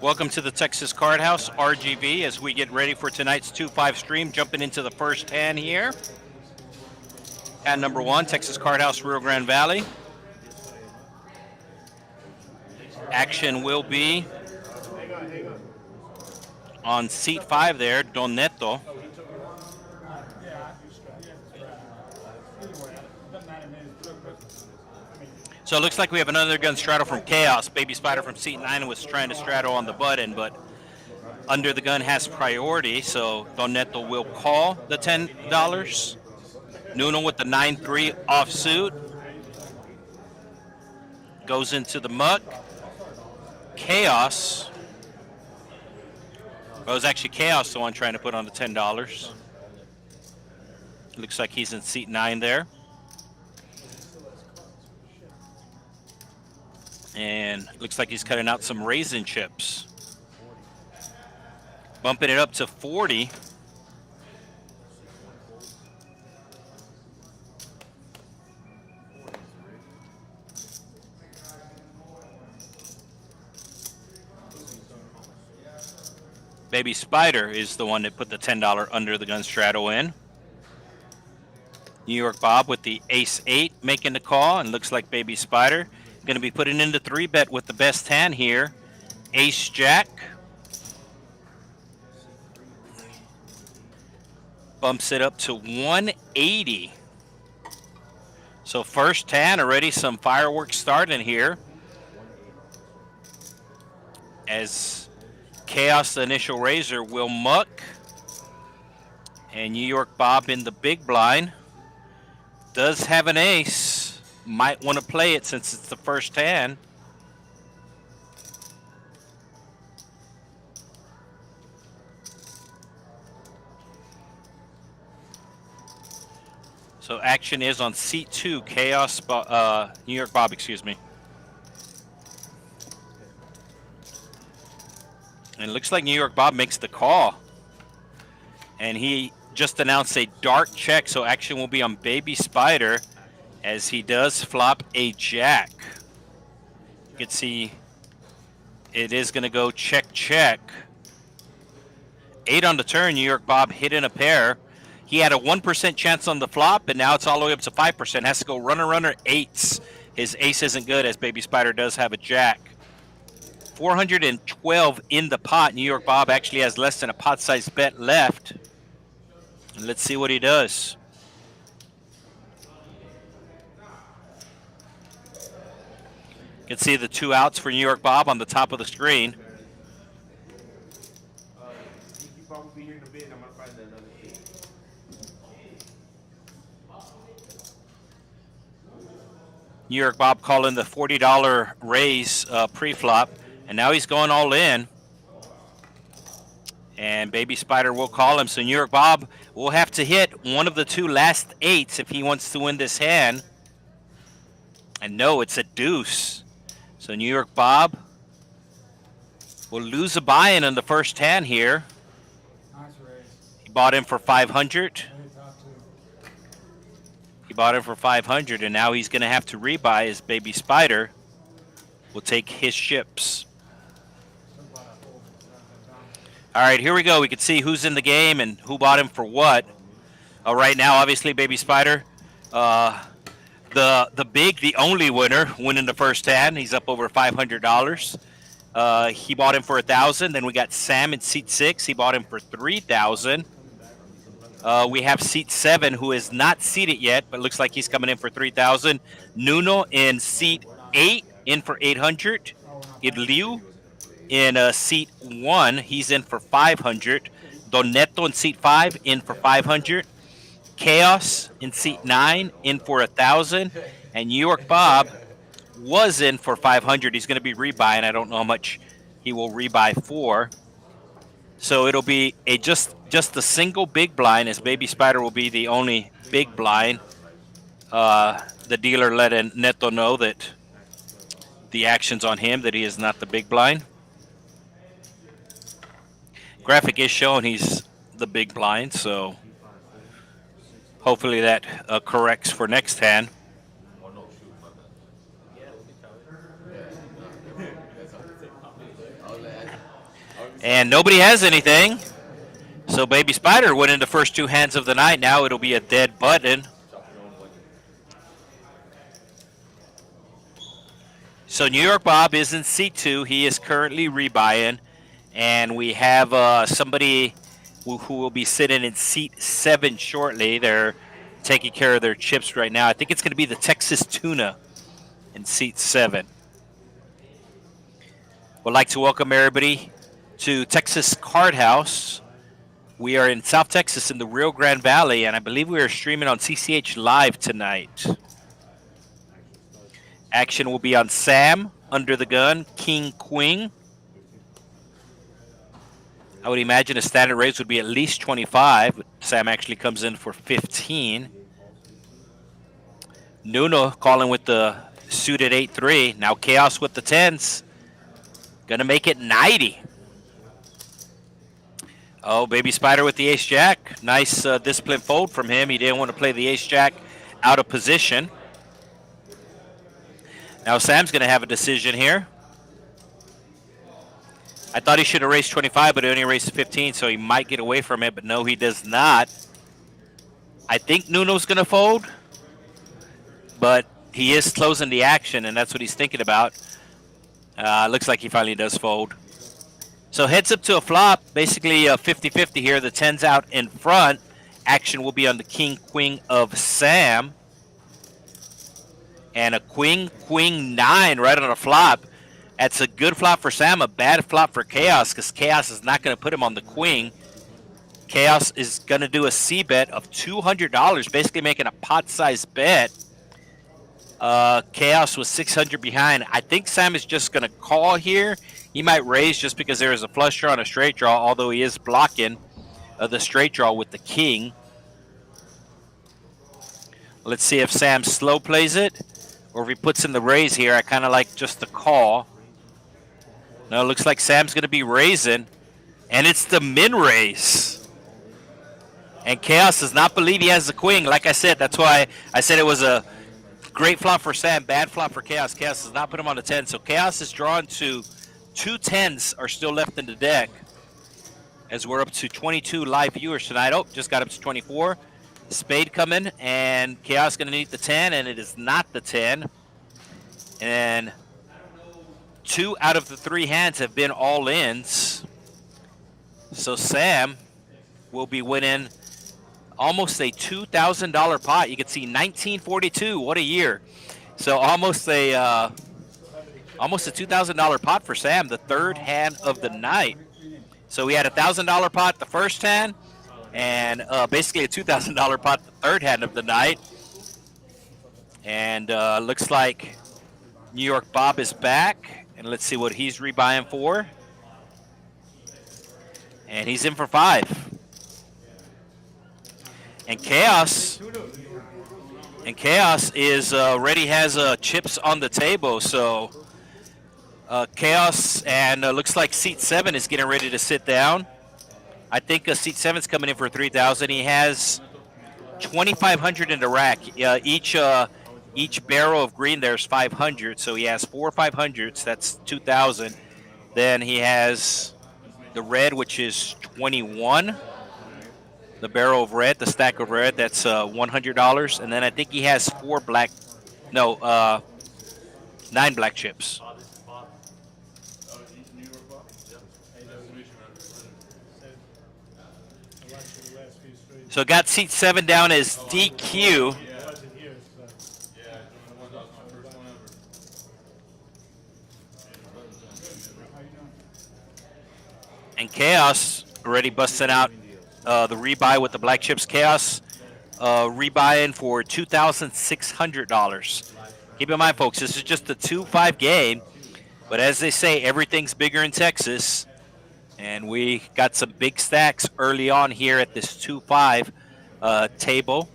Welcome to the Texas Card House, RGV, as we get ready for tonight's 2-5 stream, jumping into the first hand here. Hand number 1, Texas Card House, Rio Grande Valley. Action will be on seat 5 there, Don Neto. So it looks like we have another gun straddle from Chaos. Baby Spider from seat 9 was trying to straddle on the button, but under the gun has priority, so Don Neto will call the $10. Nuno with the 9-3 offsuit. Goes into the muck. Chaos. Well, it was actually Chaos the one trying to put on the $10. Looks like he's in seat 9 there. And looks like he's cutting out some raisin chips. Bumping it up to 40. Baby Spider is the one that put the $10 under the gun straddle in. New York Bob with the ace-8 making the call, and looks like Baby Spider going to be putting in the 3-bet with the best hand here. Ace-Jack. Bumps it up to 180. So first hand, already some fireworks starting here. As Chaos, the initial raiser, will muck. And New York Bob in the big blind does have an ace. Might want to play it since it's the first hand. So action is on seat 2, Chaos, New York Bob, excuse me. And it looks like New York Bob makes the call. And he just announced a dark check, so action will be on Baby Spider as he does flop a jack. You can see it is going to go check, check. 8 on the turn, New York Bob hitting a pair. He had a 1% chance on the flop, and now it's all the way up to 5%. Has to go runner, runner, 8s. His ace isn't good as Baby Spider does have a jack. 412 in the pot. New York Bob actually has less than a pot-sized bet left. And let's see what he does. You can see the 2 outs for New York Bob on the top of the screen. New York Bob calling the $40 raise pre-flop, and now he's going all in. And Baby Spider will call him, so New York Bob will have to hit one of the 2 last 8s if he wants to win this hand. And no, it's a deuce. So New York Bob will lose a buy-in on the first hand here. He bought in for 500. He bought in for 500, and now he's going to have to rebuy as Baby Spider will take his chips. All right, here we go. We can see who's in the game and who bought him for what. Right now, obviously, Baby Spider, the only winner, winning the first hand. He's up over $500. He bought him for 1,000. Then we got Sam in seat 6. He bought him for 3,000. We have seat 7, who is not seated yet, but looks like he's coming in for 3,000. Nuno in seat 8, in for 800. Liu in seat 1, he's in for 500. Don Neto in seat 5, in for 500. Chaos in seat 9, in for 1,000. And New York Bob was in for 500. He's going to be rebuying. I don't know how much he will rebuy for. So it'll be just a single big blind, as Baby Spider will be the only big blind. The dealer let Neto know that the action's on him, that he is not the big blind. Graphic is showing he's the big blind, so hopefully that corrects for next hand. And nobody has anything. So Baby Spider went in the first two hands of the night. Now it'll be a dead button. So New York Bob is in seat 2. He is currently rebuying. And we have somebody who will be sitting in seat 7 shortly. They're taking care of their chips right now. I think it's going to be the Texas Tuna in seat 7. Would like to welcome everybody to Texas Card House. We are in South Texas in the Rio Grande Valley, and I believe we are streaming on TCH Live tonight. Action will be on Sam, under the gun, King, Queen. I would imagine a standard raise would be at least 25, but Sam actually comes in for 15. Nuno calling with the suited 8-3. Now Chaos with the 10s. Gonna make it 90. Oh, Baby Spider with the ace-jack. Nice disciplined fold from him. He didn't want to play the ace-jack out of position. Now Sam's going to have a decision here. I thought he should have raised 25, but he only raised 15, so he might get away from it, but no, he does not. I think Nuno's going to fold, but he is closing the action, and that's what he's thinking about. Looks like he finally does fold. So heads up to a flop, basically 50-50 here. The 10's out in front. Action will be on the King, Queen of Sam. And a Queen, Queen 9 right on a flop. That's a good flop for Sam, a bad flop for Chaos, because Chaos is not going to put him on the Queen. Chaos is going to do a C-bet of $200, basically making a pot-sized bet. Chaos was 600 behind. I think Sam is just going to call here. He might raise just because there is a flush draw and a straight draw, although he is blocking the straight draw with the king. Let's see if Sam slow plays it or if he puts in the raise here. I kind of like just the call. No, it looks like Sam's going to be raising, and it's the min raise. And Chaos does not believe he has the queen. Like I said, that's why I said it was a great flop for Sam, bad flop for Chaos. Chaos does not put him on the 10. So Chaos is drawn to 2 10s are still left in the deck as we're up to 22 live viewers tonight. Oh, just got up to 24. Spade coming, and Chaos going to need the 10, and it is not the 10. And 2 out of the 3 hands have been all-ins. So Sam will be winning almost a $2,000 pot. You can see 1942. What a year! So almost a $2,000 pot for Sam, the 3rd hand of the night. So we had a $1,000 pot the first hand, and basically a $2,000 pot the 3rd hand of the night. And looks like New York Bob is back, and let's see what he's rebuying for. And he's in for 5. And Chaos is already has chips on the table. So Chaos and looks like seat 7 is getting ready to sit down. I think seat 7 is coming in for 3,000. He has 2,500 in the rack. Each barrel of green there's 500, so he has 4 500s. That's 2,000. Then he has the red, which is 21. The barrel of red, the stack of red, that's $100. And then I think he has 9 black chips. So got seat 7 down as DQ. And Chaos already busting out the rebuy with the black chips. Chaos rebuying for $2,600. Keep in mind, folks, this is just a 2-5 game. But as they say, everything's bigger in Texas. And we got some big stacks early on here at this 2-5 table.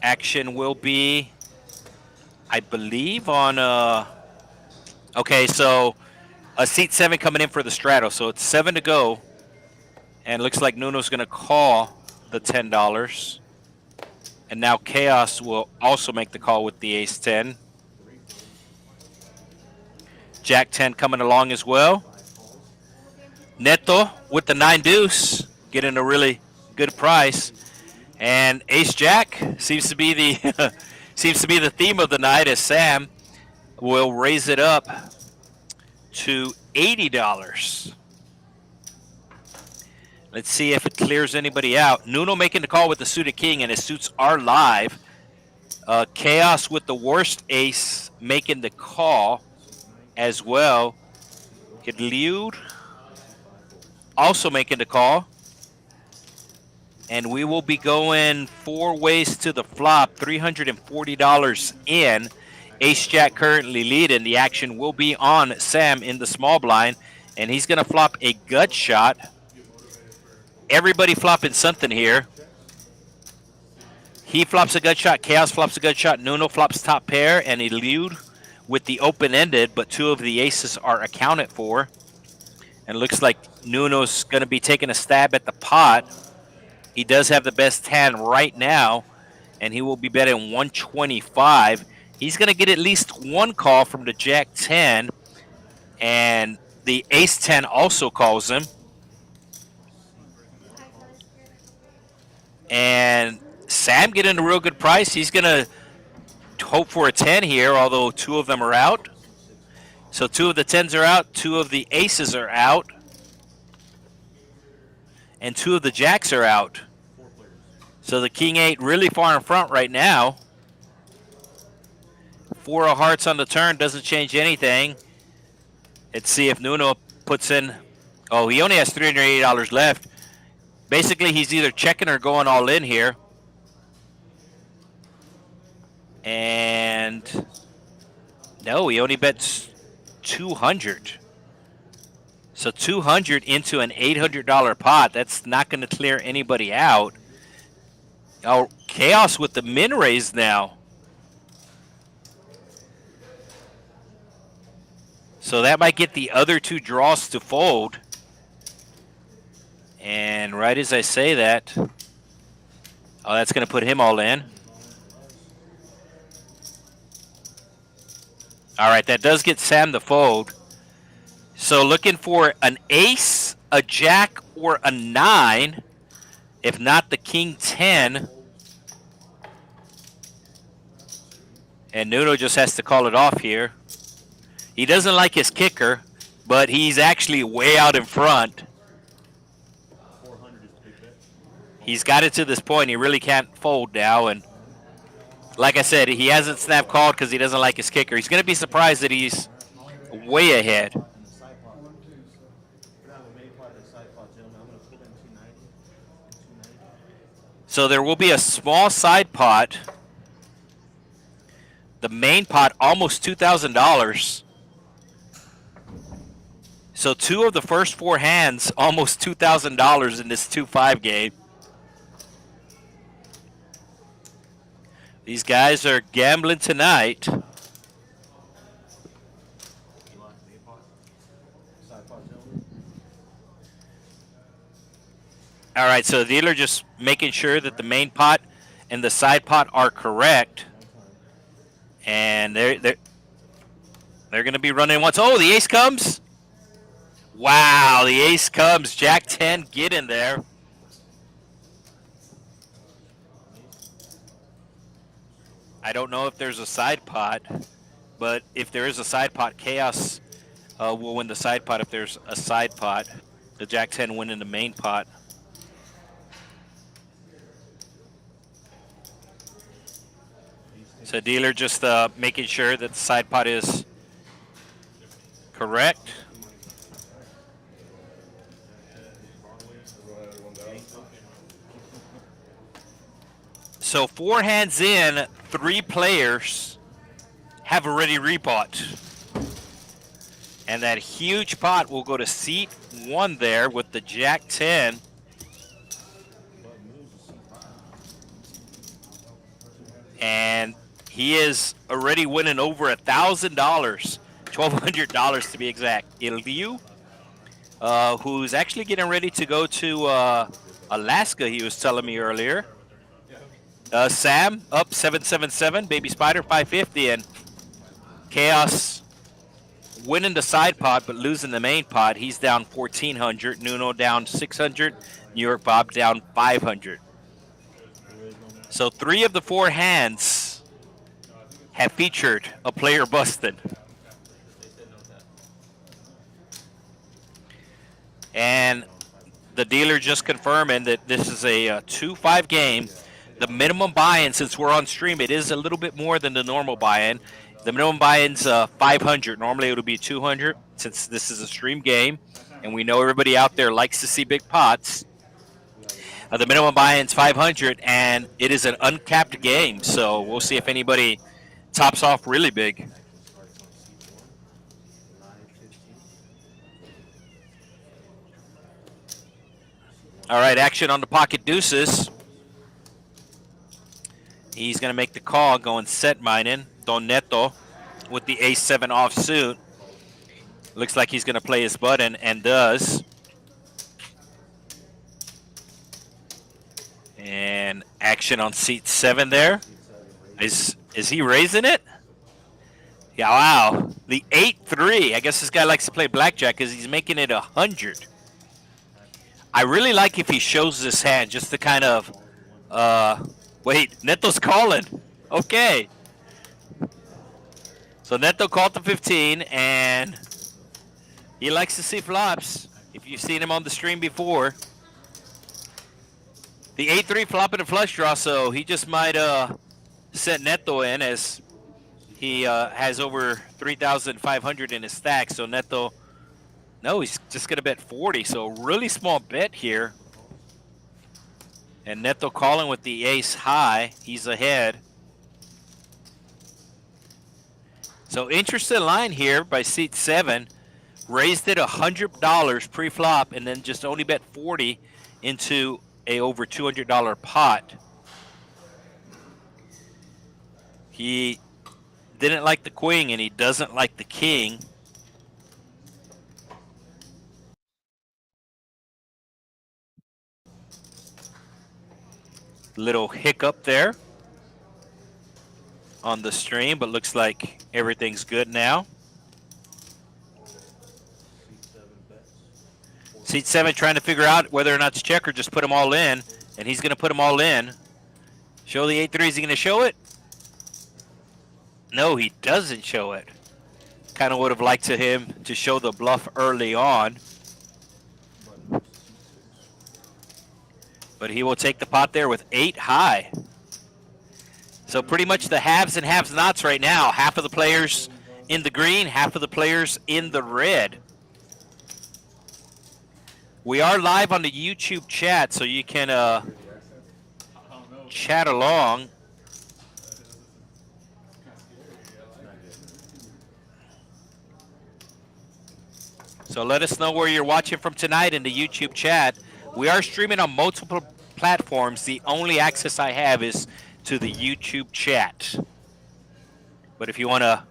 Action will be, I believe, on... okay, so seat 7 coming in for the straddle. So it's 7 to go. And it looks like Nuno's going to call the $10. And now Chaos will also make the call with the ace-10. Jack 10 coming along as well. Neto with the 9 deuce, getting a really good price. And Ace Jack seems to be the seems to be the theme of the night, as Sam will raise it up to $80. Let's see if it clears anybody out. Nuno making the call with the suited king, and his suits are live. Chaos with the worst ace making the call as well. Liud also making the call. And we will be going 4 ways to the flop, $340 in. Ace Jack currently leading. The action will be on Sam in the small blind, and he's going to flop a gut shot. Everybody flopping something here. He flops a gut shot. Chaos flops a gut shot. Nuno flops top pair, and Elude with the open-ended, but 2 of the aces are accounted for. And it looks like Nuno's going to be taking a stab at the pot. He does have the best hand right now, and he will be betting 125. He's going to get at least one call from the Jack 10, and the Ace 10 also calls him. And Sam getting a real good price. He's going to hope for a 10 here, although 2 of them are out. So 2 of the 10s are out, 2 of the aces are out, and 2 of the jacks are out. So the king 8 really far in front right now. 4 of hearts on the turn doesn't change anything. Let's see if Nuno puts in. Oh, he only has $380 left. Basically, he's either checking or going all in here. And no, he only bets 200. So 200 into an $800 pot. That's not going to clear anybody out. Oh, Chaos with the min raise now. So that might get the other 2 draws to fold. And right as I say that, oh, that's going to put him all in. All right, that does get Sam to fold. So looking for an ace, a jack, or a 9. If not, the king 10. And Nuno just has to call it off here. He doesn't like his kicker, but he's actually way out in front. He's got it to this point. He really can't fold now. And like I said, he hasn't snap called because he doesn't like his kicker. He's going to be surprised that he's way ahead. So there will be a small side pot. The main pot, almost $2,000. So 2 of the first 4 hands, almost $2,000 in this 2-5 game. These guys are gambling tonight. All right, so the dealer just making sure that the main pot and the side pot are correct. And they're going to be running once. Oh, the ace comes. Wow, the ace comes. Jack 10, get in there. I don't know if there's a side pot, but if there is a side pot, Chaos will win the side pot if there's a side pot. The Jack 10 winning the main pot. So dealer just making sure that the side pot is correct. So 4 hands in, 3 players have already repot. And that huge pot will go to seat 1 there with the Jack 10. And he is already winning over $1,000, $1,200 to be exact. Ilyu, who's actually getting ready to go to Alaska, he was telling me earlier. Sam up 777, Baby Spider 550, and Chaos winning the side pot but losing the main pot. He's down 1,400. Nuno down 600. New York Bob down 500. So 3 of the 4 hands have featured a player busted. And the dealer just confirming that this is a 2-5 game. The minimum buy-in, since we're on stream, it is a little bit more than the normal buy-in. The minimum buy-in's 500. Normally it would be 200 since this is a stream game, and we know everybody out there likes to see big pots. The minimum buy-in's 500, and it is an uncapped game, so we'll see if anybody tops off really big. All right, action on the pocket deuces. He's going to make the call, going set mining. Don Neto with the ace-7 offsuit. Looks like he's going to play his button, and does. And action on seat 7 there. Is he raising it? Yeah, wow. The 8-3. I guess this guy likes to play blackjack because he's making it 100. I really like if he shows this hand just to kind of, wait, Neto's calling. Okay. So Neto called the 15, and he likes to see flops. If you've seen him on the stream before. The 8-3 flopping a flush draw, so he just might set Neto in as he has over 3,500 in his stack. So Neto, no, he's just going to bet 40, so really small bet here. And Neto calling with the ace high. He's ahead. So interesting line here by seat 7. Raised it $100 pre-flop and then just only bet 40 into a over $200 pot. He didn't like the queen and he doesn't like the king. Little hiccup there on the stream, but looks like everything's good now. Seat 7 trying to figure out whether or not to check or just put them all in, and he's going to put them all in. Show the 8-3. Is he going to show it? No, he doesn't show it. Kind of would have liked him to show the bluff early on. But he will take the pot there with 8 high. So pretty much the haves and have-nots right now. Half of the players in the green, half of the players in the red. We are live on the YouTube chat, so you can chat along. So let us know where you're watching from tonight in the YouTube chat. We are streaming on multiple platforms. The only access I have is to the YouTube chat. But if you want to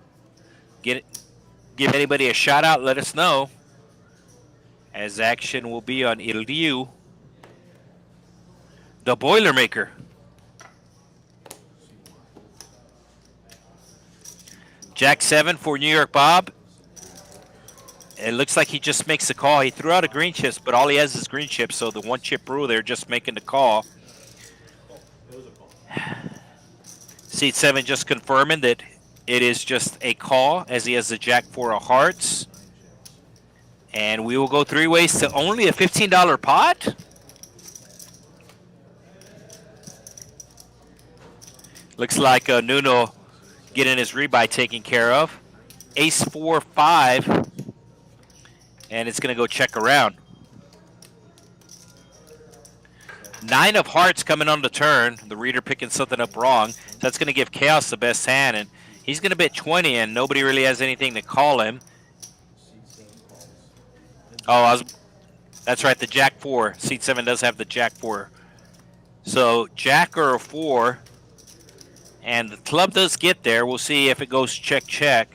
give anybody a shout out, let us know. As action will be on Ildiu, the Boilermaker. Jack 7 for New York Bob. It looks like he just makes the call. He threw out a green chips, but all he has is green chips, so the 1-chip rule there, just making the call. Seat 7 just confirming that it is just a call, as he has the Jack 4 of hearts. And we will go 3 ways to only a $15 pot. Looks like Nuno getting his rebuy taken care of. Ace 4, 5. And it's going to go check around. 9 of hearts coming on the turn. The reader picking something up wrong. So that's going to give Chaos the best hand. And he's going to bet 20, and nobody really has anything to call him. Oh, that's right, the Jack 4. Seat 7 does have the Jack 4. So Jack or a 4. And the club does get there. We'll see if it goes check, check.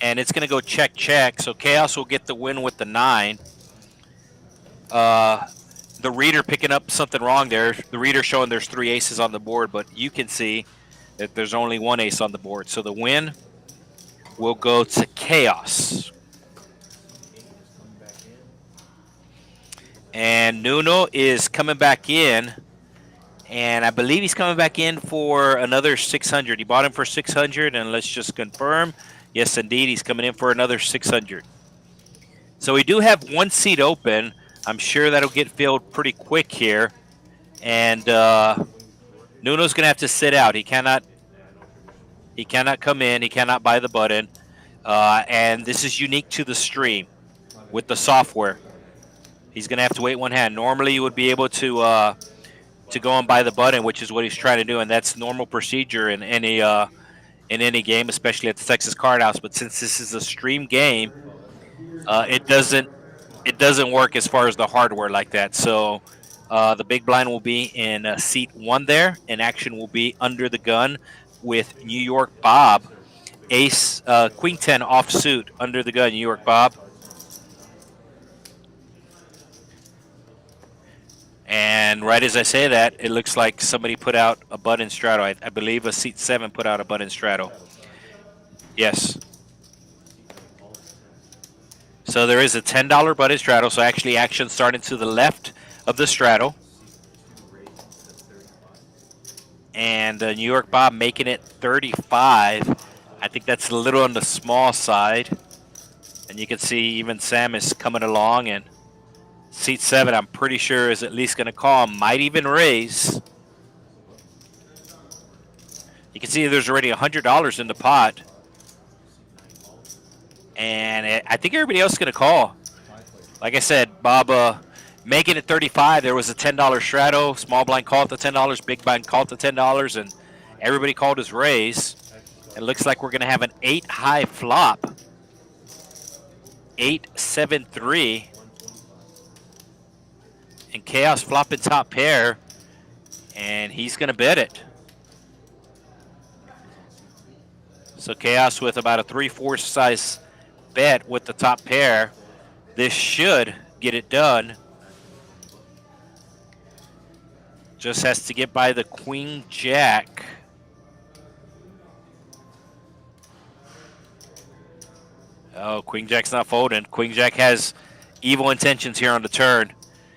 And it's going to go check, check. So Chaos will get the win with the 9. The reader picking up something wrong there. The reader showing there's 3 aces on the board, but you can see that there's only 1 ace on the board. So the win will go to Chaos. And Nuno is coming back in. And I believe he's coming back in for another 600. He bought him for 600, and let's just confirm. Yes, indeed, he's coming in for another 600. So we do have one seat open. I'm sure that'll get filled pretty quick here. And Nuno's going to have to sit out. He cannot come in. He cannot buy the button. And this is unique to the stream with the software. He's going to have to wait one hand. Normally, you would be able to go and buy the button, which is what he's trying to do, and that's normal procedure in any game, especially at the Texas Card House. But since this is a stream game, it doesn't work as far as the hardware like that. So the big blind will be in seat 1 there, and action will be under the gun with New York Bob. Ace, Queen 10 offsuit under the gun, New York Bob. And right as I say that, it looks like somebody put out a button straddle. I believe a seat 7 put out a button straddle. Yes. So there is a $10 button straddle. So actually action starting to the left of the straddle. And New York Bob making it 35. I think that's a little on the small side. And you can see even Sam is coming along, and seat 7, I'm pretty sure, is at least going to call. Might even raise. You can see there's already $100 in the pot. And I think everybody else is going to call. Like I said, Bob making it 35. There was a $10 straddle. Small blind called the $10. Big blind called the $10. And everybody called his raise. It looks like we're going to have an 8-high flop. 8-7-3. And Chaos flopping top pair, and he's going to bet it. So Chaos with about a 3/4 size bet with the top pair. This should get it done. Just has to get by the Queen Jack. Oh, Queen Jack's not folding. Queen Jack has evil intentions here on the turn.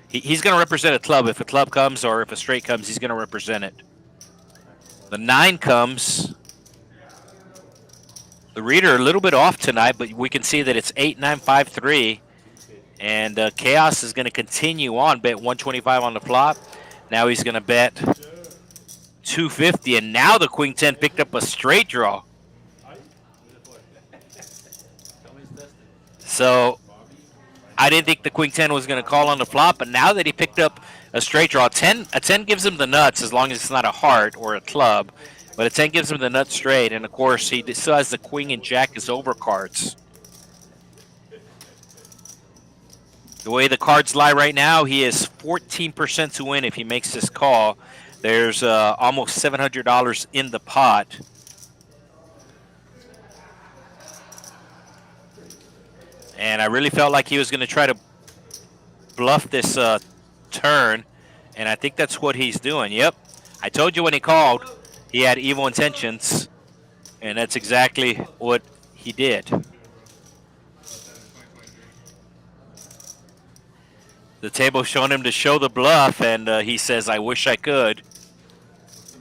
He's going to represent a club. If a club comes or if a straight comes, he's going to represent it. The 9 comes. The reader a little bit off tonight, but we can see that it's 8-9-5-3. And Chaos is going to continue on, bet 125 on the flop. Now he's going to bet 250, and now the Queen 10 picked up a straight draw. So I didn't think the Queen 10 was going to call on the flop, but now that he picked up a straight draw, a 10 gives him the nuts as long as it's not a heart or a club, but a 10 gives him the nuts straight, and of course he still has the Queen and Jack as overcards. The way the cards lie right now, he is 14% to win if he makes this call. There's almost $700 in the pot. And I really felt like he was going to try to bluff this turn, and I think that's what he's doing. Yep, I told you when he called, he had evil intentions, and that's exactly what he did. The table's showing him to show the bluff, and he says, "I wish I could,"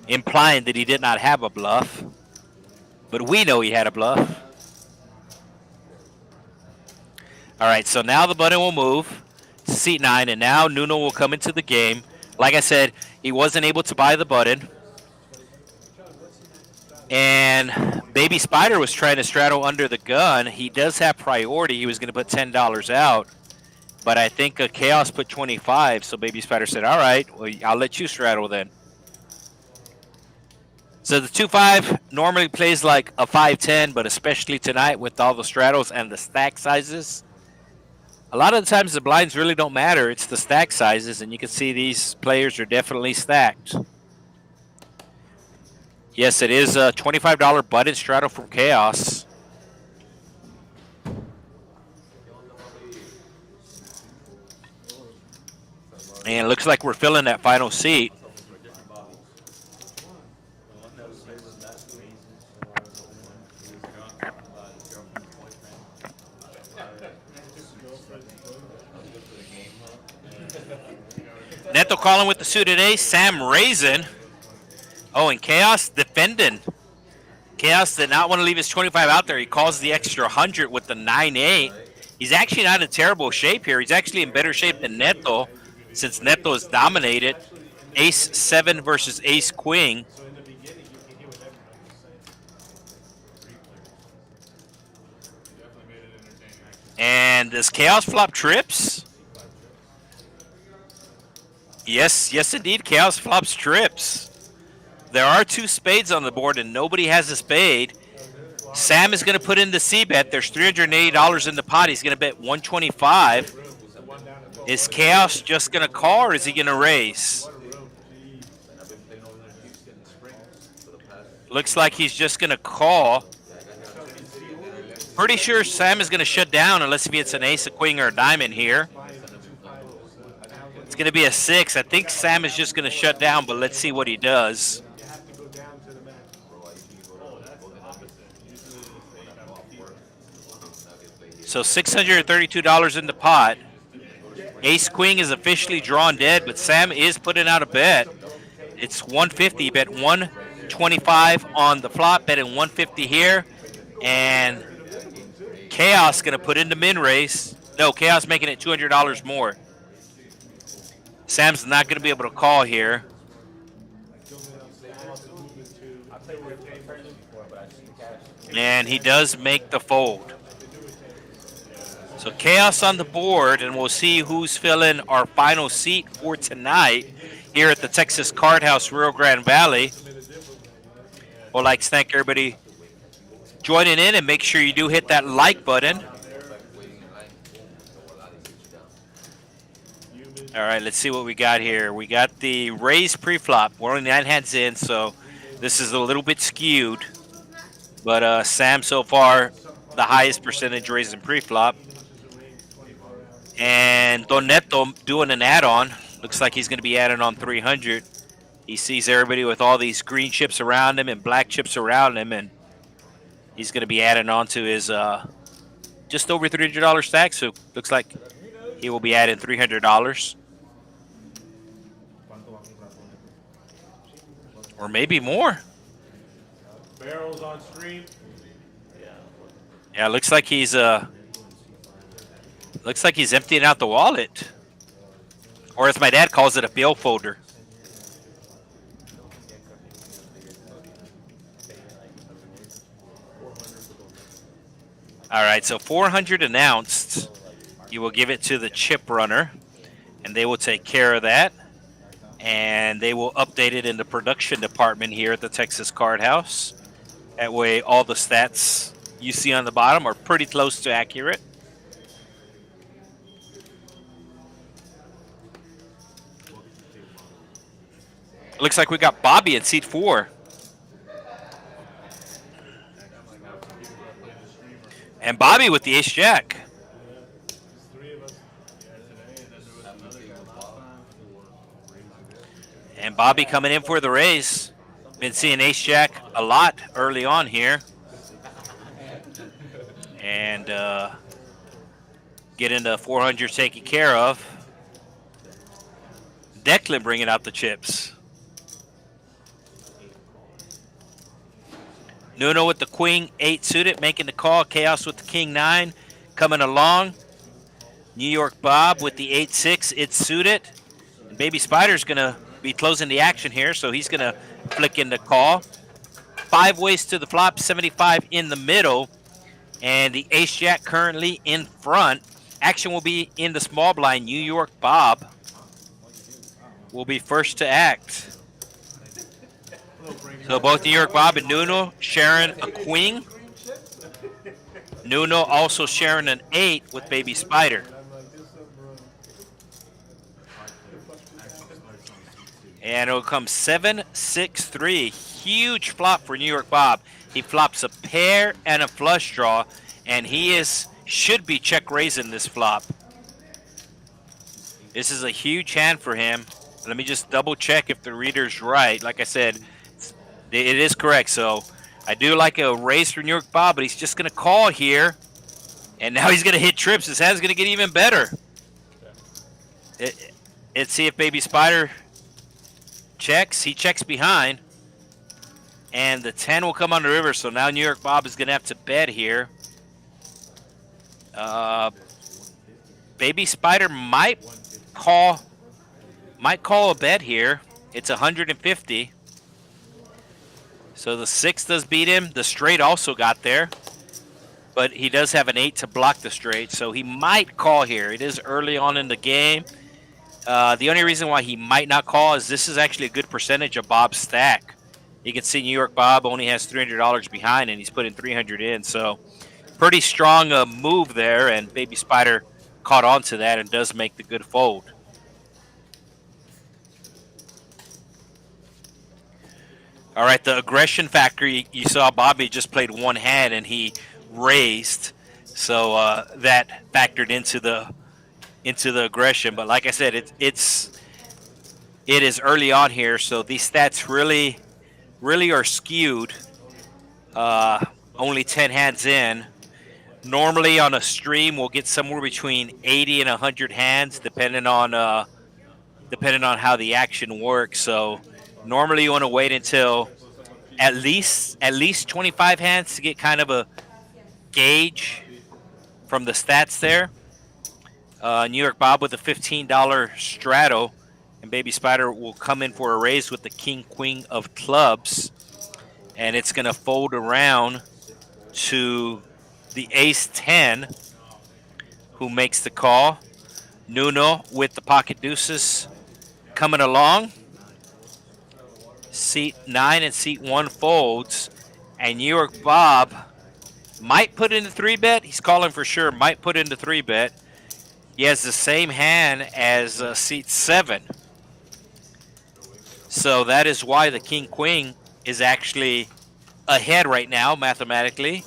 implying that he did not have a bluff. But we know he had a bluff. All right, so now the button will move to seat 9, and now Nuno will come into the game. Like I said, he wasn't able to buy the button. And Baby Spider was trying to straddle under the gun. He does have priority. He was going to put $10 out. But I think Chaos put 25, so Baby Spider said, all right, well, I'll let you straddle then. So the 2-5 normally plays like a 5-10, but especially tonight with all the straddles and the stack sizes, a lot of the times the blinds really don't matter. It's the stack sizes, and you can see these players are definitely stacked. Yes, it is a $25 button straddle from Chaos. And it looks like we're filling that final seat. Neto calling with the suited ace. Sam raising. Oh, and Chaos defending. Chaos did not want to leave his 25 out there. He calls the extra 100 with the 9-8. He's actually not in terrible shape here. He's actually in better shape than Neto, since Neto is dominated. Ace 7 versus Ace Queen. And does Chaos flop trips? Yes, indeed. Chaos flops trips. There are 2 spades on the board, and nobody has a spade. Sam is going to put in the C-bet. There's $380 in the pot. He's going to bet 125. Is Chaos just going to call, or is he going to raise? Looks like he's just going to call. Pretty sure Sam is going to shut down unless if it's an ace, a queen, or a diamond here. It's going to be a 6. I think Sam is just going to shut down, but let's see what he does. So $632 in the pot. Ace Queen is officially drawn dead, but Sam is putting out a bet. It's 150. Bet 125 on the flop, betting 150 here. And Chaos going to put in the min raise. No, Chaos making it $200 more. Sam's not going to be able to call here. And he does make the fold. So Chaos on the board, and we'll see who's filling our final seat for tonight here at the Texas Card House, Rio Grande Valley. We'd like to thank everybody joining in, and make sure you do hit that like button. All right, let's see what we got here. We got the raise pre-flop. We're only 9 hands in, so this is a little bit skewed. But Sam so far, the highest percentage raising pre-flop. And Don Neto doing an add-on. Looks like he's going to be adding on 300. He sees everybody with all these green chips around him and black chips around him, and he's going to be adding on to his just over $300 stack. So looks like he will be adding $300. Or maybe more. Barrels on stream. Yeah, looks like he's emptying out the wallet. Or as my dad calls it, a bill folder. All right, so 400 announced. You will give it to the chip runner, and they will take care of that. And they will update it in the production department here at the Texas Card House. That way all the stats you see on the bottom are pretty close to accurate. Looks like we got Bobby in seat 4. And Bobby with the ace-jack. And Bobby coming in for the raise. Been seeing ace-jack a lot early on here. And getting the 400 taken care of. Declan bringing out the chips. Nuno with the queen 8 suited, making the call. Chaos with the king 9 coming along. New York Bob with the 8-6, it's suited. And Baby Spider's going to be closing the action here, so he's going to flick in the call. 5 ways to the flop, 75 in the middle. And the ace-jack currently in front. Action will be in the small blind. New York Bob will be first to act. So both New York Bob and Nuno sharing a queen. Nuno also sharing an 8 with Baby Spider. And it'll come 7-6-3. Huge flop for New York Bob. He flops a pair and a flush draw, and he should be check raising this flop. This is a huge hand for him. Let me just double check if the reader's right. Like I said, it is correct. So I do like a raise for New York Bob, but he's just going to call here. And now he's going to hit trips. His hand's going to get even better. Let's see if Baby Spider checks. He checks behind. And the 10 will come on the river, so now New York Bob is going to have to bet here. Baby Spider might call a bet here. It's 150. So the 6 does beat him. The straight also got there. But he does have an 8 to block the straight, so he might call here. It is early on in the game. The only reason why he might not call is this is actually a good percentage of Bob's stack. You can see New York Bob only has $300 behind, and he's putting 300 in. So pretty strong move there, and Baby Spider caught on to that and does make the good fold. All right, the aggression factor, you saw Bobby just played one hand, and he raised. So that factored into the aggression. But like I said, it is early on here, so these stats really are skewed. Only 10 hands in. Normally on a stream, we'll get somewhere between 80 and 100 hands, depending on how the action works. So normally you want to wait until at least 25 hands to get kind of a gauge from the stats there. New York Bob with a $15 straddle, and Baby Spider will come in for a raise with the King Queen of clubs, and it's going to fold around to the Ace 10, who makes the call. Nuno with the pocket deuces coming along. Seat 9 and seat 1 folds, and New York Bob might put in the 3-bet. He's calling for sure. Might put in the 3-bet. He has the same hand as seat 7. So that is why the King Queen is actually ahead right now mathematically,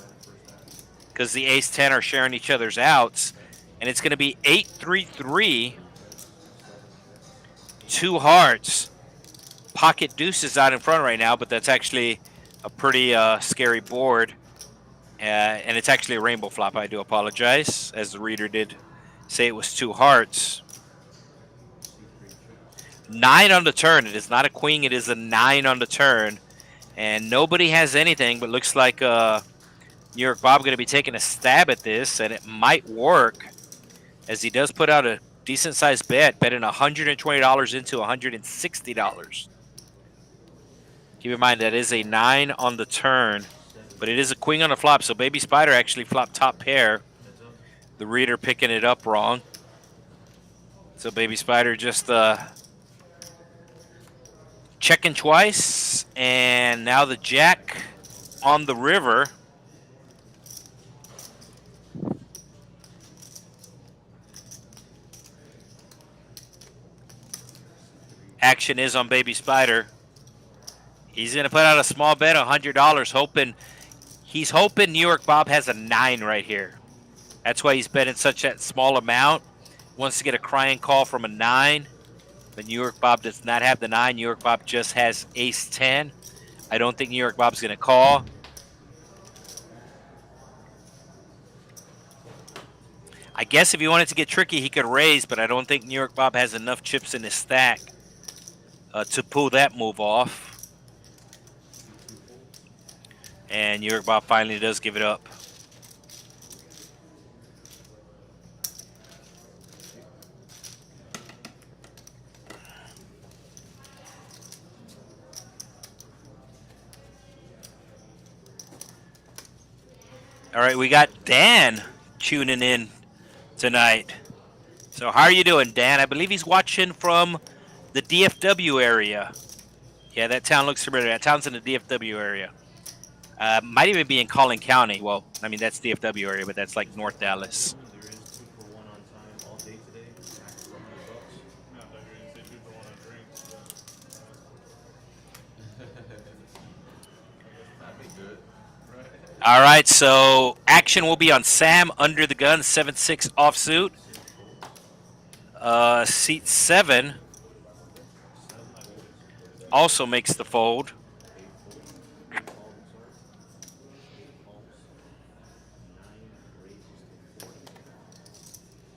because the Ace 10 are sharing each other's outs. And it's going to be 8-3-3, 2 hearts. Pocket deuces out in front right now, but that's actually a pretty scary board. And it's actually a rainbow flop. I do apologize, as the reader did say it was 2 hearts. 9 on the turn. It is not a queen. It is a 9 on the turn. And nobody has anything, but looks like New York Bob going to be taking a stab at this, and it might work, as he does put out a decent-sized bet, betting $120 into $160. Keep in mind that is a 9 on the turn, but it is a queen on the flop, so Baby Spider actually flopped top pair. The reader picking it up wrong. So Baby Spider just checking twice, and now the jack on the river. Action is on Baby Spider. He's going to put out a small bet, $100, he's hoping New York Bob has a 9 right here. That's why he's betting such a small amount. Wants to get a crying call from a 9. But New York Bob does not have the 9. New York Bob just has Ace 10. I don't think New York Bob's going to call. I guess if he wanted to get tricky, he could raise, but I don't think New York Bob has enough chips in his stack to pull that move off. And New York Bob finally does give it up. All right, we got Dan tuning in tonight. So how are you doing, Dan? I believe he's watching from the DFW area. Yeah, that town looks familiar. That town's in the DFW area. Might even be in Collin County. Well, I mean, that's DFW area, but that's like North Dallas. All right, so action will be on Sam under the gun, 7-6 offsuit. Seat 7 also makes the fold.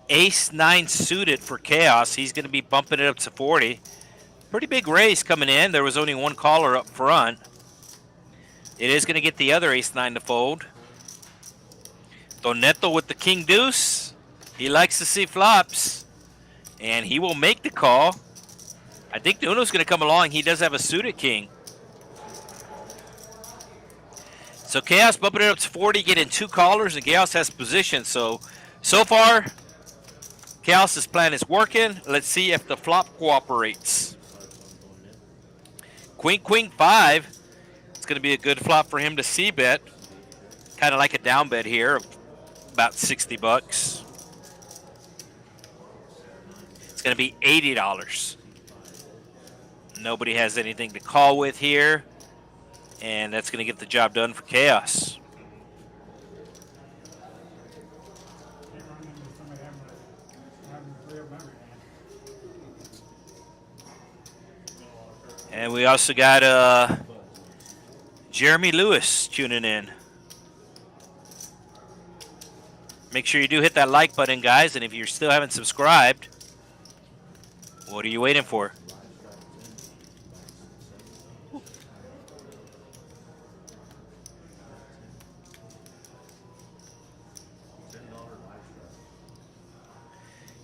ace-9 suited for Chaos. He's going to be bumping it up to 40. Pretty big raise coming in. There was only one caller up front. It is going to get the other ace-9 to fold. Doneto with the king-deuce. He likes to see flops. And he will make the call. I think Nuno's going to come along. He does have a suited king. So Chaos bumping it up to 40, getting 2 callers, and Chaos has position. So far, Chaos's plan is working. Let's see if the flop cooperates. Queen, queen, 5. It's going to be a good flop for him to c-bet. Kind of like a down bet here of about 60 bucks. It's going to be $80. Nobody has anything to call with here. And that's going to get the job done for Chaos. And we also got Jeremy Lewis tuning in. Make sure you do hit that like button, guys. And if you still haven't subscribed, what are you waiting for?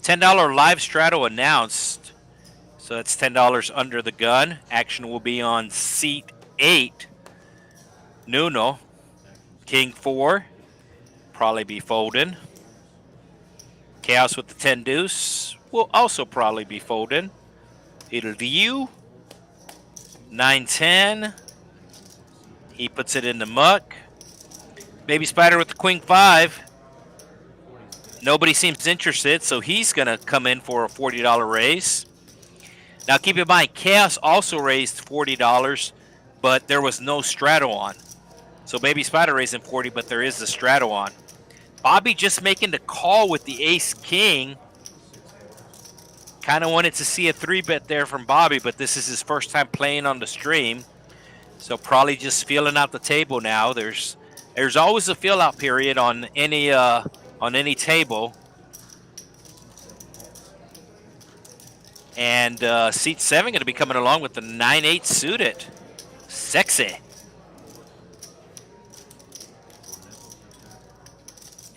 $10 live straddle announced. So that's $10 under the gun. Action will be on seat 8. Nuno. King 4. Probably be folding. Chaos with the 10 deuce. Will also probably be folding. It'll view. 9-10. He puts it in the muck. Baby Spider with the queen 5. Nobody seems interested, so he's going to come in for a $40 raise. Now, keep in mind, Chaos also raised $40, but there was no straddle on. So Baby Spider raising 40, but there is a straddle on. Bobby just making the call with the ace-king. Kind of wanted to see a 3-bet there from Bobby, but this is his first time playing on the stream. So probably just feeling out the table now. There's always a feel-out period on any table. And seat 7 going to be coming along with the 9-8 suited. Sexy.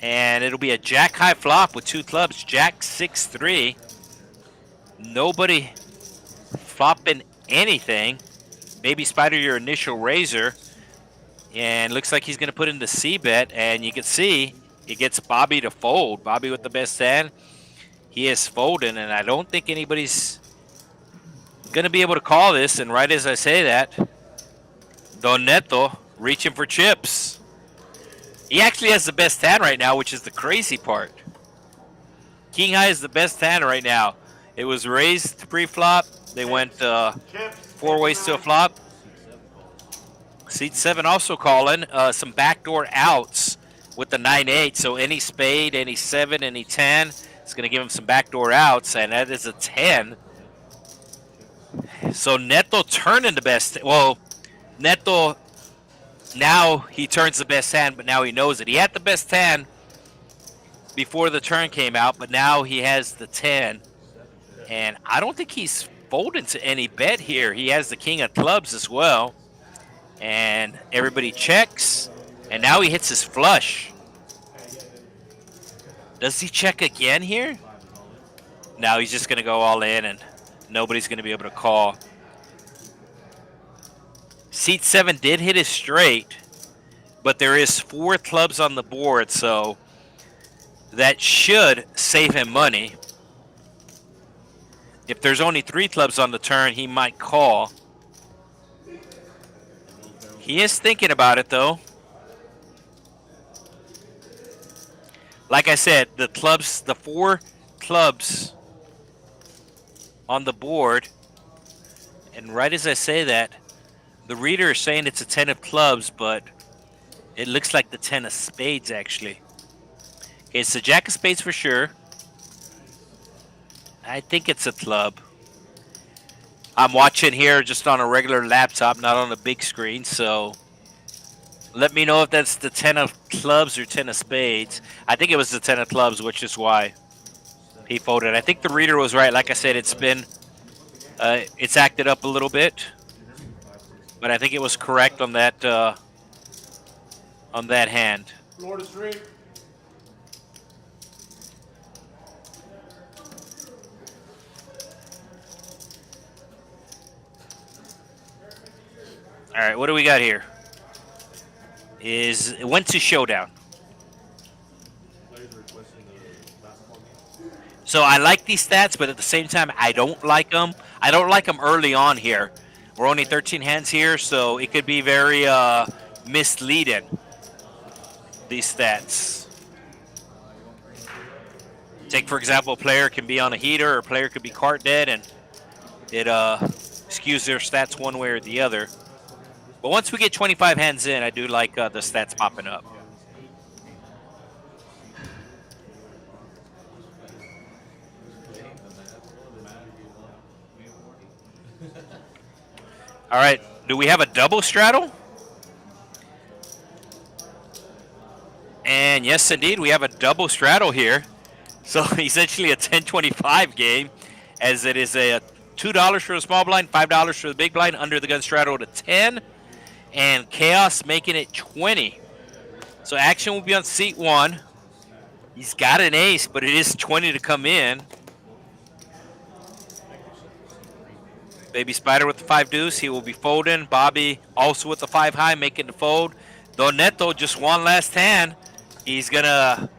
And it'll be a jack-high flop with 2 clubs. Jack 6-3. Nobody flopping anything. Baby Spider, your initial raiser. And looks like he's going to put in the c-bet. And you can see it gets Bobby to fold. Bobby with the best hand. He is folding, and I don't think anybody's going to be able to call this. And right as I say that, Doneto reaching for chips. He actually has the best hand right now, which is the crazy part. King High is the best hand right now. It was raised pre-flop. They went 4 ways to a flop. Seat 7 also calling some backdoor outs with the 9-8. So any spade, any 7, any 10. It's going to give him some backdoor outs, and that is a 10. So Neto turning the best. Well, Neto, now he turns the best hand, but now he knows it. He had the best hand before the turn came out, but now he has the 10. And I don't think he's folding to any bet here. He has the king of clubs as well. And everybody checks, and now he hits his flush. Does he check again here? No, he's just going to go all in, and nobody's going to be able to call. Seat 7 did hit his straight, but there is 4 clubs on the board, so that should save him money. If there's only 3 clubs on the turn, he might call. He is thinking about it, though. Like I said, the 4 clubs on the board, and right as I say that, the reader is saying it's a 10 of clubs, but it looks like the 10 of spades, actually. Okay, it's the jack of spades for sure. I think it's a club. I'm watching here just on a regular laptop, not on a big screen, so let me know if that's the 10 of clubs or 10 of spades. I think it was the 10 of clubs, which is why. He folded. I think the reader was right. Like I said, it's acted up a little bit, but I think it was correct on that hand. Floor to stream. All right, what do we got here? It went to showdown. So I like these stats, but at the same time, I don't like them. I don't like them early on here. We're only 13 hands here, so it could be very misleading, these stats. Take, for example, a player can be on a heater or a player could be cart dead, and it skews their stats one way or the other. But once we get 25 hands in, I do like the stats popping up. All right, do we have a double straddle? And yes, indeed, we have a double straddle here. So essentially a 10-25 game, as it is a $2 for the small blind, $5 for the big blind, under the gun straddle to 10, and Chaos making it 20. So action will be on seat 1. He's got an ace, but it is 20 to come in. Baby Spider with the 5 deuce. He will be folding. Bobby also with the 5 high, making the fold. Doneto just one last hand. He's going to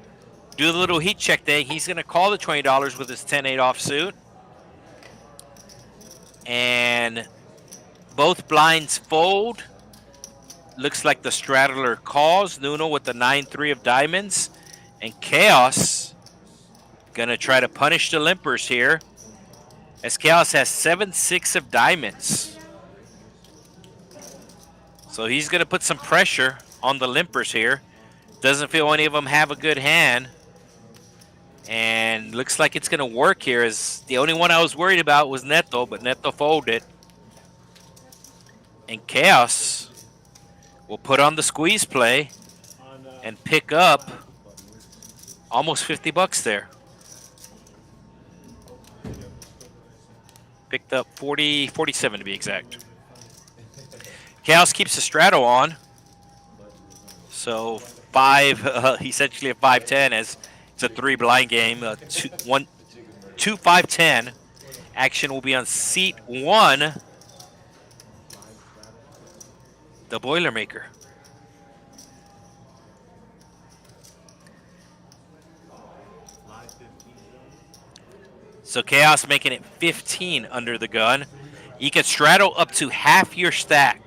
do the little heat check thing. He's going to call the $20 with his 10-8 offsuit. And both blinds fold. Looks like the straddler calls. Nuno with the 9-3 of diamonds. And Chaos going to try to punish the limpers here, as Chaos has 7-6 of diamonds. So he's going to put some pressure on the limpers here. Doesn't feel any of them have a good hand. And looks like it's going to work here, as the only one I was worried about was Neto, but Neto folded. And Chaos will put on the squeeze play and pick up almost 50 bucks there. Picked up 47 to be exact. Chaos keeps the straddle on. So essentially a 5-10, as it's a 3 blind game. 2-5-10. Action will be on seat 1. The Boilermaker. So Chaos making it 15 under the gun. You can straddle up to half your stack.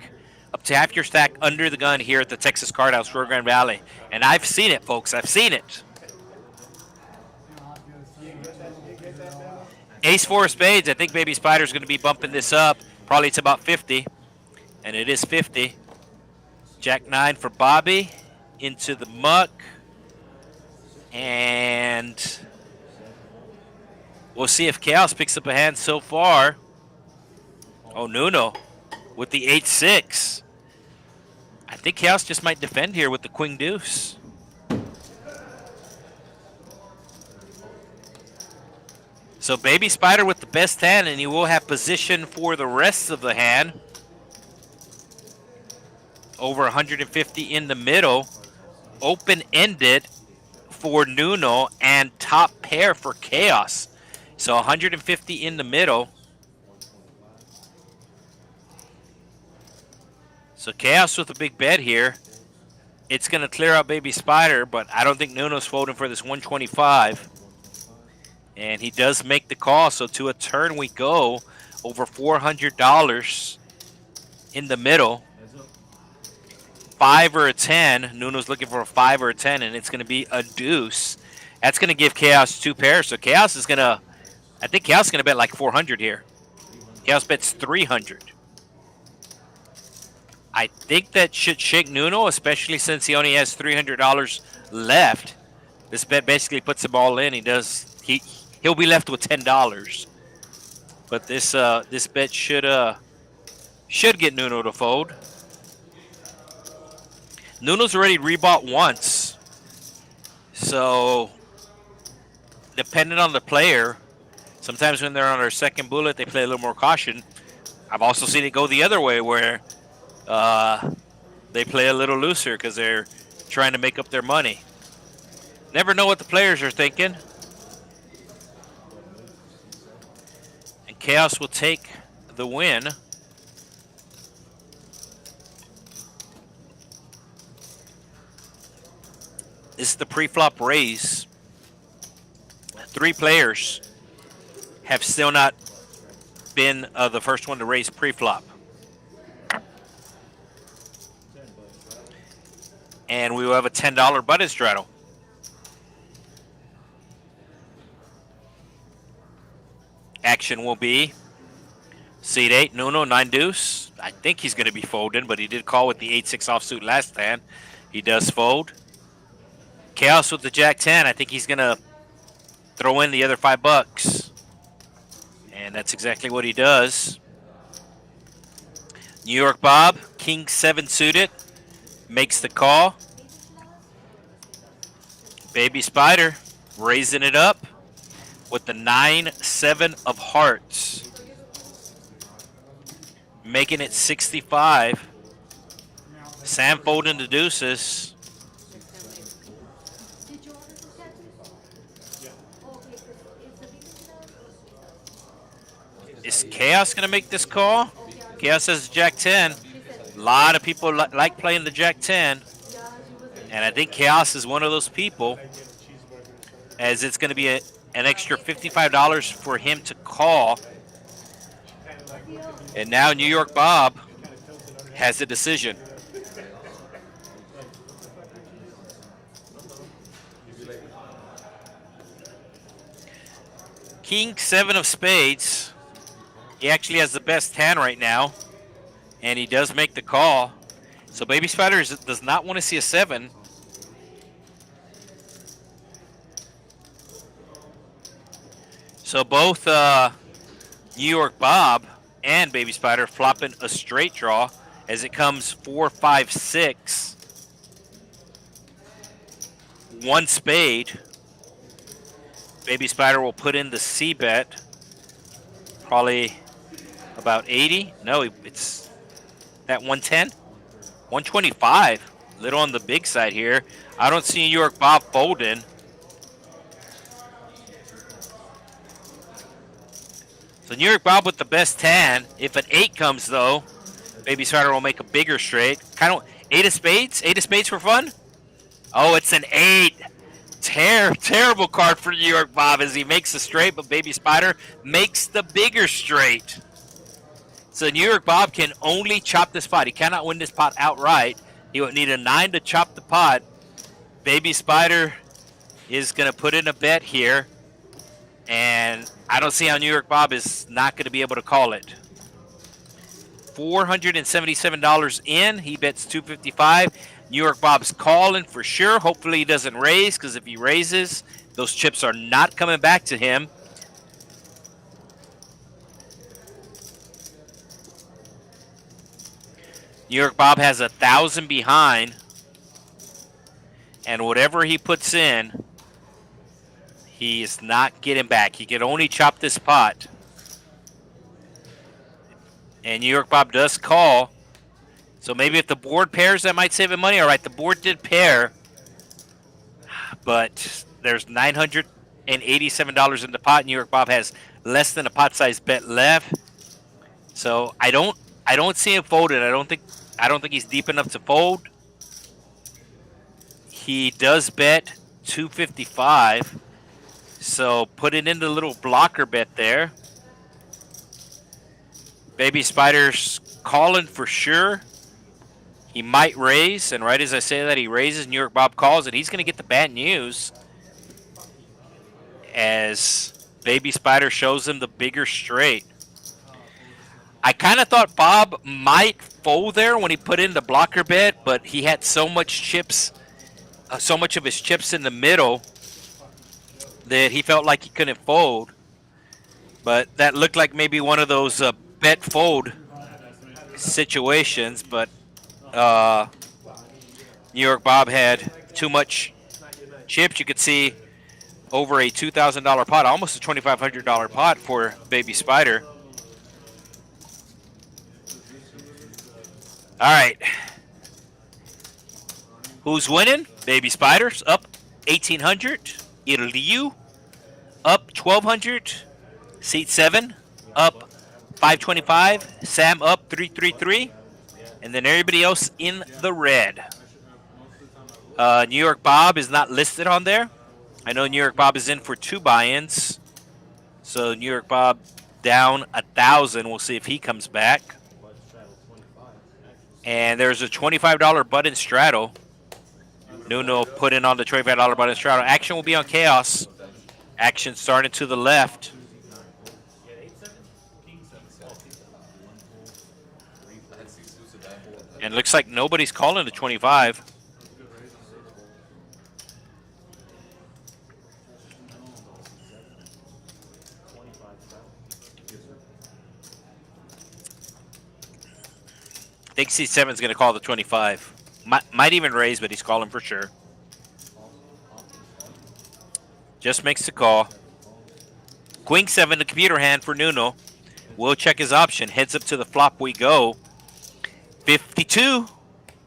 Up to half your stack under the gun here at the Texas Card House, Rio Grande Valley. And I've seen it, folks. I've seen it. Ace-4 of spades. I think Baby Spider's going to be bumping this up. Probably it's about 50. And it is 50. Jack-9 for Bobby. Into the muck. And we'll see if Chaos picks up a hand so far. Oh, Nuno with the 8-6. I think Chaos just might defend here with the Queen Deuce. So Baby Spider with the best hand, and he will have position for the rest of the hand. Over 150 in the middle. Open-ended for Nuno and top pair for Chaos. So 150 in the middle. So Chaos with a big bet here. It's going to clear out Baby Spider, but I don't think Nuno's folding for this 125. And he does make the call, so to a turn we go. Over $400 in the middle. 5 or a 10. Nuno's looking for a 5 or a 10, and it's going to be a deuce. That's going to give Chaos 2 pairs. So Chaos is going to, I think Chaos is going to bet like 400 here. Chaos bets 300. I think that should shake Nuno, especially since he only has $300 left. This bet basically puts him all in. He'll be left with $10. But this bet should get Nuno to fold. Nuno's already rebought once. So depending on the player, sometimes when they're on their second bullet, they play a little more caution. I've also seen it go the other way where they play a little looser because they're trying to make up their money. Never know what the players are thinking. And Chaos will take the win. This is the pre-flop raise. 3 players have still not been the first one to raise pre-flop. And we will have a $10 button straddle. Action will be seat 8, Nuno, 9 deuce. I think he's going to be folding, but he did call with the 8-6 offsuit last hand. He does fold. Chaos with the Jack 10. I think he's going to throw in the other $5. And that's exactly what he does. New York Bob, King 7 suited, makes the call. Baby Spider raising it up with the 9-7 of hearts, making it 65. Sam folding the deuces. Is Chaos going to make this call? Chaos says Jack 10. A lot of people like playing the Jack 10. And I think Chaos is one of those people, as it's going to be an extra $55 for him to call. And now New York Bob has a decision. King 7 of spades. He actually has the best hand right now, and he does make the call. So Baby Spider does not want to see a 7. So both New York Bob and Baby Spider flopping a straight draw as it comes 4, 5, 6. 1 spade. Baby Spider will put in the C bet. Probably about 80. No, it's that 110. 125. Little on the big side here. I don't see New York Bob folding. So New York Bob with the best hand. If an 8 comes, though, Baby Spider will make a bigger straight. Kind of 8 of spades? 8 of spades for fun? Oh, it's an 8. Terrible card for New York Bob as he makes a straight, but Baby Spider makes the bigger straight. So New York Bob can only chop this pot. He cannot win this pot outright. He would need a 9 to chop the pot. Baby Spider is going to put in a bet here, and I don't see how New York Bob is not going to be able to call it. $477 in. He bets $255. New York Bob's calling for sure. Hopefully he doesn't raise, because if he raises, those chips are not coming back to him. New York Bob has 1,000 behind, and whatever he puts in, he is not getting back. He can only chop this pot. And New York Bob does call. So maybe if the board pairs, that might save him money. All right, the board did pair, but there's $987 in the pot. New York Bob has less than a pot size bet left. So I don't see him folded. I don't think he's deep enough to fold. He does bet $255. So put it in the little blocker bet there. Baby Spider's calling for sure. He might raise, and right as I say that, he raises. New York Bob calls, and he's going to get the bad news as Baby Spider shows him the bigger straight. I kind of thought Bob might fold there when he put in the blocker bet, but he had so much chips, so much of his chips in the middle that he felt like he couldn't fold. But that looked like maybe one of those bet fold situations, but New York Bob had too much chips. You could see over a $2,000 pot, almost a $2,500 pot for Baby Spider. All right. Who's winning? Baby Spiders up 1,800. Iliu up 1,200. Seat 7 up 525. Sam up 333. And then everybody else in the red. New York Bob is not listed on there. I know New York Bob is in for 2 buy-ins. So New York Bob down 1,000. We'll see if he comes back. And there's a $25 button straddle. Nuno put in on the $25 button straddle. Action will be on Chaos. Action starting to the left. And looks like nobody's calling the 25. I think C7 is going to call the 25. Might even raise, but he's calling for sure. Just makes the call. Queen 7, the computer hand for Nuno. We'll check his option. Heads up to the flop we go. 52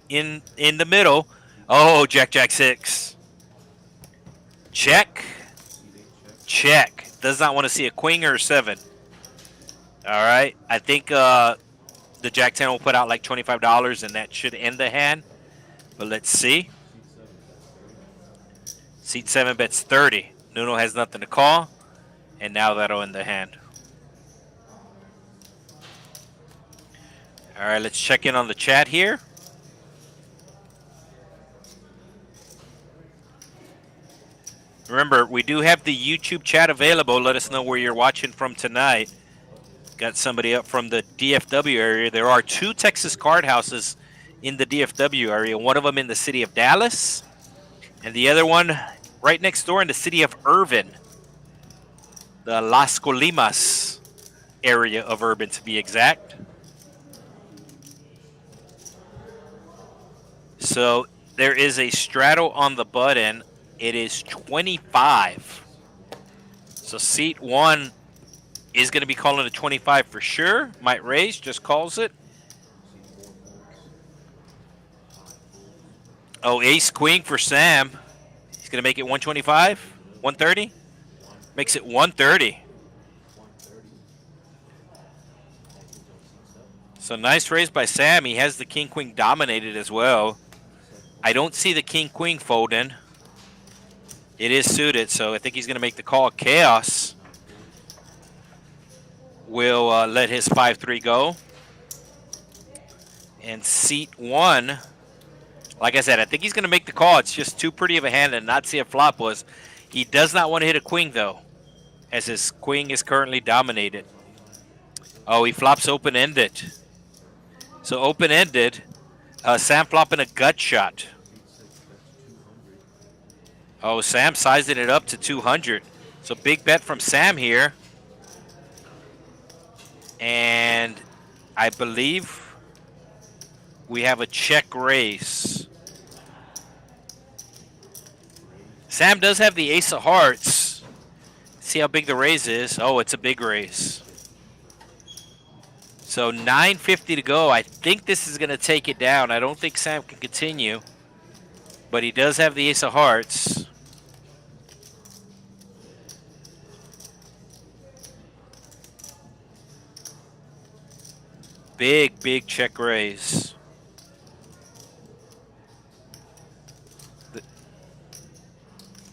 in the middle. Oh, Jack 6. Check. Check. Does not want to see a queen or a 7. All right. I think the Jack 10 will put out like $25, and that should end the hand. But let's see. Seat 7 bets 30. Nuno has nothing to call, and now that'll end the hand. All right, let's check in on the chat here. Remember, we do have the YouTube chat available. Let us know where you're watching from tonight. Got somebody up from the DFW area. There are 2 Texas card houses in the DFW area. One of them in the city of Dallas, and the other one right next door in the city of Irvin, the Las Colimas area of Irvin to be exact. So there is a straddle on the button. It is 25. So seat 1 is going to be calling a 25 for sure. Might raise, just calls it. Oh, ace queen for Sam. He's going to make it 125, 130. Makes it 130. So nice raise by Sam. He has the king queen dominated as well. I don't see the king queen folding. It is suited, so I think he's going to make the call. Chaos will let his 5-3 go. And seat 1, like I said, I think he's going to make the call. It's just too pretty of a hand and not see a flop was. He does not want to hit a queen, though, as his queen is currently dominated. Oh, he flops open-ended. So open-ended, Sam flopping a gut shot. Oh, Sam sizing it up to 200. So big bet from Sam here. And I believe we have a check raise. Sam does have the ace of hearts. See how big the raise is. Oh, it's a big raise. So 950 to go. I think this is going to take it down. I don't think Sam can continue. But he does have the ace of hearts. Big check raise.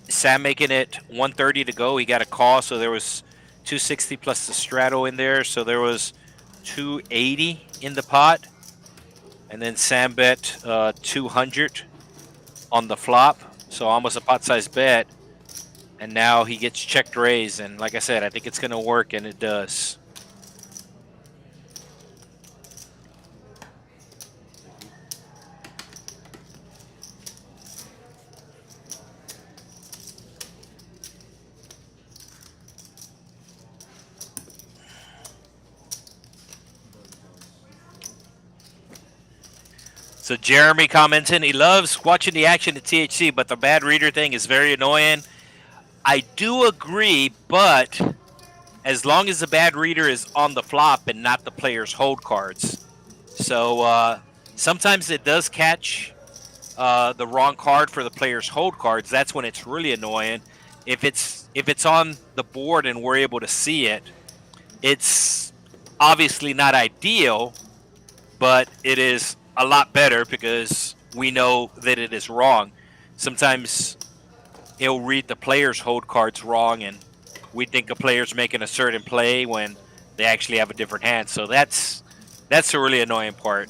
Sam making it 130 to go. He got a call, so there was 260 plus the straddle in there. So there was 280 in the pot. And then Sam bet 200 on the flop. So almost a pot-sized bet. And now he gets checked raise. And like I said, I think it's going to work, and it does. So Jeremy commenting, he loves watching the action at THC, but the bad reader thing is very annoying. I do agree, but as long as the bad reader is on the flop and not the player's hold cards. So sometimes it does catch the wrong card for the player's hold cards. That's when it's really annoying. If it's on the board and we're able to see it, it's obviously not ideal, but it is a lot better because we know that it is wrong. Sometimes he'll read the player's hold cards wrong, and we think a player's making a certain play when they actually have a different hand. So that's the really annoying part.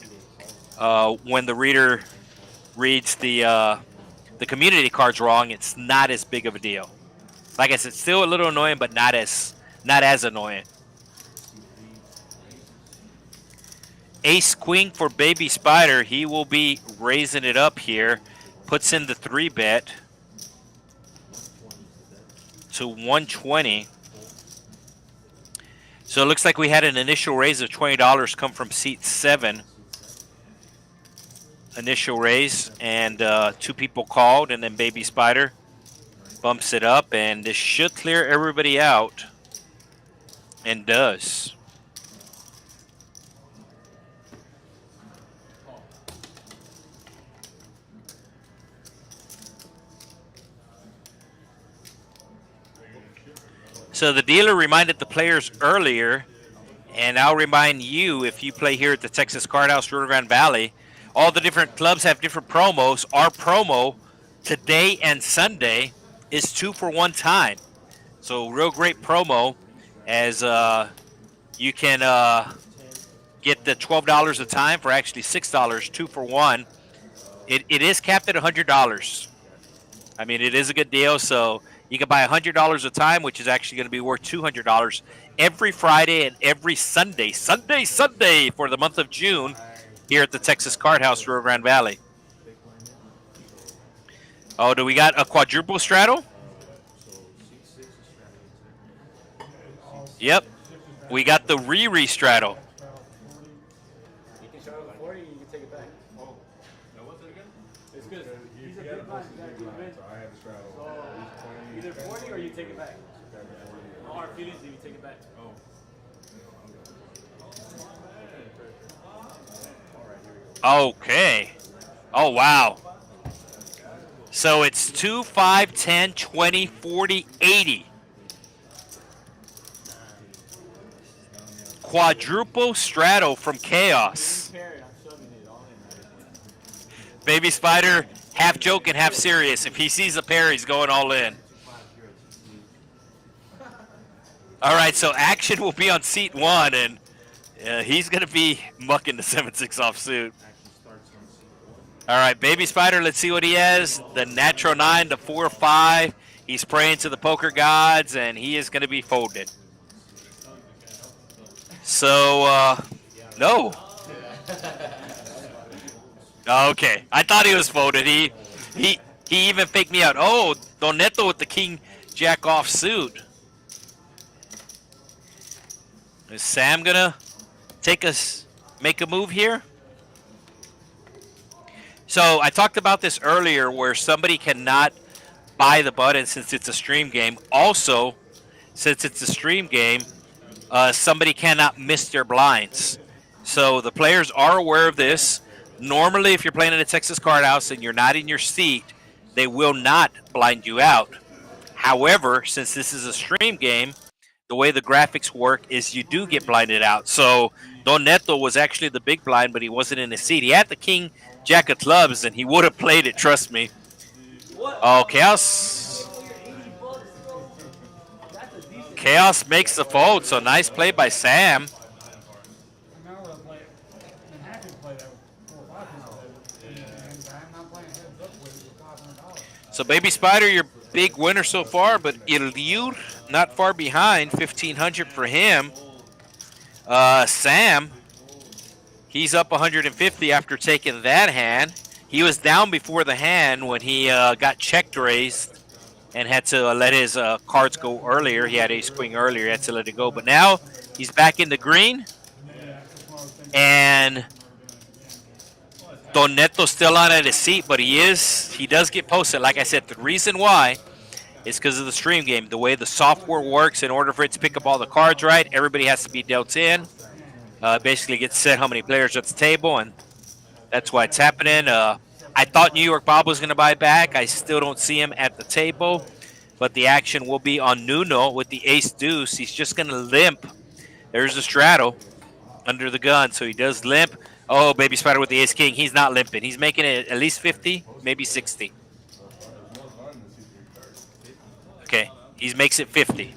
When the reader reads the community cards wrong, it's not as big of a deal. Like I said, still a little annoying, but not as annoying. Ace Queen for Baby Spider. He will be raising it up here. Puts in the 3-bet to 120. So it looks like we had an initial raise of $20 come from seat 7. Initial raise, and 2 people called, and then Baby Spider bumps it up, and this should clear everybody out, and does. So the dealer reminded the players earlier, and I'll remind you if you play here at the Texas Card House, Rio Grande Valley, all the different clubs have different promos. Our promo today and Sunday is 2 for 1 time. So real great promo, as you can get the $12 a time for actually $6, 2 for 1. It is capped at $100. I mean, it is a good deal, so you can buy $100 a time, which is actually going to be worth $200 every Friday and every Sunday for the month of June here at the Texas Card House, Rio Grande Valley. Oh, do we got a quadruple straddle? Yep. We got the re straddle. You can straddle the 40, you can take it back. Oh, no, what's it again? It's good. He's a big blind guy. So I have to straddle. So either 40 or you take it back. No hard feelings if you take it back. Oh. Okay. Oh, wow. So it's 2, 5, 10, 20, 40, 80. Quadruple straddle from Chaos. Baby Spider, half joking, half serious. If he sees a pair, he's going all in. All right, so action will be on seat 1, and he's going to be mucking the 7-6 offsuit. All right, Baby Spider, let's see what he has. The natural 9, the 4-5. He's praying to the poker gods, and he is going to be folded. So, no. Okay, I thought he was folded. He even faked me out. Oh, Don Neto with the King Jack offsuit. Is Sam gonna make a move here? So I talked about this earlier, where somebody cannot buy the button since it's a stream game. Also, since it's a stream game, somebody cannot miss their blinds. So the players are aware of this. Normally, if you're playing in a Texas Card House and you're not in your seat, they will not blind you out. However, since this is a stream game, the way the graphics work is you do get blinded out. So Don Neto was actually the big blind, but he wasn't in his seat. He had the King Jack of clubs, and he would have played it, trust me. Oh, Chaos makes the fold, so nice play by Sam. So Baby Spider, your big winner so far, but Ilyur not far behind, 1,500 for him. Sam, he's up 150 after taking that hand. He was down before the hand when he got checked raised and had to let his cards go earlier. He had ace queen earlier, he had to let it go. But now he's back in the green, and Don Neto's still on at his seat, but he does get posted. Like I said, the reason why is because of the stream game. The way the software works, in order for it to pick up all the cards right, everybody has to be dealt in. Basically gets set how many players at the table, and that's why it's happening. I thought New York Bob was going to buy back. I still don't see him at the table, but the action will be on Nuno with the ace deuce. He's just going to limp. There's a straddle under the gun, so he does limp. Oh, Baby Spider with the ace king. He's not limping. He's making it at least 50, maybe 60. Okay, he makes it 50.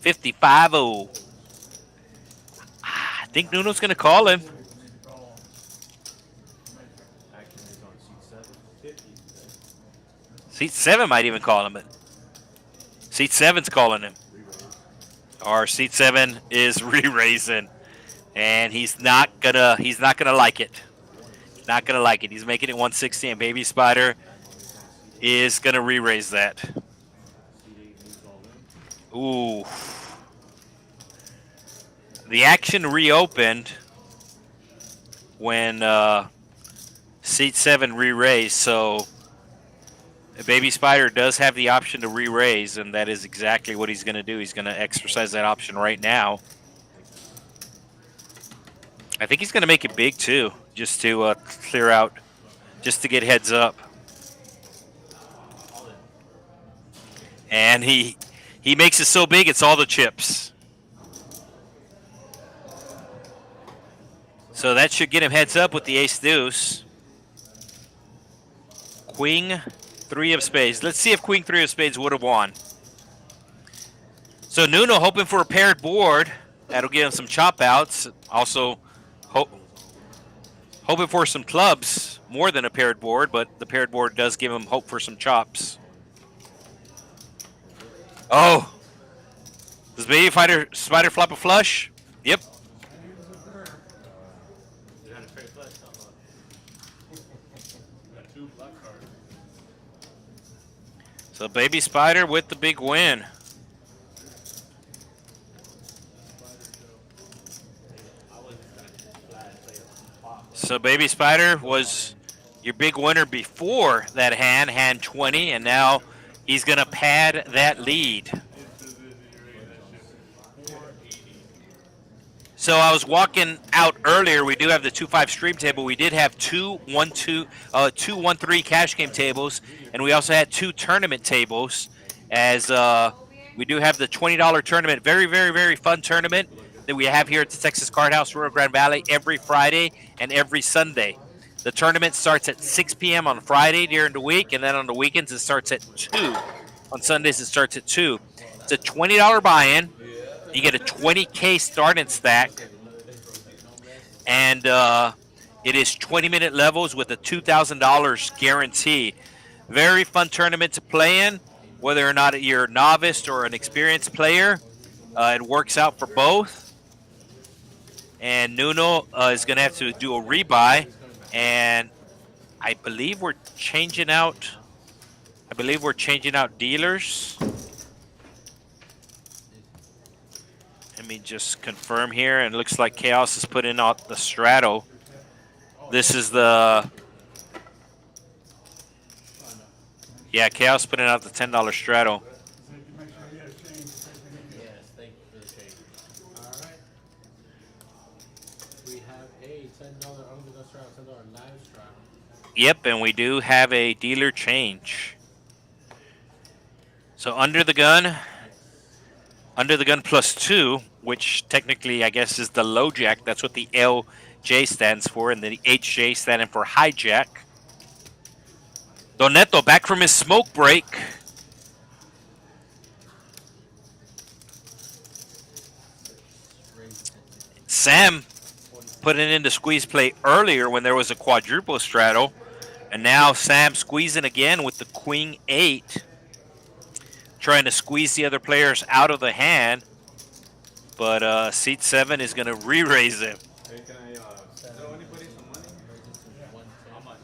55-0. I think Nuno's going to call him. Seat 7 might even call him. But Seat 7's calling him. Or Seat 7 is re-raising. And he's not gonna like it. Not gonna like it. He's making it 160, and Baby Spider is gonna re-raise that. Ooh. The action reopened when Seat 7 re-raised, so Baby Spider does have the option to re-raise, and that is exactly what he's going to do. He's going to exercise that option right now. I think he's going to make it big, too, just to clear out, just to get heads up. And he makes it so big, it's all the chips. So that should get him heads up with the ace deuce. Queen 3 of spades. Let's see if Queen 3 of spades would have won. So Nuno hoping for a paired board. That'll give him some chop outs. Also hoping for some clubs, more than a paired board, but the paired board does give him hope for some chops. Oh! Does Baby Spider flop a flush? Yep. So Baby Spider with the big win. So Baby Spider was your big winner before that hand 20, and now he's going to pad that lead. So I was walking out earlier. We do have the 2-5 stream table. We did have two 1-3 cash game tables, and we also had 2 tournament tables. As we do have the $20 tournament, very, very, very fun tournament that we have here at the Texas Card House, Rio Grande Valley, every Friday and every Sunday. The tournament starts at 6 p.m. on Friday during the week, and then on the weekends it starts at 2. On Sundays it starts at 2. It's a $20 buy-in. You get a 20K starting stack, and it is 20-minute levels with a $2,000 guarantee. Very fun tournament to play in, whether or not you're a novice or an experienced player. It works out for both. And Nuno is going to have to do a rebuy, and I believe we're changing out. Dealers. Let me just confirm here, and it looks like Chaos is putting out the straddle. This is the, yeah, Chaos putting out the $10 straddle. Yes, thank you for the change. All right. We have a $10 under the straddle, $10 live straddle. Yep, and we do have a dealer change. So under the gun +2, which technically I guess is the low jack. That's what the LJ stands for, and the HJ standing for hijack. Doneto back from his smoke break. Sam put it into squeeze play earlier when there was a quadruple straddle, and now Sam squeezing again with the Queen 8. Trying to squeeze the other players out of the hand, but Seat 7 is going to re-raise him. Hey, can I throw anybody some money? How much?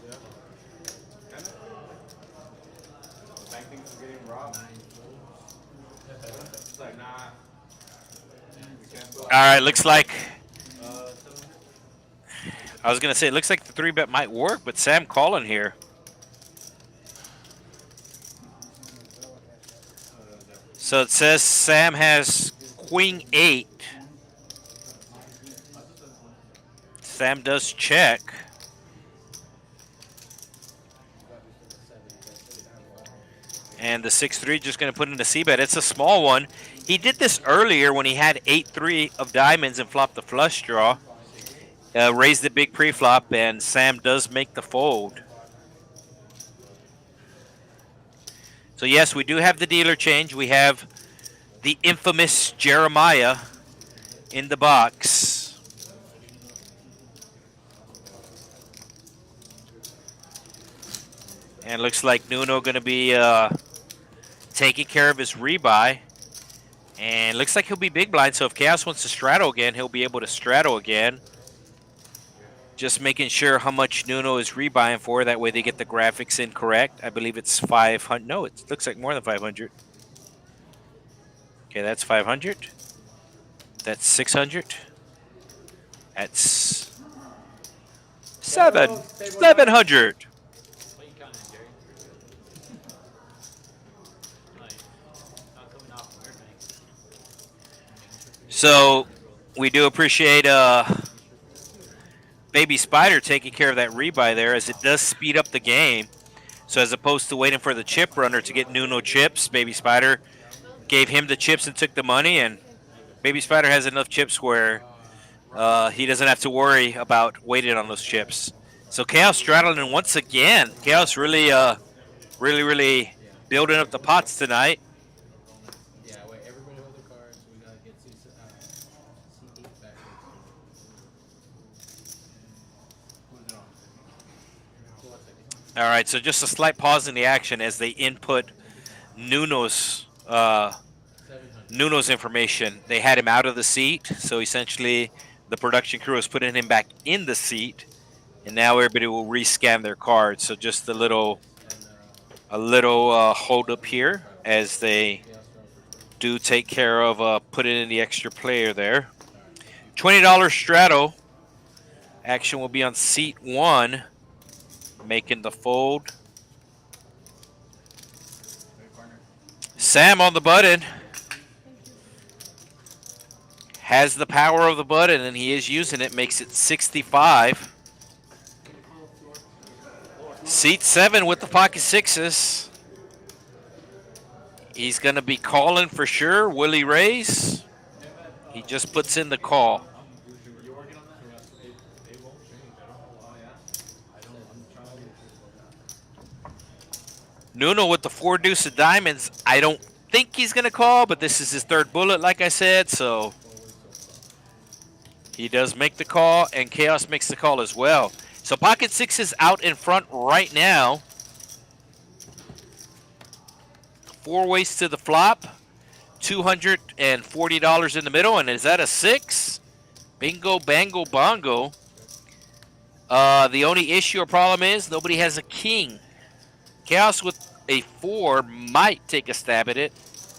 Bank thinks we're getting robbed. It's like, nah. We can't go. All right, looks like, I was going to say, it looks like the 3-bet might work, but Sam calling here. So it says Sam has queen 8. Sam does check. And the 6-3 just going to put in the c-bet. It's a small one. He did this earlier when he had 8-3 of diamonds and flopped the flush draw. Raised the big pre-flop, and Sam does make the fold. So yes, we do have the dealer change. We have the infamous Jeremiah in the box. And looks like Nuno going to be taking care of his rebuy. And looks like he'll be big blind, so if Chaos wants to straddle again, he'll be able to straddle again. Just making sure how much Nuno is rebuying for. That way they get the graphics in correct. I believe it's 500. No, it looks like more than 500. Okay, that's 500. That's 600. That's 700. What are you counting, Jerry? Not coming off from Fairbanks. So we do appreciate Baby Spider taking care of that rebuy there, as it does speed up the game. So as opposed to waiting for the chip runner to get Nuno chips, Baby Spider gave him the chips and took the money, and Baby Spider has enough chips where he doesn't have to worry about waiting on those chips. So Chaos straddling once again. Chaos really, really building up the pots tonight. Yeah, wait, everybody hold their cards. We gotta get to CD backwards. All right, so just a slight pause in the action as they input Nuno's information. They had him out of the seat, so essentially the production crew is putting him back in the seat, and now everybody will rescan their cards. So just a little hold up here as they do take care of putting in the extra player there. $20 straddle. Action will be on seat 1, making the fold. Sam on the button. Has the power of the button, and he is using it. Makes it 65. Seat 7 with the pocket sixes. He's going to be calling for sure. Will he raise? He just puts in the call. Nuno with the 4 deuce of diamonds. I don't think he's going to call, but this is his 3rd bullet, like I said, so he does make the call, and Chaos makes the call as well. So pocket sixes out in front right now. 4 ways to the flop. $240 in the middle, and is that a 6? Bingo, bango, bongo. The only issue or problem is nobody has a king. Chaos with a 4 might take a stab at it.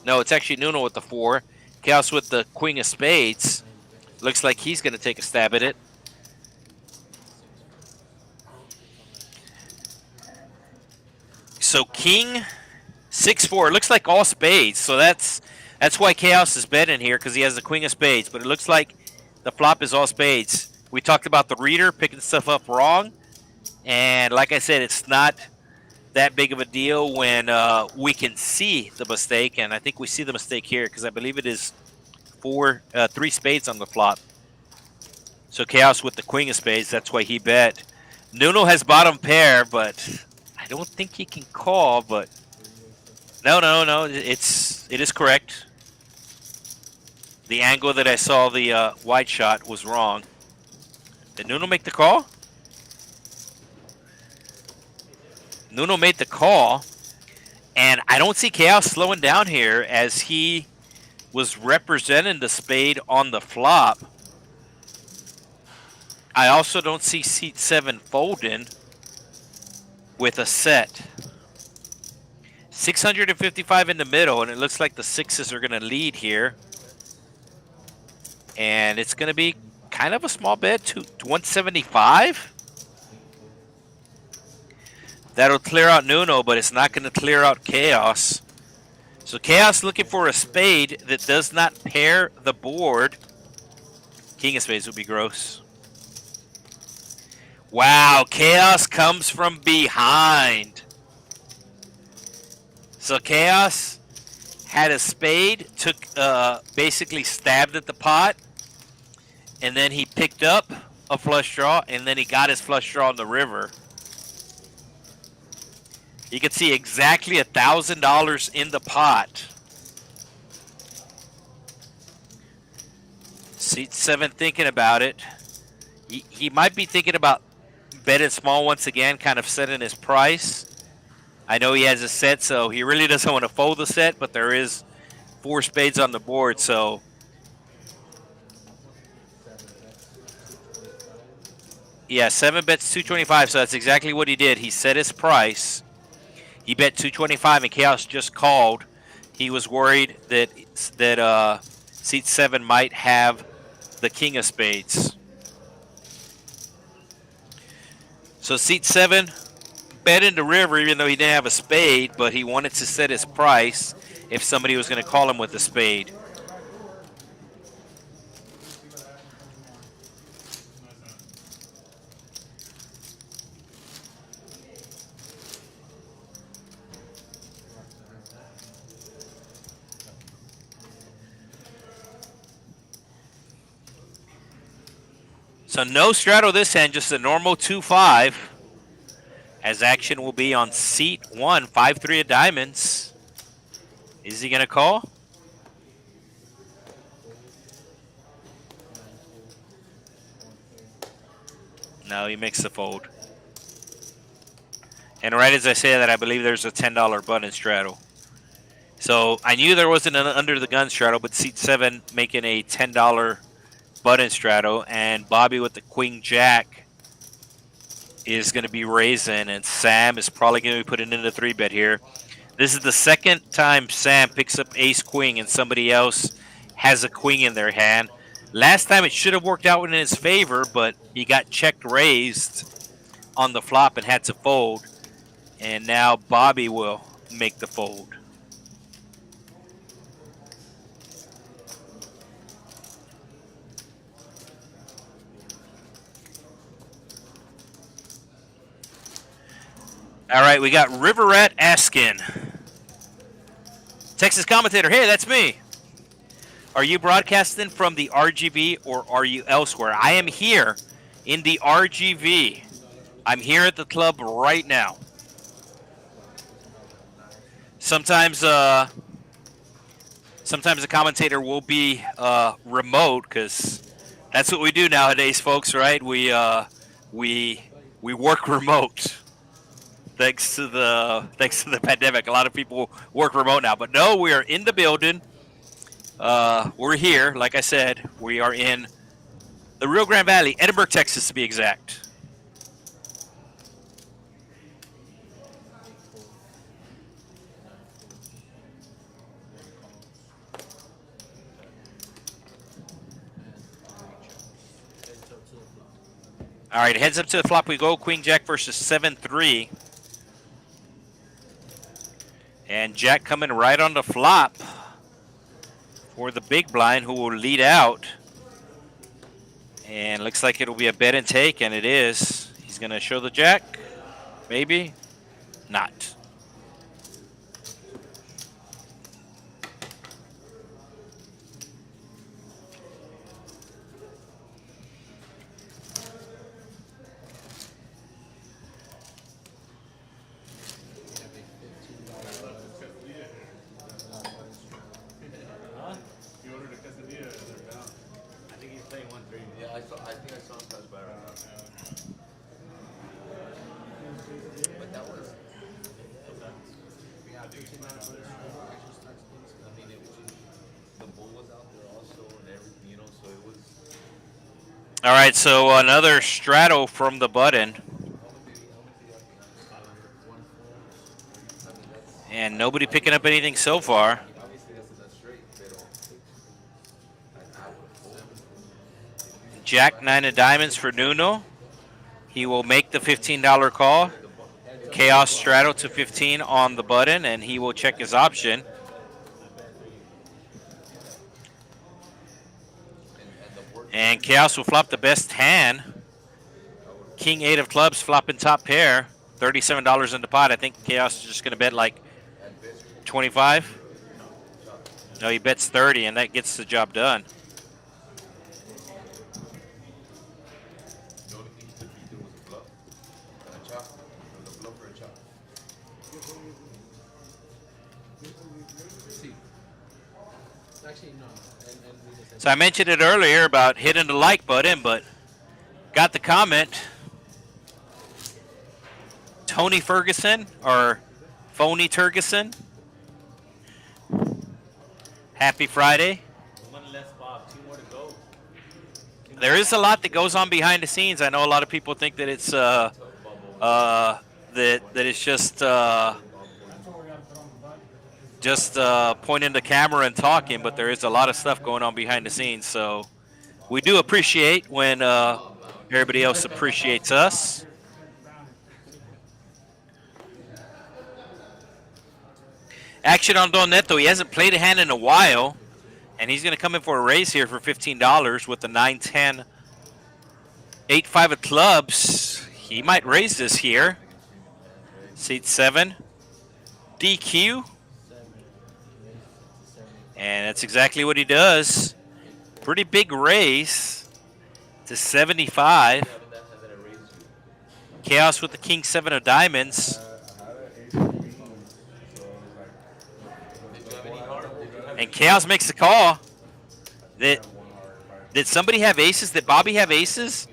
No, it's actually Nuno with the 4. Chaos with the queen of spades. Looks like he's going to take a stab at it. So king, 6-4. Looks like all spades. So that's why Chaos is betting here, because he has the queen of spades. But it looks like the flop is all spades. We talked about the reader picking stuff up wrong. And like I said, it's not that big of a deal when we can see the mistake. And I think we see the mistake here, because I believe it is 3 spades on the flop. So Chaos with the queen of spades, that's why he bet. Nuno has bottom pair, but I don't think he can call, but no, it is correct. The angle that I saw the wide shot was wrong. Did Nuno make the call? Nuno made the call, and I don't see Chaos slowing down here, as he was representing the spade on the flop. I also don't see seat 7 folding with a set. 655 in the middle, and it looks like the sixes are going to lead here. And it's going to be kind of a small bet to 175. That'll clear out Nuno, but it's not going to clear out Chaos. So Chaos looking for a spade that does not pair the board. King of spades would be gross. Wow, Chaos comes from behind. So Chaos had a spade, took basically stabbed at the pot, and then he picked up a flush draw, and then he got his flush draw on the river. You can see exactly $1,000 in the pot. Seat 7 thinking about it. He might be thinking about betting small once again, kind of setting his price. I know he has a set, so he really doesn't want to fold the set, but there is 4 spades on the board, so. Yeah, 7 bets 225, so that's exactly what he did. He set his price. He bet 225, and Chaos just called. He was worried that seat 7 might have the king of spades. So seat 7 bet in the river, even though he didn't have a spade, but he wanted to set his price if somebody was going to call him with a spade. So no straddle this hand, just a normal 2-5. As action will be on seat 1, 5-3 of diamonds. Is he going to call? No, he makes the fold. And right as I say that, I believe there's a $10 button straddle. So I knew there wasn't an under the gun straddle, but seat 7 making a $10 button straddle, and Bobby with the queen jack is going to be raising, and Sam is probably going to be putting in the 3-bet here. This is the second time Sam picks up ace queen and somebody else has a queen in their hand. Last time it should have worked out in his favor, but he got checked raised on the flop and had to fold, and now Bobby will make the fold. All right, we got River Rat asking. Texas commentator, hey, that's me. Are you broadcasting from the RGV or are you elsewhere? I am here in the RGV. I'm here at the club right now. Sometimes the commentator will be remote because that's what we do nowadays, folks. Right? We work remote. Thanks to the pandemic, a lot of people work remote now. But no, we are in the building. We're here. Like I said, we are in the Rio Grande Valley, Edinburg, Texas, to be exact. All right, heads up to the flop we go. Queen Jack versus 7-3. And Jack coming right on the flop for the big blind, who will lead out. And looks like it'll be a bet and take, and it is. He's going to show the Jack. Maybe. Not. All right, so another straddle from the button. And nobody picking up anything so far. Jack 9 of diamonds for Nuno. He will make the $15 call. Chaos straddle to 15 on the button, and he will check his option. And Chaos will flop the best hand. King 8 of clubs flopping top pair. $37 in the pot. I think Chaos is just going to bet like 25. No, he bets 30, and that gets the job done. The only thing he could beat was a bluff and a chop. It was a bluff or a chop. See. Actually, no. And we just So I mentioned it earlier about hitting the like button, but got the comment. Tony Ferguson or Phony Turgeson. Happy Friday. One less, Bob. 2 more to go. There is a lot that goes on behind the scenes. I know a lot of people think that it's that it's just pointing the camera and talking, but there is a lot of stuff going on behind the scenes. So we do appreciate when everybody else appreciates us. Action on Don Neto. He hasn't played a hand in a while, and he's going to come in for a raise here for $15 with the 9-10, 8-5 of clubs. He might raise this here. Seat 7. DQ. And that's exactly what he does. Pretty big raise to 75. Chaos with the King 7 of diamonds. And Chaos makes the call. Did somebody have aces? Did Bobby have aces?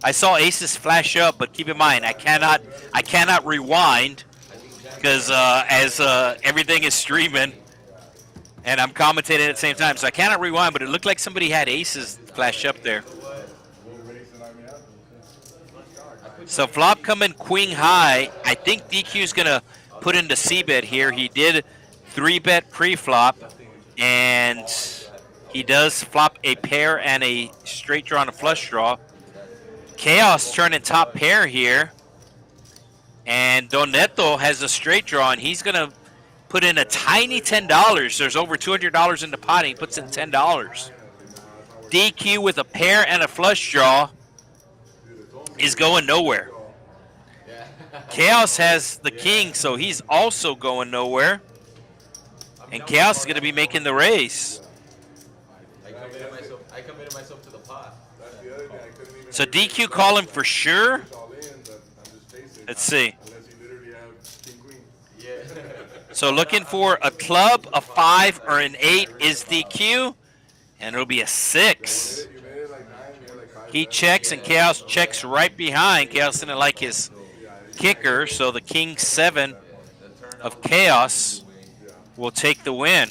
I saw aces flash up, but keep in mind I cannot rewind because as everything is streaming and I'm commentating at the same time, so I cannot rewind. But it looked like somebody had aces flash up there. So flop coming queen high. I think DQ is gonna put in the C bet here. He did 3-bet pre-flop. And he does flop a pair and a straight draw and a flush draw. Chaos turning top pair here. And Don Neto has a straight draw, and he's going to put in a tiny $10. There's over $200 in the pot, and he puts in $10. DQ with a pair and a flush draw is going nowhere. Chaos has the king, so he's also going nowhere. And Chaos is going to be making the race. I committed myself to the pot. So DQ calling for sure. Let's see. Yeah. So looking for a club, a 5, or an 8 is DQ. And it'll be a 6. He checks, and Chaos checks right behind. Chaos didn't like his kicker, so the King 7 of Chaos will take the win.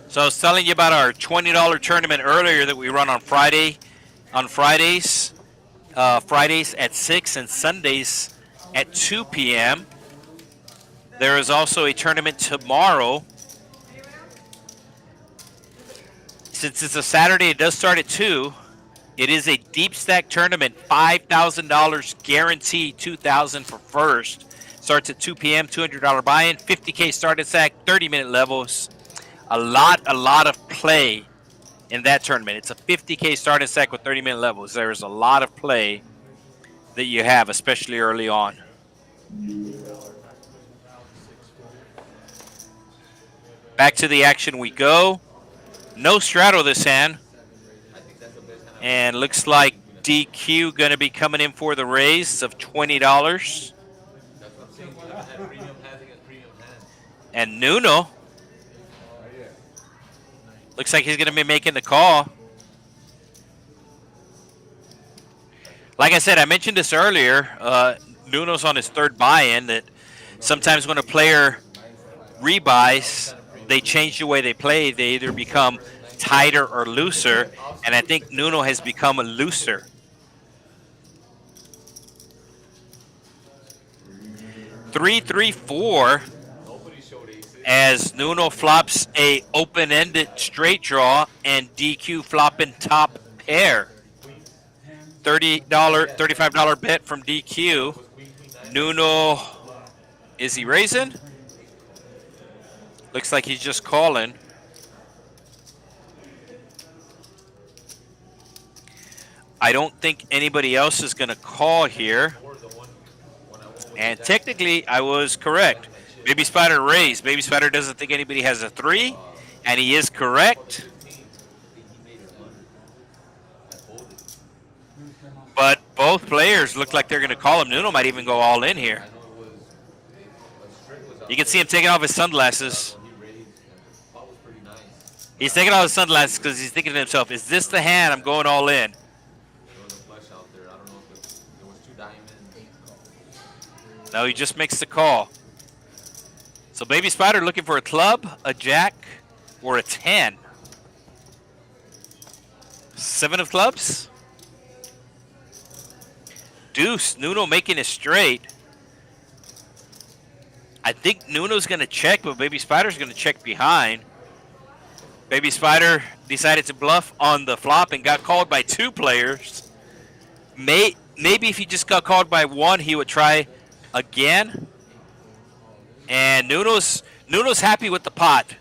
So I was telling you about our $20 tournament earlier that we run on Fridays at 6 and Sundays at 2 p.m. There is also a tournament tomorrow. Since it's a Saturday, it does start at 2. It is a deep stack tournament, $5,000 guaranteed, $2,000 for first. Starts at 2 p.m., $200 buy-in, $50K start at stack, 30-minute levels. A lot of play in that tournament. It's a $50K start at stack with 30-minute levels. There's a lot of play that you have, especially early on. Back to the action we go. No straddle this hand. And looks like DQ going to be coming in for the raise of $20. And Nuno looks like he's going to be making the call. Like I said, I mentioned this earlier. Nuno's on his 3rd buy-in. That sometimes when a player rebuys, they change the way they play. They either become tighter or looser, and I think Nuno has become a looser. Three, 4 as Nuno flops a open-ended straight draw and DQ flopping top pair. $35 bet from DQ. Nuno Is he raising? Looks like he's just calling. I don't think anybody else is going to call here. And technically, I was correct. Baby Spider raised. Baby Spider doesn't think anybody has a 3, and he is correct. But both players look like they're going to call him. Nuno might even go all in here. You can see him taking off his sunglasses. He's taking off his sunglasses because he's thinking to himself, is this the hand I'm going all in? No, he just makes the call. So Baby Spider looking for a club, a jack, or a 10. 7 of clubs. Deuce, Nuno making it straight. I think Nuno's going to check, but Baby Spider's going to check behind. Baby Spider decided to bluff on the flop and got called by 2 players. Maybe if he just got called by 1, he would try again. And Nuno's happy with the pot.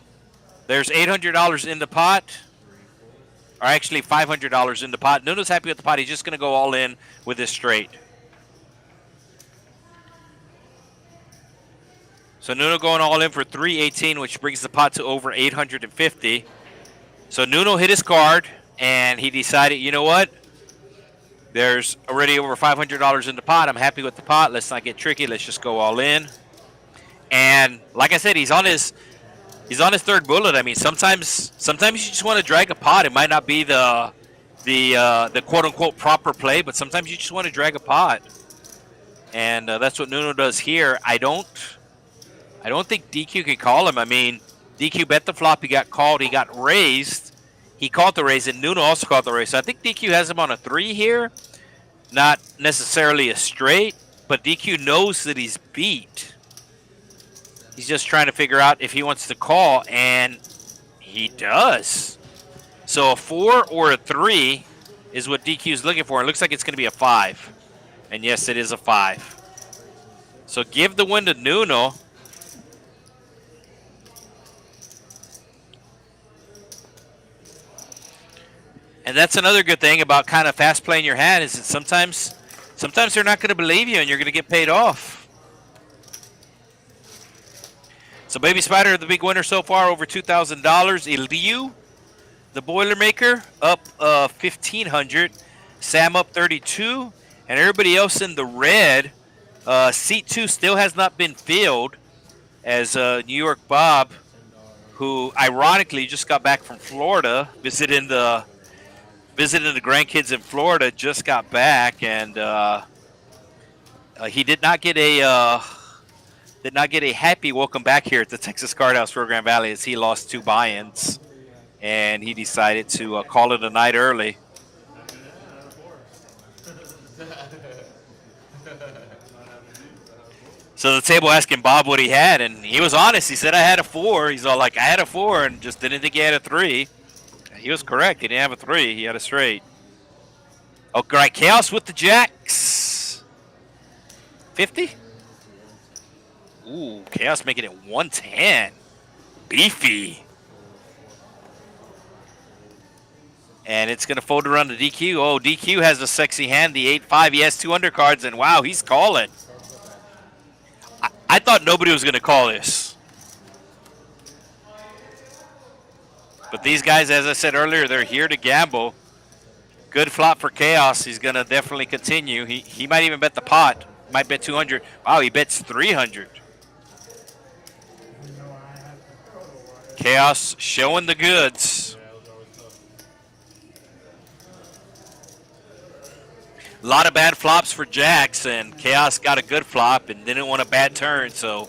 There's $800 in the pot. Or actually $500 in the pot. Nuno's happy with the pot. He's just going to go all in with this straight. So Nuno going all in for 318, which brings the pot to over 850. So Nuno hit his card, and he decided, you know what? There's already over $500 in the pot. I'm happy with the pot. Let's not get tricky. Let's just go all in. And like I said, he's on his 3rd bullet. I mean, sometimes you just want to drag a pot. It might not be the quote unquote proper play, but sometimes you just want to drag a pot. And that's what Nuno does here. I don't think DQ can call him. I mean, DQ bet the flop. He got called. He got raised. He called the raise, and Nuno also called the raise. So I think DQ has him on a 3 here. Not necessarily a straight, but DQ knows that he's beat. He's just trying to figure out if he wants to call, and he does. So a 4 or a 3 is what DQ is looking for. It looks like it's going to be a 5. And yes, it is a 5. So give the win to Nuno. And that's another good thing about kind of fast playing your hand is that sometimes they're not going to believe you and you're going to get paid off. So Baby Spider, the big winner so far, over $2,000. Eliu, the Boilermaker, up $1,500. Sam up 32, and everybody else in the red. Seat 2 still has not been filled, as New York Bob, who ironically just got back from Florida, visiting the grandkids in Florida, just got back, and he did not get a happy welcome back here at the Texas Card House Rio Grande Valley, as he lost 2 buy-ins, and he decided to call it a night early. So the table asking Bob what he had, and he was honest. He said, I had a 4. He's all like, I had a 4 and just didn't think he had a 3. He was correct. He didn't have a 3. He had a straight. Oh, right. Chaos with the jacks. 50? Ooh, Chaos making it 110. Beefy. And it's going to fold around to DQ. Oh, DQ has a sexy hand, the 8-5. He has 2 undercards, and wow, he's calling. I thought nobody was going to call this. But these guys, as I said earlier, they're here to gamble. Good flop for Chaos. He's going to definitely continue. He might even bet the pot. Might bet 200. Wow, he bets 300. Chaos showing the goods. A lot of bad flops for Jacks, and Chaos got a good flop and didn't want a bad turn, so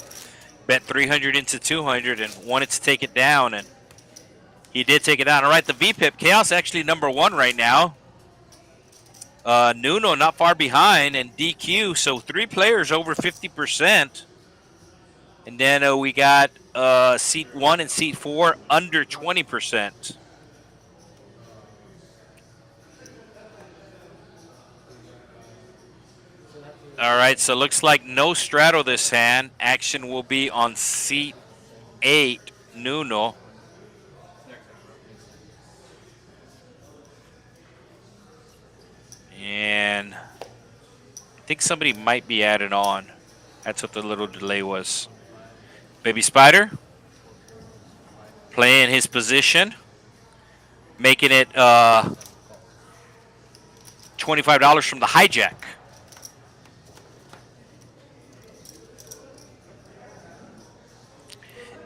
bet 300 into 200 and wanted to take it down, and he did take it down. All right, the VPIP. Chaos actually number 1 right now. Nuno not far behind, and DQ, so 3 players over 50%. And then we got seat 1 and seat 4 under 20%. All right, so looks like no straddle this hand. Action will be on seat 8, Nuno. And I think somebody might be added on. That's what the little delay was. Baby Spider playing his position, making it $25 from the hijack.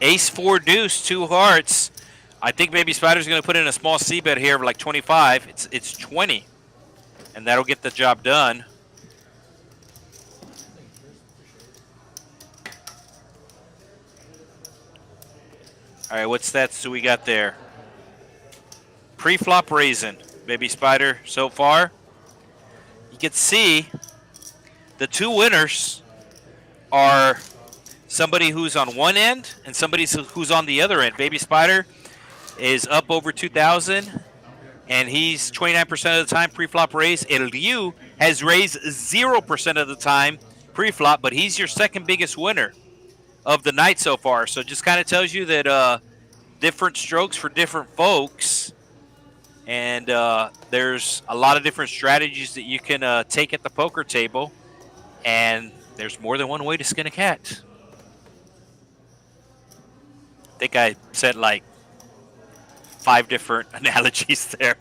Ace 4 deuce, 2 hearts. I think Baby Spider's going to put in a small C bet here of like 25. It's 20, and that'll get the job done. All right, what stats do we got there? Pre-flop raising, Baby Spider so far. You can see the 2 winners are somebody who's on one end and somebody who's on the other end. Baby Spider is up over 2,000, and he's 29% of the time pre-flop raise. El Liu has raised 0% of the time pre-flop, but he's your second biggest winner of the night so far. So just kind of tells you that different strokes for different folks, and there's a lot of different strategies that you can take at the poker table, and there's more than one way to skin a cat. I think I said like 5 different analogies there.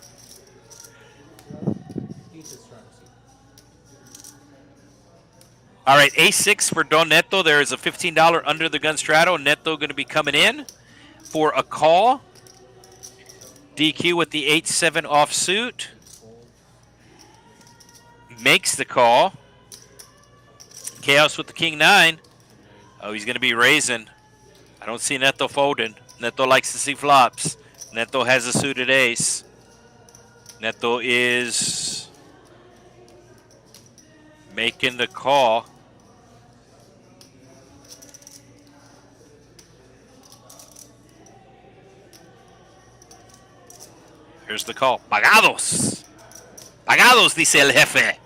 All right, A6 for Don Neto. There is a $15 under the gun straddle. Neto going to be coming in for a call. DQ with the 8-7 offsuit. Makes the call. Chaos with the King-9. Oh, he's going to be raising. I don't see Neto folding. Neto likes to see flops. Neto has a suited ace. Neto is making the call. Here's the call. Pagados. Pagados, dice el jefe.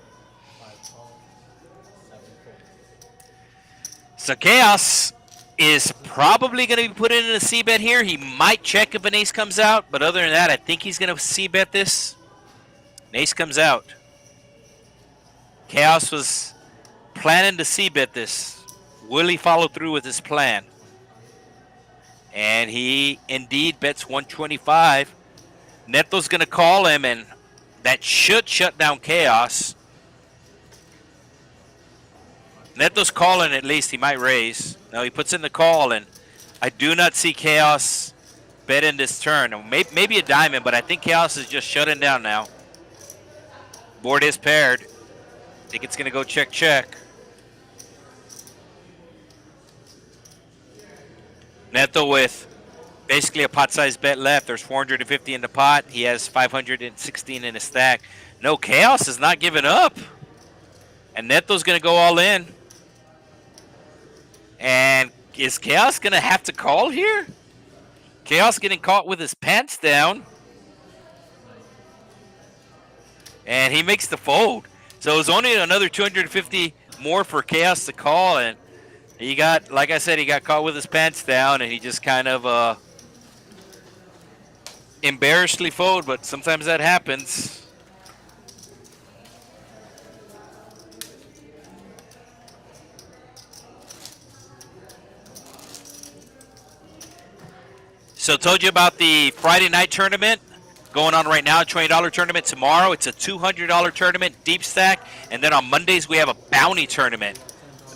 So Chaos is probably going to be put in a C-bet here. He might check if an ace comes out, but other than that, I think he's going to C-bet this. An ace comes out. Chaos was planning to C-bet this. Will he follow through with his plan? And he indeed bets 125. Neto's going to call him, and that should shut down Chaos. Neto's calling at least. He might raise. No, he puts in the call, and I do not see Chaos bet in this turn. Maybe a diamond, but I think Chaos is just shutting down now. Board is paired. I think it's going to go check, check. Neto with basically a pot-sized bet left. There's 450 in the pot. He has 516 in his stack. No, Chaos is not giving up. And Neto's going to go all in. And is Chaos going to have to call here? Chaos getting caught with his pants down. And he makes the fold. So it's only another 250 more for Chaos to call. And he got, like I said, he got caught with his pants down. And he just kind of embarrassedly fold. But sometimes that happens. So told you about the Friday night tournament going on right now, $20 tournament. Tomorrow it's a $200 tournament, deep stack. And then on Mondays we have a bounty tournament.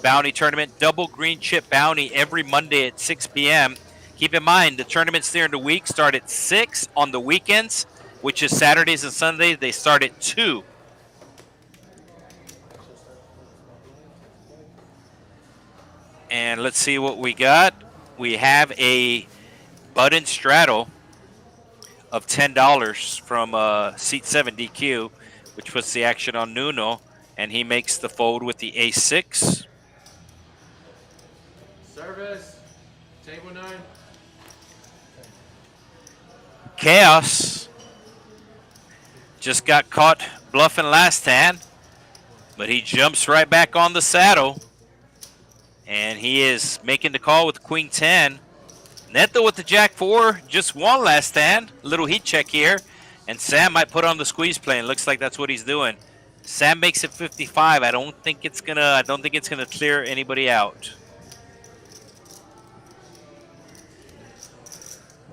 Bounty tournament, double green chip bounty every Monday at 6 p.m. Keep in mind, the tournaments during the week start at 6. On the weekends, which is Saturdays and Sundays, they start at 2. And let's see what we got. We have a button straddle of $10 from seat 7 DQ, which puts the action on Nuno, and he makes the fold with the ace-6. Service. Table 9. Chaos just got caught bluffing last hand. But he jumps right back on the saddle. And he is making the call with Queen 10. Neto with the Jack 4 just won last stand. A little heat check here. And Sam might put on the squeeze plane. Looks like that's what he's doing. Sam makes it 55. I don't think it's gonna clear anybody out.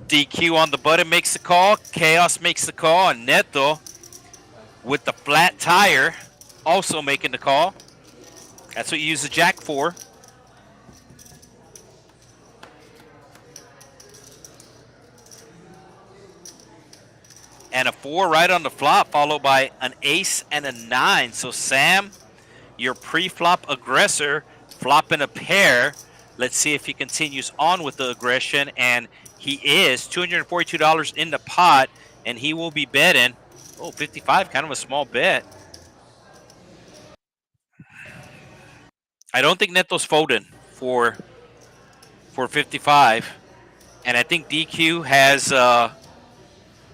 DQ on the button makes the call. Chaos makes the call. And Neto with the flat tire also making the call. That's what you use the Jack for. And a 4 right on the flop, followed by an ace and a 9. So Sam, your pre-flop aggressor, flopping a pair. Let's see if he continues on with the aggression. And he is $242 in the pot, and he will be betting. Oh, 55, kind of a small bet. I don't think Neto's folding for 55. And I think DQ has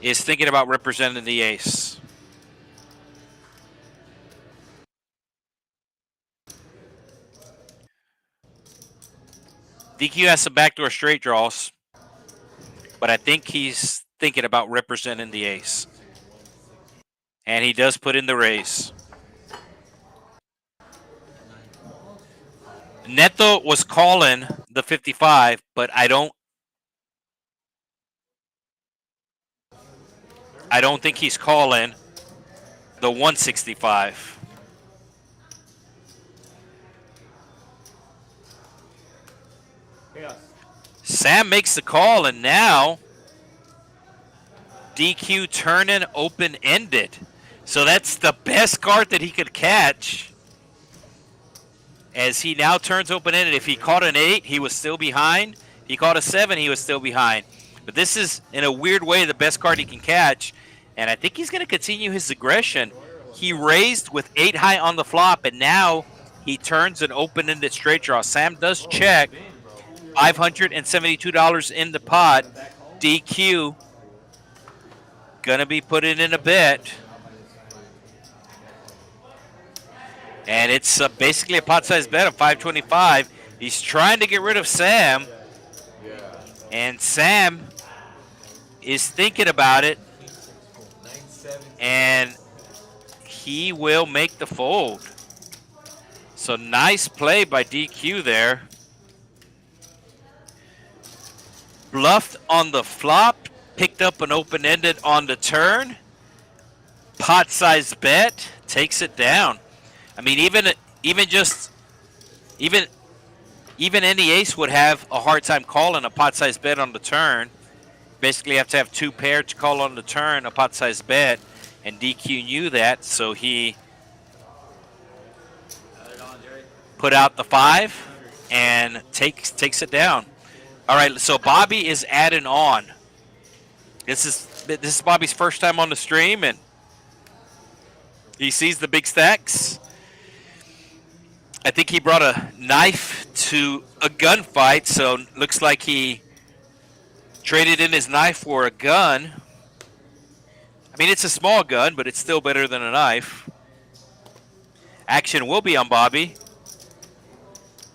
is thinking about representing the ace. DQ has some backdoor straight draws, but I think he's thinking about representing the ace. And he does put in the raise. Neto was calling the 55, but I don't think he's calling the 165. Chaos. Sam makes the call, and now DQ turning open-ended. So that's the best card that he could catch, as he now turns open-ended. If he caught an 8, he was still behind. If he caught a 7, he was still behind. But this is, in a weird way, the best card he can catch. And I think he's going to continue his aggression. He raised with 8 high on the flop, and now he turns an open-ended straight draw. Sam does check. $572 in the pot. DQ going to be putting in a bet. And it's basically a pot-sized bet of $525. He's trying to get rid of Sam. And Sam is thinking about it. And he will make the fold. So nice play by DQ there. Bluffed on the flop. Picked up an open-ended on the turn. Pot-sized bet. Takes it down. I mean, even any ace would have a hard time calling a pot-sized bet on the turn. Basically, you have to have 2 pair to call on the turn a pot-sized bet, and DQ knew that, so he put out the 5 and takes it down. All right, so Bobby is adding on. This is Bobby's first time on the stream, and he sees the big stacks. I think he brought a knife to a gunfight, so looks like he traded in his knife for a gun. I mean, it's a small gun, but it's still better than a knife. Action will be on Bobby.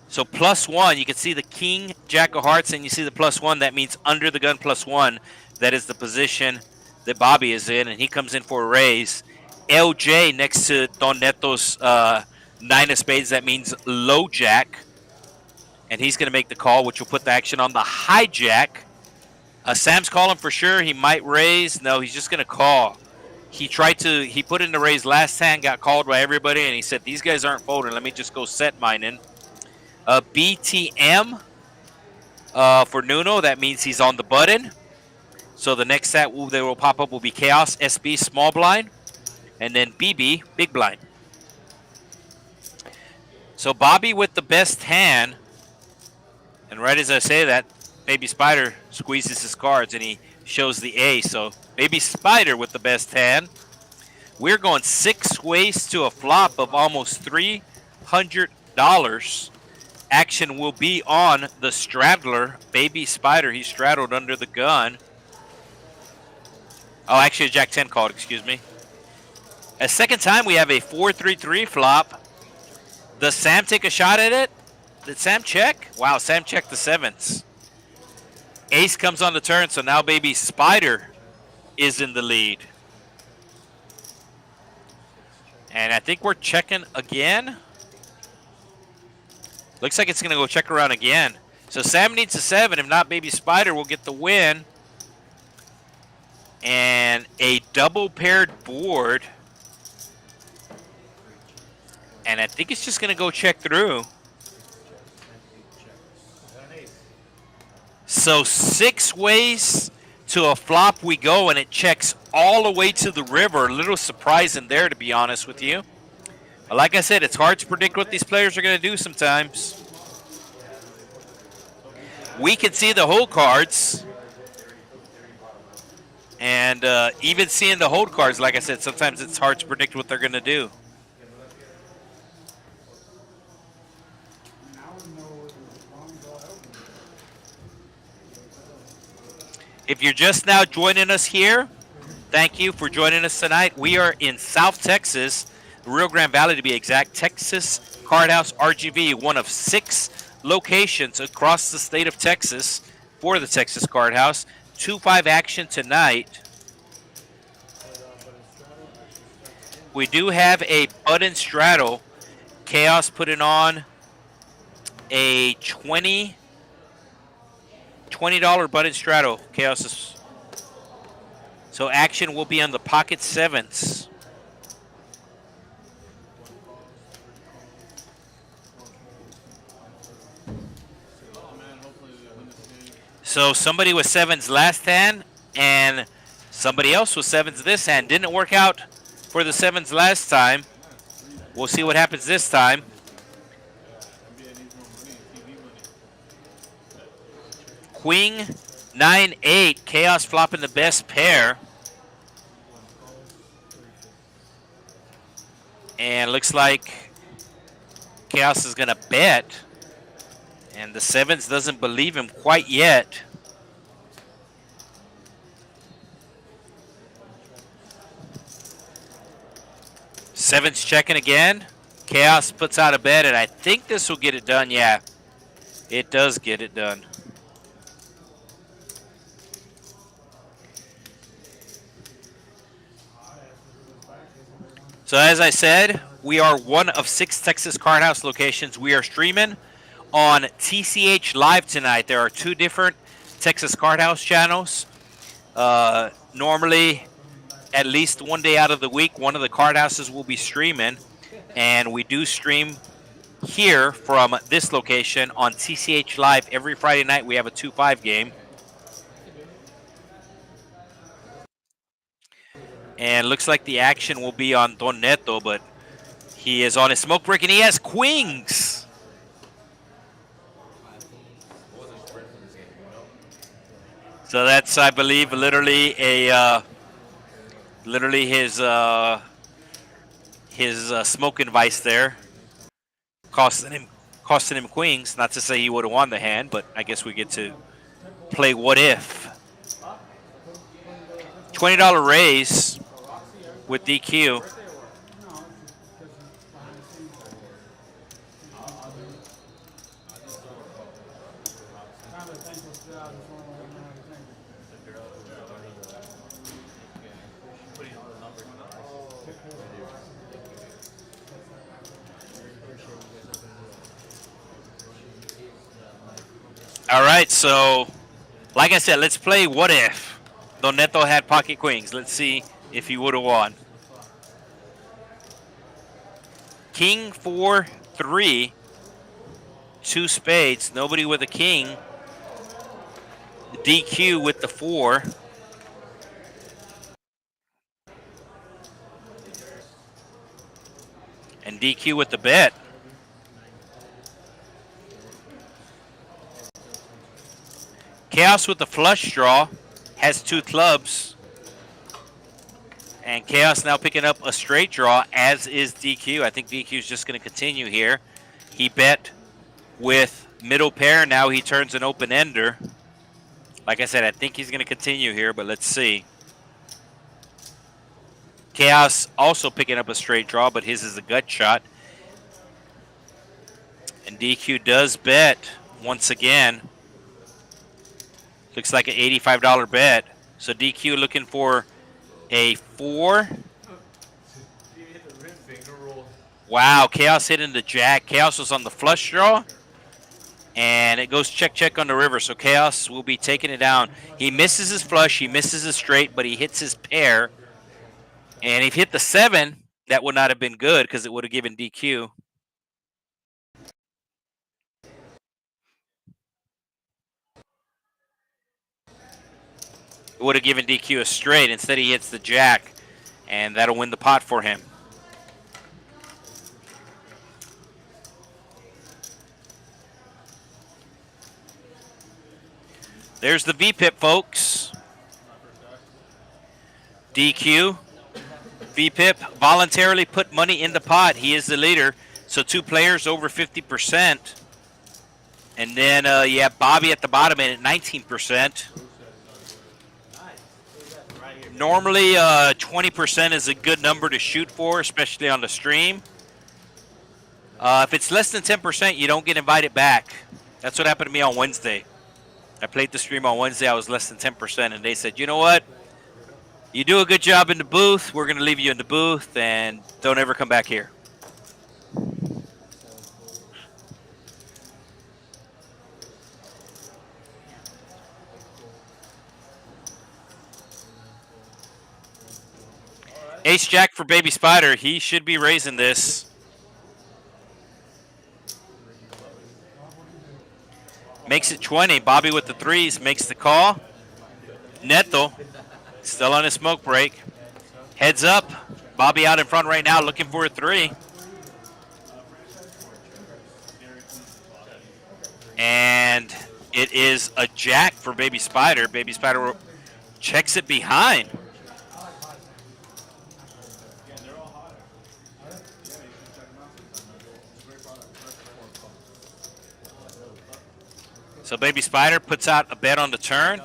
So +1, you can see the king, jack of hearts, and you see the +1. That means under the gun +1. That is the position that Bobby is in, and he comes in for a raise. LJ next to Don Neto's 9 of spades. That means low jack. And he's going to make the call, which will put the action on the hijack. Sam's calling for sure. He might raise. No, he's just going to call. He put in the raise last hand, got called by everybody, and he said, these guys aren't folding. Let me just go set mine in. BTM for Nuno. That means he's on the button. So the next set that will pop up will be Chaos, SB, small blind, and then BB, big blind. So Bobby with the best hand, and right as I say that, Baby Spider squeezes his cards and he shows the A. So Baby Spider with the best hand. We're going 6 ways to a flop of almost $300. Action will be on the straddler, Baby Spider. He straddled under the gun. Oh, actually, a Jack 10 called, excuse me. A second time, we have a 4-3-3 flop. Does Sam take a shot at it? Did Sam check? Wow, Sam checked the sevens. Ace comes on the turn, so now baby Spider is in the lead. And I think we're checking again. Looks like it's going to go check around again. So Sam needs a 7. If not, baby Spider will get the win. And a double paired board. And I think it's just going to go check through. So 6 ways to a flop we go, and it checks all the way to the river. A little surprising there, to be honest with you. But like I said, it's hard to predict what these players are going to do sometimes. We can see the hold cards. And even seeing the hold cards, like I said, sometimes it's hard to predict what they're going to do. If you're just now joining us here, thank you for joining us tonight. We are in South Texas, Rio Grande Valley to be exact, Texas Card House RGV, one of 6 locations across the state of Texas for the Texas Card House. 2-5 action tonight. We do have a button straddle. Chaos putting on a $20 button straddle. Chaos is, so action will be on the pocket 7s. So somebody with 7s last hand, and somebody else with 7s this hand. Didn't work out for the 7s last time. We'll see what happens this time. Queen 9-8, Chaos flopping the best pair. And looks like Chaos is going to bet. And the 7s doesn't believe him quite yet. Sevens checking again. Chaos puts out a bet, and I think this will get it done. Yeah, it does get it done. So as I said, we are one of 6 Texas Card House locations. We are streaming on TCH Live tonight. There are 2 different Texas Card House channels. Normally, at least one day out of the week, one of the card houses will be streaming. And we do stream here from this location on TCH Live. Every Friday night, we have a 2-5 game. And looks like the action will be on Don Neto, but he is on his smoke break, and he has queens. So that's, I believe, literally a his smoking vice there, costing him queens. Not to say he would have won the hand, but I guess we get to play what if. $20 raise with DQ. All right, so like I said, let's play what if Don Neto had pocket queens. Let's see if he would have won. King 4-3, 2 spades, nobody with a king. DQ with the 4. And DQ with the bet. Chaos with the flush draw has 2 clubs. And Chaos now picking up a straight draw, as is DQ. I think DQ is just going to continue here. He bet with middle pair. Now he turns an open ender. Like I said, I think he's going to continue here, but let's see. Chaos also picking up a straight draw, but his is a gut shot. And DQ does bet once again. Looks like an $85 bet. So DQ looking for a 4. Wow, Chaos hitting the jack. Chaos was on the flush draw. And it goes check, check on the river. So Chaos will be taking it down. He misses his flush. He misses his straight, but he hits his pair. And if he hit the 7, that would not have been good because it would have given DQ. It would have given DQ a straight. Instead, he hits the jack, and that'll win the pot for him. There's the VPIP, folks. DQ. VPIP voluntarily put money in the pot. He is the leader. So 2 players over 50%. And then, yeah, Bobby at the bottom at 19%. Normally, 20% is a good number to shoot for, especially on the stream. If it's less than 10%, you don't get invited back. That's what happened to me on Wednesday. I played the stream on Wednesday. I was less than 10%, and they said, you know what? You do a good job in the booth. We're going to leave you in the booth, and don't ever come back here. Ace Jack for Baby Spider. He should be raising this. Makes it 20. Bobby with the 3s makes the call. Neto still on his smoke break. Heads up. Bobby out in front right now looking for a 3. And it is a jack for Baby Spider. Baby Spider checks it behind. So Baby Spider puts out a bet on the turn.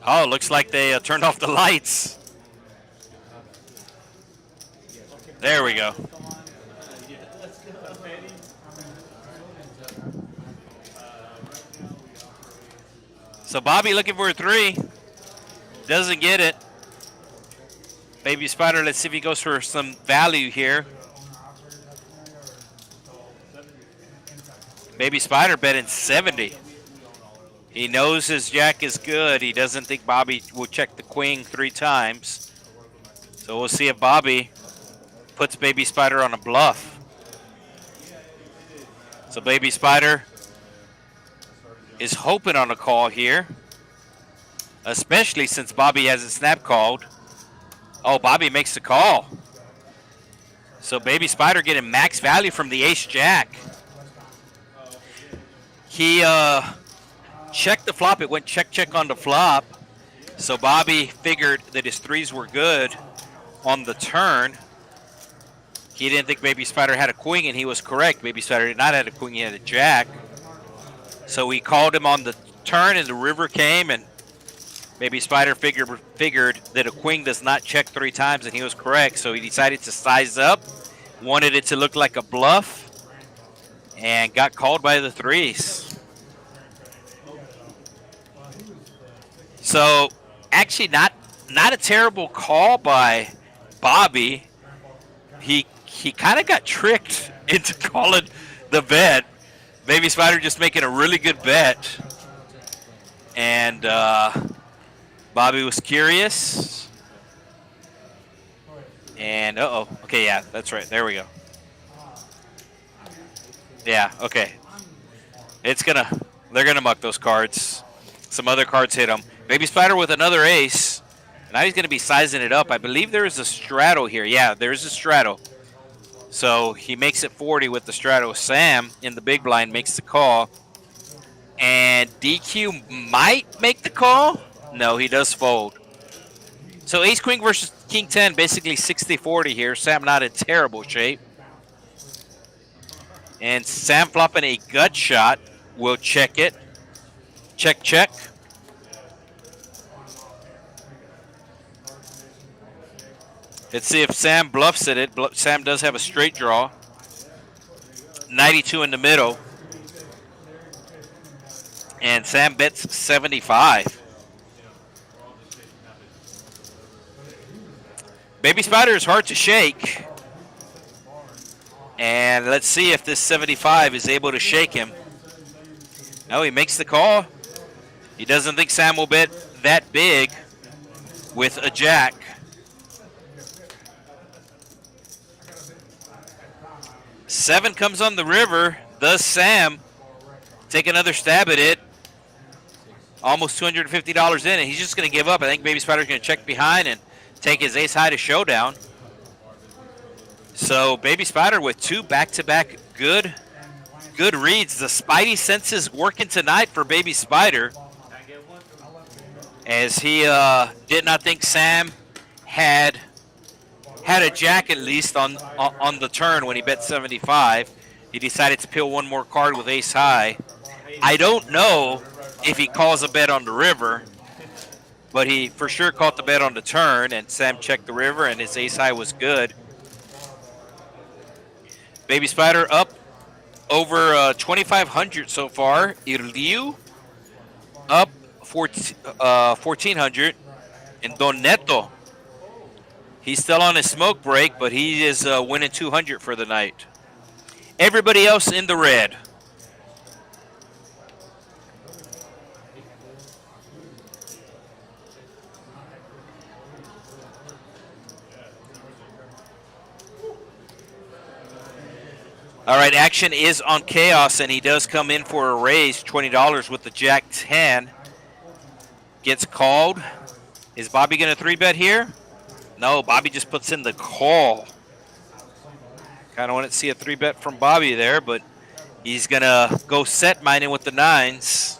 Oh, looks like they turned off the lights. There we go. So Bobby looking for a 3. Doesn't get it. Baby Spider, let's see if he goes for some value here. Baby Spider betting 70. He knows his jack is good. He doesn't think Bobby will check the queen 3 times. So we'll see if Bobby puts Baby Spider on a bluff. So Baby Spider is hoping on a call here, especially since Bobby hasn't snap called. Oh, Bobby makes the call. So Baby Spider getting max value from the ace jack. He checked the flop. It went check, check on the flop. So Bobby figured that his 3s were good on the turn. He didn't think Baby Spider had a queen, and he was correct. Baby Spider did not have a queen. He had a jack. So we called him on the turn, and the river came, and Baby Spider figured that a queen does not check 3 times, and he was correct. So he decided to size up, wanted it to look like a bluff, and got called by the 3s. So actually not a terrible call by Bobby. He kind of got tricked into calling the bet. Baby Spider just making a really good bet. And Bobby was curious. And uh-oh. Okay, yeah, that's right. There we go. Yeah, okay. They're gonna muck those cards. Some other cards hit him. Baby Spider with another ace. Now he's gonna be sizing it up. I believe there is a straddle here. Yeah, there's a straddle. So he makes it 40 with the straddle. Sam in the big blind makes the call. And DQ might make the call. No, he does fold. So ace queen versus king 10, basically 60-40 here. Sam not in terrible shape. And Sam flopping a gut shot. We'll check it. Check, check. Let's see if Sam bluffs at it. Sam does have a straight draw. 92 in the middle. And Sam bets 75. Baby Spider is hard to shake. And let's see if this 75 is able to shake him. No, he makes the call. He doesn't think Sam will bet that big with a jack. Seven comes on the river. Does Sam take another stab at it? Almost $250 in, and he's just going to give up. I think Baby Spider's going to check behind and take his ace high to showdown. So Baby Spider with two back-to-back good reads. The spidey senses working tonight for Baby Spider, as he did not think Sam had a jack at least on the turn when he bet 75. He decided to peel one more card with ace high. I don't know if he calls a bet on the river, but he for sure caught the bet on the turn, and Sam checked the river, and his ace high was good. Baby Spider up over 2,500 so far. Irliu up 1,400. And Don Neto, he's still on his smoke break, but he is winning 200 for the night. Everybody else in the red. All right, action is on Chaos, and he does come in for a raise, $20 with the Jack 10. Gets called. Is Bobby going to 3-bet here? No, Bobby just puts in the call. Kind of want to see a 3-bet from Bobby there, but he's going to go set mining with the 9s.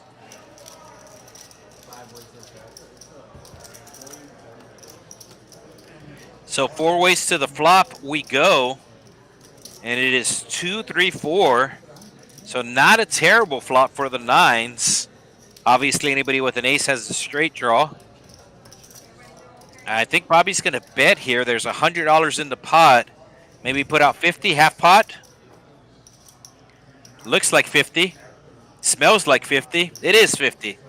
So 4 ways to the flop we go. And it is 2, 3, 4. So not a terrible flop for the 9s. Obviously, anybody with an ace has a straight draw. I think Bobby's going to bet here. There's $100 in the pot. Maybe put out 50, half pot. Looks like 50. Smells like 50. It is 50.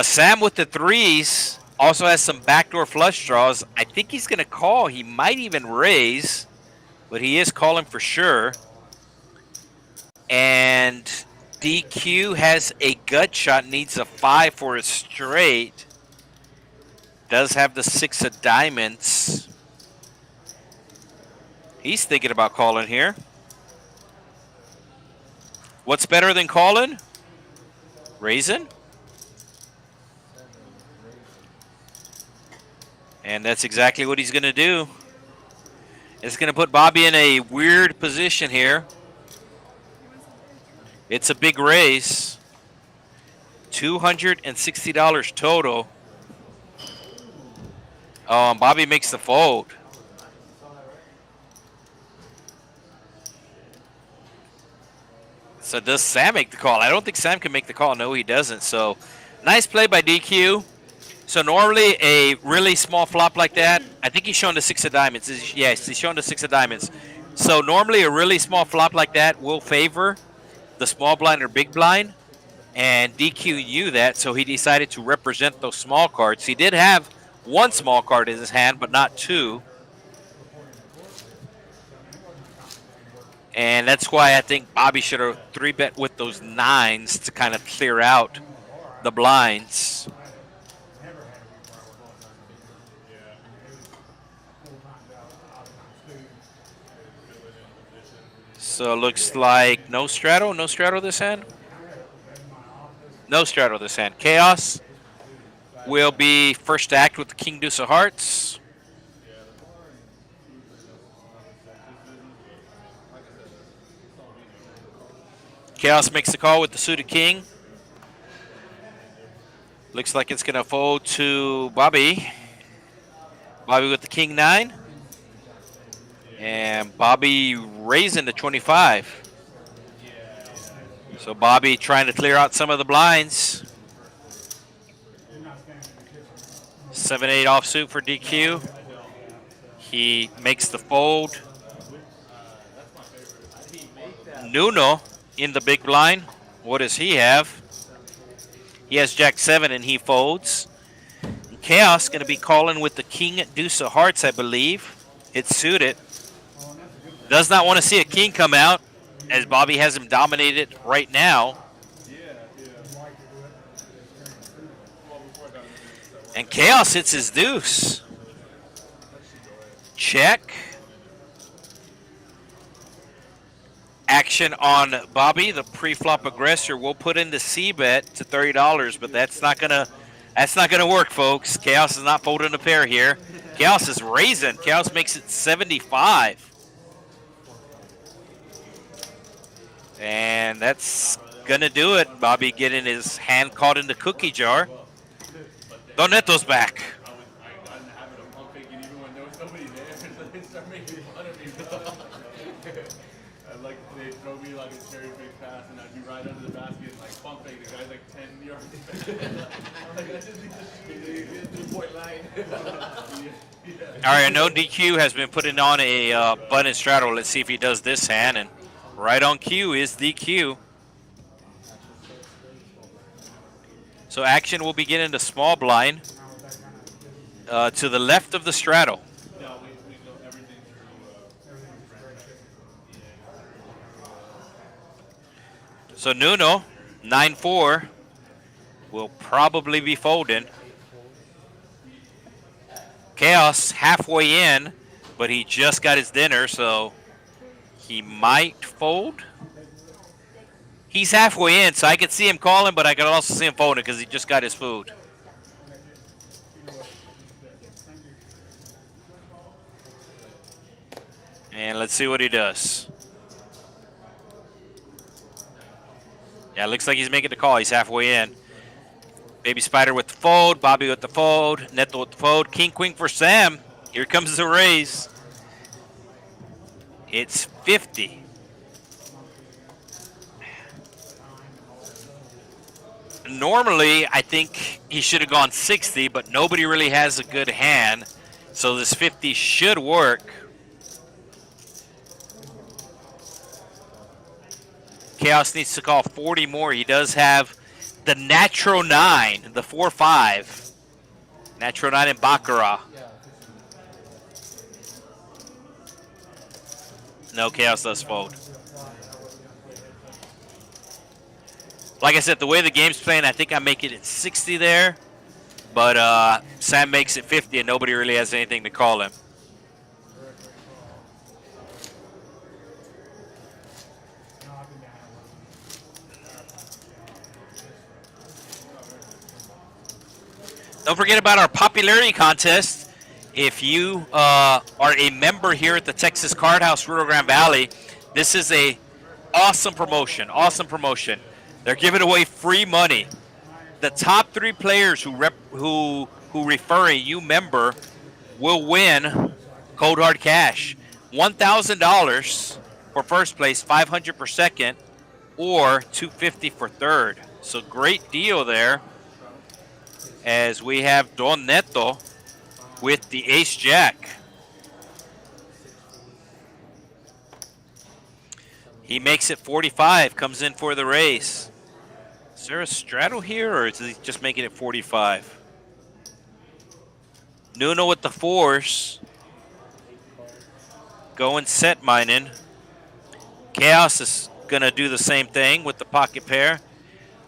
Sam with the 3s also has some backdoor flush draws. I think he's going to call. He might even raise, but he is calling for sure. And DQ has a gut shot, needs a 5 for a straight. Does have the 6 of diamonds. He's thinking about calling here. What's better than calling? Raising? And that's exactly what he's going to do. It's going to put Bobby in a weird position here. It's a big raise. $260 total. Oh, and Bobby makes the fold. So does Sam make the call? I don't think Sam can make the call. No, he doesn't. So nice play by DQ. So normally a really small flop like that, I think he's showing the 6 of diamonds. Yes, he's showing the 6 of diamonds. So normally a really small flop like that will favor the small blind or big blind. And DQ knew that, so he decided to represent those small cards. He did have one small card in his hand, but not two. And that's why I think Bobby should have 3-bet with those 9s to kind of clear out the blinds. So it looks like no straddle this hand? No straddle this hand. Chaos will be first act with the King Deuce of Hearts. Chaos makes the call with the suited king. Looks like it's going to fold to Bobby. Bobby with the king 9. And Bobby raising to 25. So Bobby trying to clear out some of the blinds. 7-8 offsuit for DQ. He makes the fold. Nuno in the big blind. What does he have? He has Jack 7 and he folds. And Chaos going to be calling with the King Deuce of Hearts, I believe. It's suited. Does not want to see a king come out, as Bobby has him dominated right now. And Chaos hits his deuce. Check. Action on Bobby, the pre-flop aggressor. We'll put in the C bet to $30, but that's not gonna work, folks. Chaos is not folding a pair here. Chaos is raising. Chaos makes it 75. And that's gonna do it. Bobby getting his hand caught in the cookie jar. Don Neto's back. I'm having a pump fake, and even when there was nobody there, they start making fun of me. I like they throw me like a cherry pick pass, and I'd be right under the basket and like pump fake. The guy's like 10 yards back. I'm like, I just need to shoot the 3-point line. All right, I know DQ has been putting on a button straddle. Let's see if he does this hand. And right on cue is DQ. So action will begin in the small blind to the left of the straddle. No, we go everything through. So Nuno, 9-4, will probably be folding. Chaos halfway in, but he just got his dinner, so he might fold. He's halfway in, so I could see him calling, but I could also see him folding because he just got his food. And let's see what he does. Yeah, it looks like he's making the call. He's halfway in. Baby Spider with the fold, Bobby with the fold, Neto with the fold, King Queen for Sam. Here comes the raise. It's 50. Normally, I think he should have gone 60, but nobody really has a good hand, so this 50 should work. Chaos needs to call 40 more. He does have the Natural 9, the 4-5. Natural 9 in Baccarat. No, Chaos does fold. Like I said, the way the game's playing, I think I make it at 60 there. But Sam makes it 50, and nobody really has anything to call him. Don't forget about our popularity contest. If you are a member here at the Texas Card House, Rio Grande Valley, this is a awesome promotion. Awesome promotion. They're giving away free money. The top 3 players who refer a new member will win cold hard cash. $1,000 for first place, $500 for second, or $250 for third. So great deal there. As we have Don Neto with the ace jack. He makes it 45, comes in for the race. Is there a straddle here, or is he just making it 45? Nuno with the 4s. Going set mining. Chaos is going to do the same thing with the pocket pair.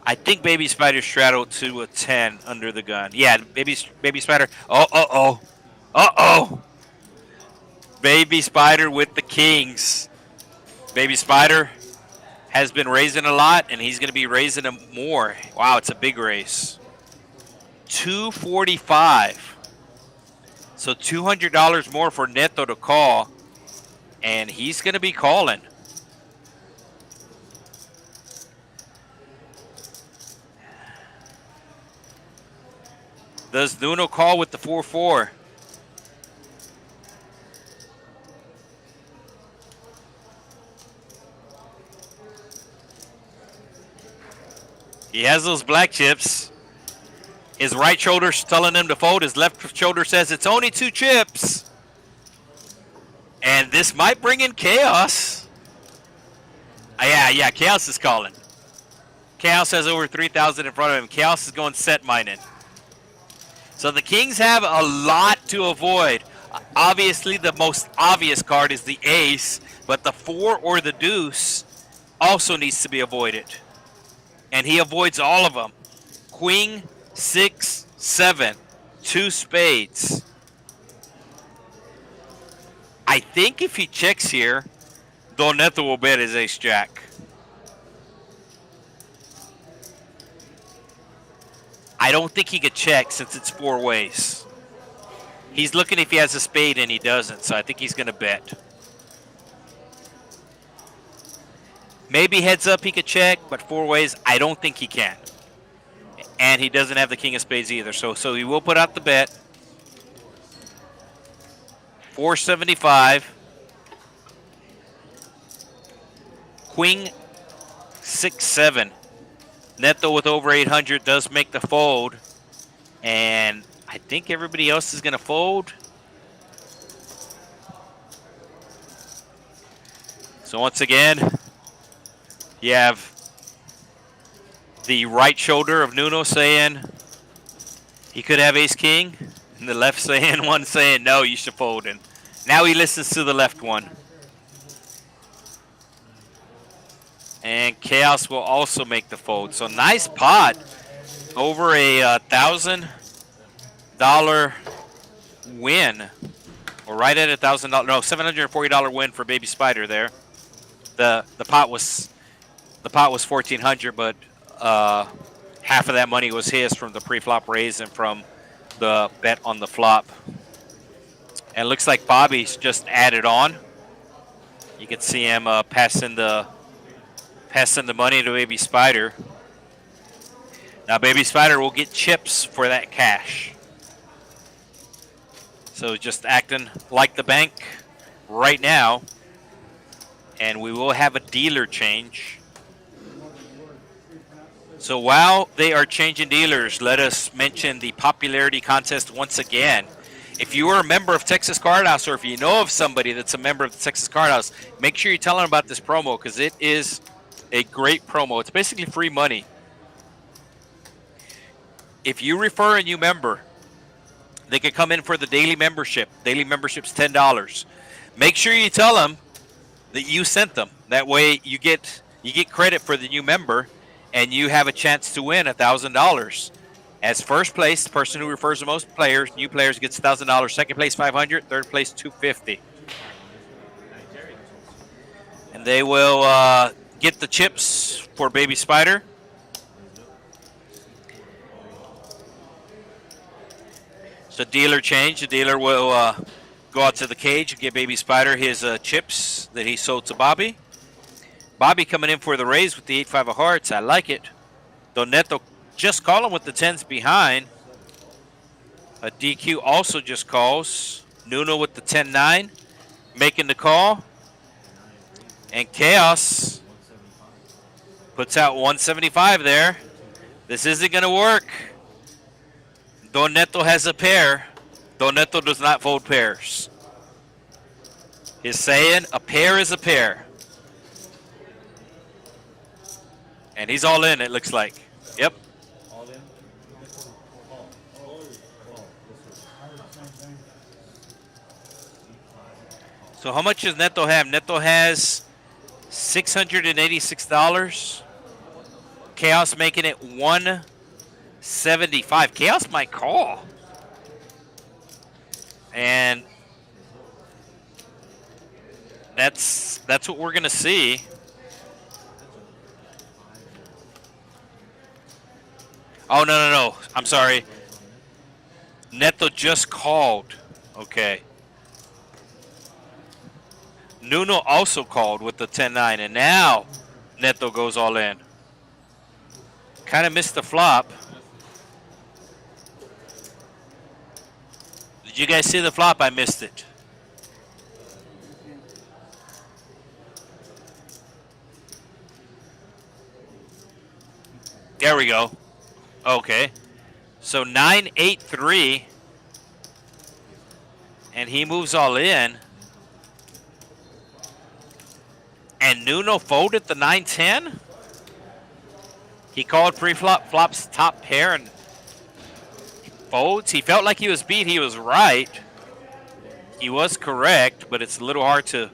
I think Baby Spider straddled to a 10 under the gun. Yeah, Baby Spider. Oh. Baby Spider with the kings. Baby Spider has been raising a lot, and he's going to be raising them more. Wow, it's a big raise. 245. So $200 more for Neto to call, and he's going to be calling. Does Nuno call with the 4-4? He has those black chips. His right shoulder's telling him to fold. His left shoulder says it's only 2 chips. And this might bring in chaos. Yeah, Chaos is calling. Chaos has over 3,000 in front of him. Chaos is going set mining. So the Kings have a lot to avoid. Obviously, the most obvious card is the ace, but the 4 or the deuce also needs to be avoided. And he avoids all of them. Queen, 6, 7, 2 spades. I think if he checks here, Don Neto will bet his ace jack. I don't think he could check since it's 4 ways. He's looking if he has a spade and he doesn't, so I think he's going to bet. Maybe heads up he could check, but 4 ways, I don't think he can. And he doesn't have the king of spades either, so he will put out the bet. 475. Queen, 6, 7. Neto with over 800 does make the fold. And I think everybody else is going to fold. So once again, you have the right shoulder of Nuno saying he could have ace-king. And the left one saying, no, you should fold. And now he listens to the left one. And Chaos will also make the fold. So nice pot. Over a $1,000 win. Or right at $1,000. No, $740 win for Baby Spider there. The pot was $1,400, but half of that money was his from the pre-flop raise and from the bet on the flop. And it looks like Bobby's just added on. You can see him passing the money to Baby Spider. Now Baby Spider will get chips for that cash. So just acting like the bank right now. And we will have a dealer change. So while they are changing dealers, let us mention the popularity contest once again. If you are a member of Texas Card House, or if you know of somebody that's a member of the Texas Card House, make sure you tell them about this promo because it is a great promo. It's basically free money. If you refer a new member, they can come in for the daily membership. Daily membership's $10. Make sure you tell them that you sent them. That way you get credit for the new member, and you have a chance to win $1,000. As first place, the person who refers the most players, new players, gets $1,000. Second place, $500. Third place, $250. And they will get the chips for Baby Spider. So dealer change. The dealer will go out to the cage and give Baby Spider his chips that he sold to Bobby. Bobby coming in for the raise with the 8-5 of hearts. I like it. Don Neto just calling with the 10s behind. A DQ also just calls. Nuno with the 10-9 making the call. And Chaos puts out 175 there. This isn't going to work. Don Neto has a pair. Don Neto does not fold pairs. He's saying a pair is a pair. And he's all in, it looks like. Yep. All in? So how much does Neto have? Neto has $686. Chaos making it 175. Chaos might call. And that's what we're going to see. Oh, no. I'm sorry. Neto just called. Okay. Nuno also called with the 10-9, and now Neto goes all in. Kind of missed the flop. Did you guys see the flop? I missed it. There we go. Okay. So 9-8-3. And he moves all in. And And Nuno folded the 9-10. He called pre-flop flops top pair and folds. He felt like he was beat. He was right. He was correct, but it's a little hard to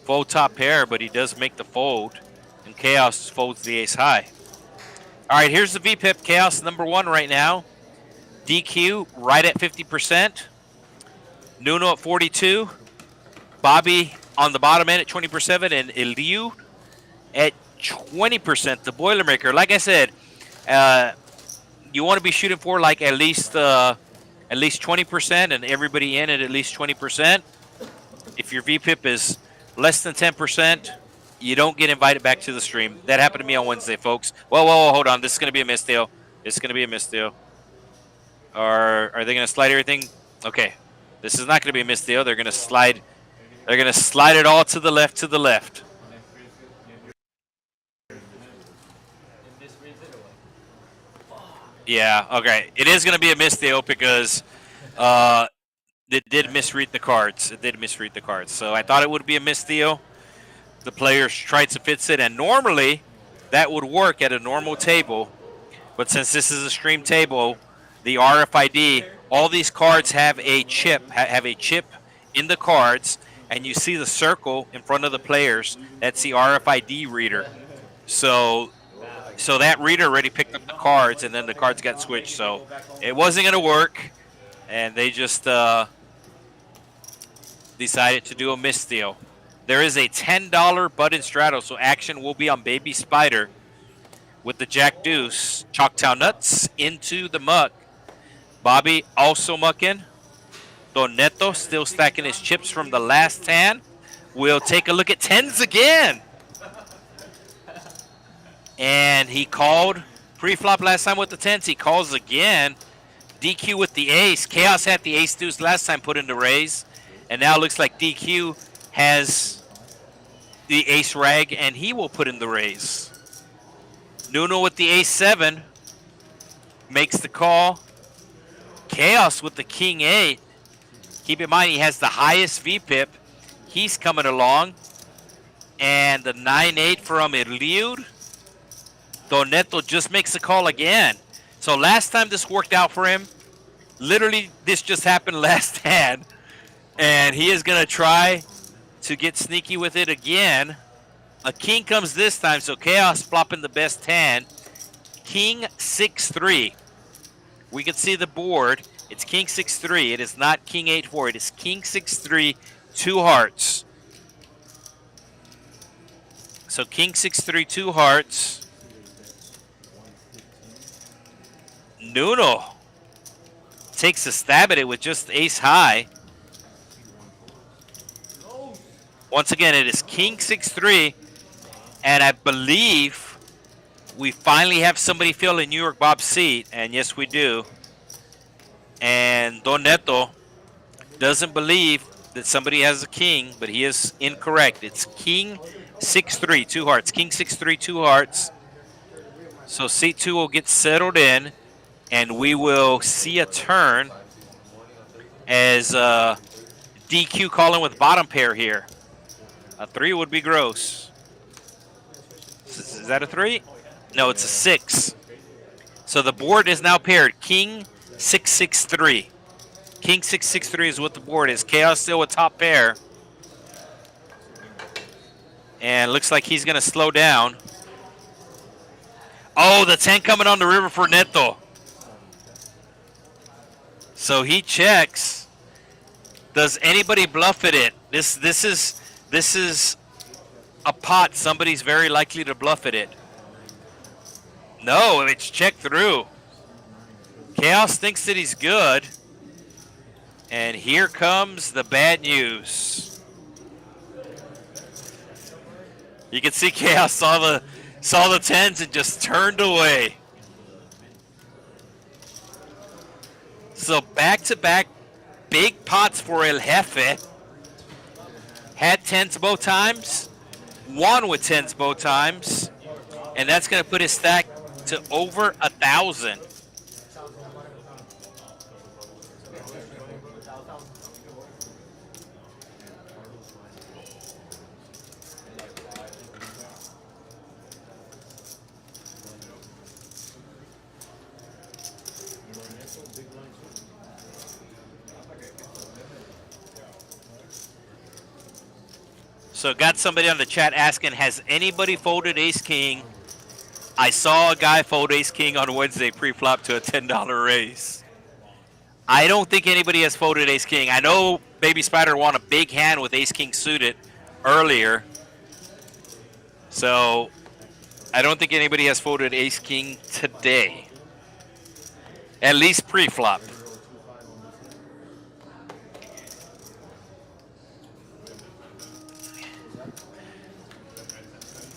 fold top pair, but he does make the fold. And Chaos folds the ace high. All right, here's the VPIP. Chaos number 1 right now. DQ right at 50%. Nuno at 42. Bobby on the bottom end at 20%, and Eliu at 20%. The Boilermaker, like I said, you want to be shooting for like at least 20%, and everybody in at least 20%. If your VPIP is less than 10%, you don't get invited back to the stream. That happened to me on Wednesday, folks. Whoa, hold on. This is going to be a miss deal. This is going to be a miss deal. Are they going to slide everything? Okay. This is not going to be a miss deal. They're going to slide. They're going to slide it all to the left, to the left. Yeah, okay. It is going to be a miss deal because it did misread the cards. It did misread the cards. So I thought it would be a miss deal. The players tried to fix it, and normally that would work at a normal table. But since this is a stream table, the RFID, all these cards have a chip, in the cards, and you see the circle in front of the players. That's the RFID reader. So that reader already picked up the cards, and then the cards got switched. So it wasn't going to work, and they just decided to do a misdeal. There is a $10 button straddle, so action will be on Baby Spider with the Jack Deuce. Chalktown Nuts into the muck. Bobby also mucking. Don Neto still stacking his chips from the last hand. We'll take a look at tens again. And he called pre-flop last time with the tens. He calls again. DQ with the ace. Chaos had the ace deuce last time put in the raise. And now it looks like DQ has the ace rag, and he will put in the raise. Nuno with the ace 7 makes the call. Chaos with the king 8. Keep in mind he has the highest VPIP. He's coming along. And the 9-8 from Eliud. Doneto just makes the call again. So last time this worked out for him, literally this just happened last hand. And he is going to try to get sneaky with it again. A king comes this time, so Chaos flopping the best hand. King 6-3. We can see the board. It's King 6-3. It is not King 8-4. It is King 6-3, 2 hearts. So King 6-3, 2 hearts. Nuno takes a stab at it with just ace high. Once again, it is King 6-3, and I believe we finally have somebody fill in New York Bob's seat, and yes, we do. And Don Neto doesn't believe that somebody has a king, but he is incorrect. It's King 6-3, 2 hearts. King 6-3, 2 hearts. So seat 2 will get settled in, and we will see a turn as DQ calling with bottom pair here. A 3 would be gross. Is that a 3? No, it's a 6. So the board is now paired. King 6-6-3. King 6-6-3 is what the board is. Chaos still with top pair. And looks like he's going to slow down. Oh, the 10 coming on the river for Neto. So he checks. Does anybody bluff at it? This is a pot somebody's very likely to bluff at it. No, it's checked through. Chaos thinks that he's good. And here comes the bad news. You can see Chaos saw the 10s and just turned away. So back-to-back big pots for El Jefe. Had 10s both times, won with 10s both times, and that's going to put his stack to over 1,000. So got somebody on the chat asking, has anybody folded ace king? I saw a guy fold ace king on Wednesday pre-flop to a $10 raise. I don't think anybody has folded ace king. I know Baby Spider won a big hand with ace king suited earlier. So I don't think anybody has folded ace king today. At least pre-flop.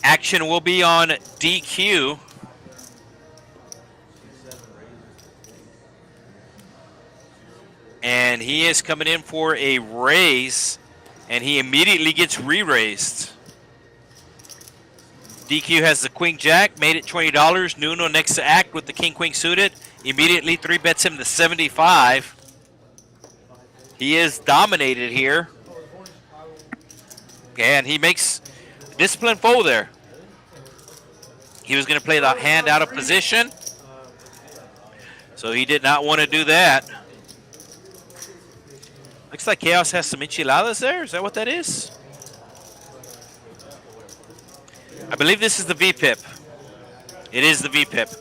Action will be on DQ. And he is coming in for a raise, and he immediately gets re-raised. DQ has the queen jack, made it $20. Nuno next to act with the king queen suited. Immediately 3-bets him to 75. He is dominated here. And he makes a disciplined fold there. He was going to play the hand out of position. So he did not want to do that. Looks like Chaos has some enchiladas there. Is that what that is? I believe this is the VPIP. It is the VPIP.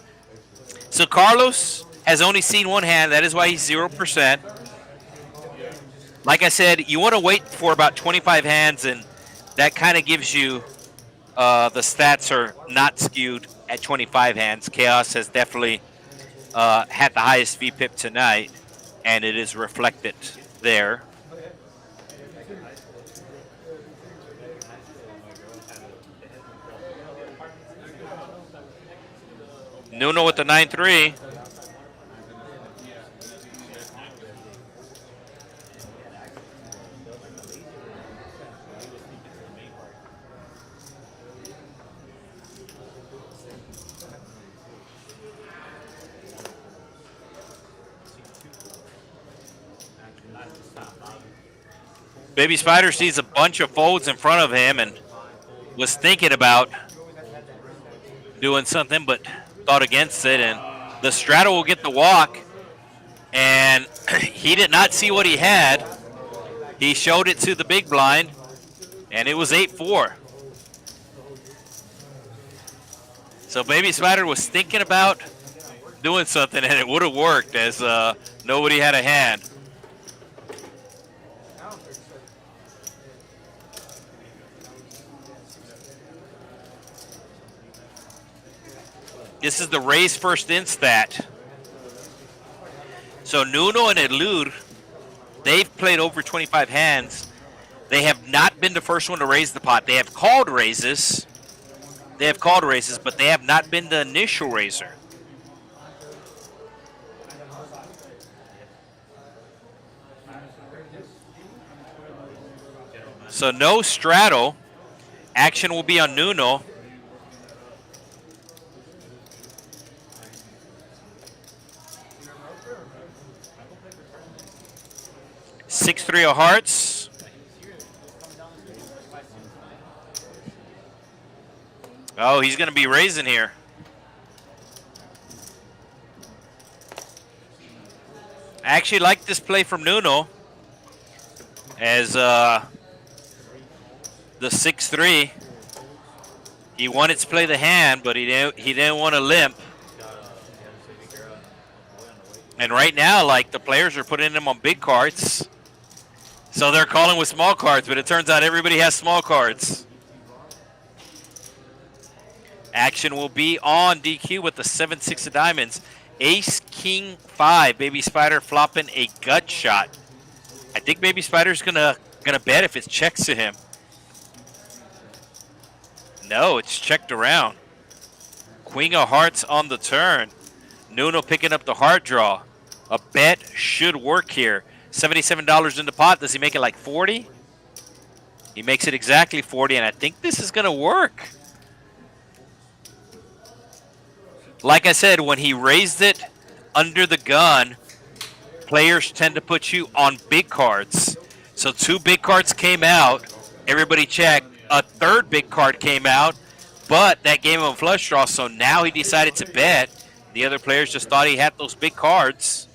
So Carlos has only seen one hand. That is why he's 0%. Like I said, you want to wait for about 25 hands, and that kind of gives you the stats are not skewed at 25 hands. Chaos has definitely had the highest VPIP tonight, and it is reflected there. Nuno with the 9-3. Baby Spider sees a bunch of folds in front of him and was thinking about doing something, but thought against it. And the straddle will get the walk. And he did not see what he had. He showed it to the big blind, and it was 8-4. So Baby Spider was thinking about doing something, and it would have worked as nobody had a hand. This is the raise first in stat. So Nuno and Elur, they've played over 25 hands. They have not been the first one to raise the pot. They have called raises. But they have not been the initial raiser. So no straddle. Action will be on Nuno. Six-3 of hearts. Oh, he's going to be raising here. I actually like this play from Nuno as the 6-3. He wanted to play the hand, but he didn't want to limp. And right now, like, the players are putting him on big cards. So they're calling with small cards, but it turns out everybody has small cards. Action will be on DQ with the 7-6 of diamonds. Ace, King, 5. Baby Spider flopping a gut shot. I think Baby Spider's gonna bet if it checks to him. No, it's checked around. Queen of hearts on the turn. Nuno picking up the heart draw. A bet should work here. $77 in the pot. Does he make it like 40? He makes it exactly 40, and I think this is going to work. Like I said, when he raised it under the gun, players tend to put you on big cards. So 2 big cards came out. Everybody checked. A 3rd big card came out, but that gave him a flush draw, so now he decided to bet. The other players just thought he had those big cards.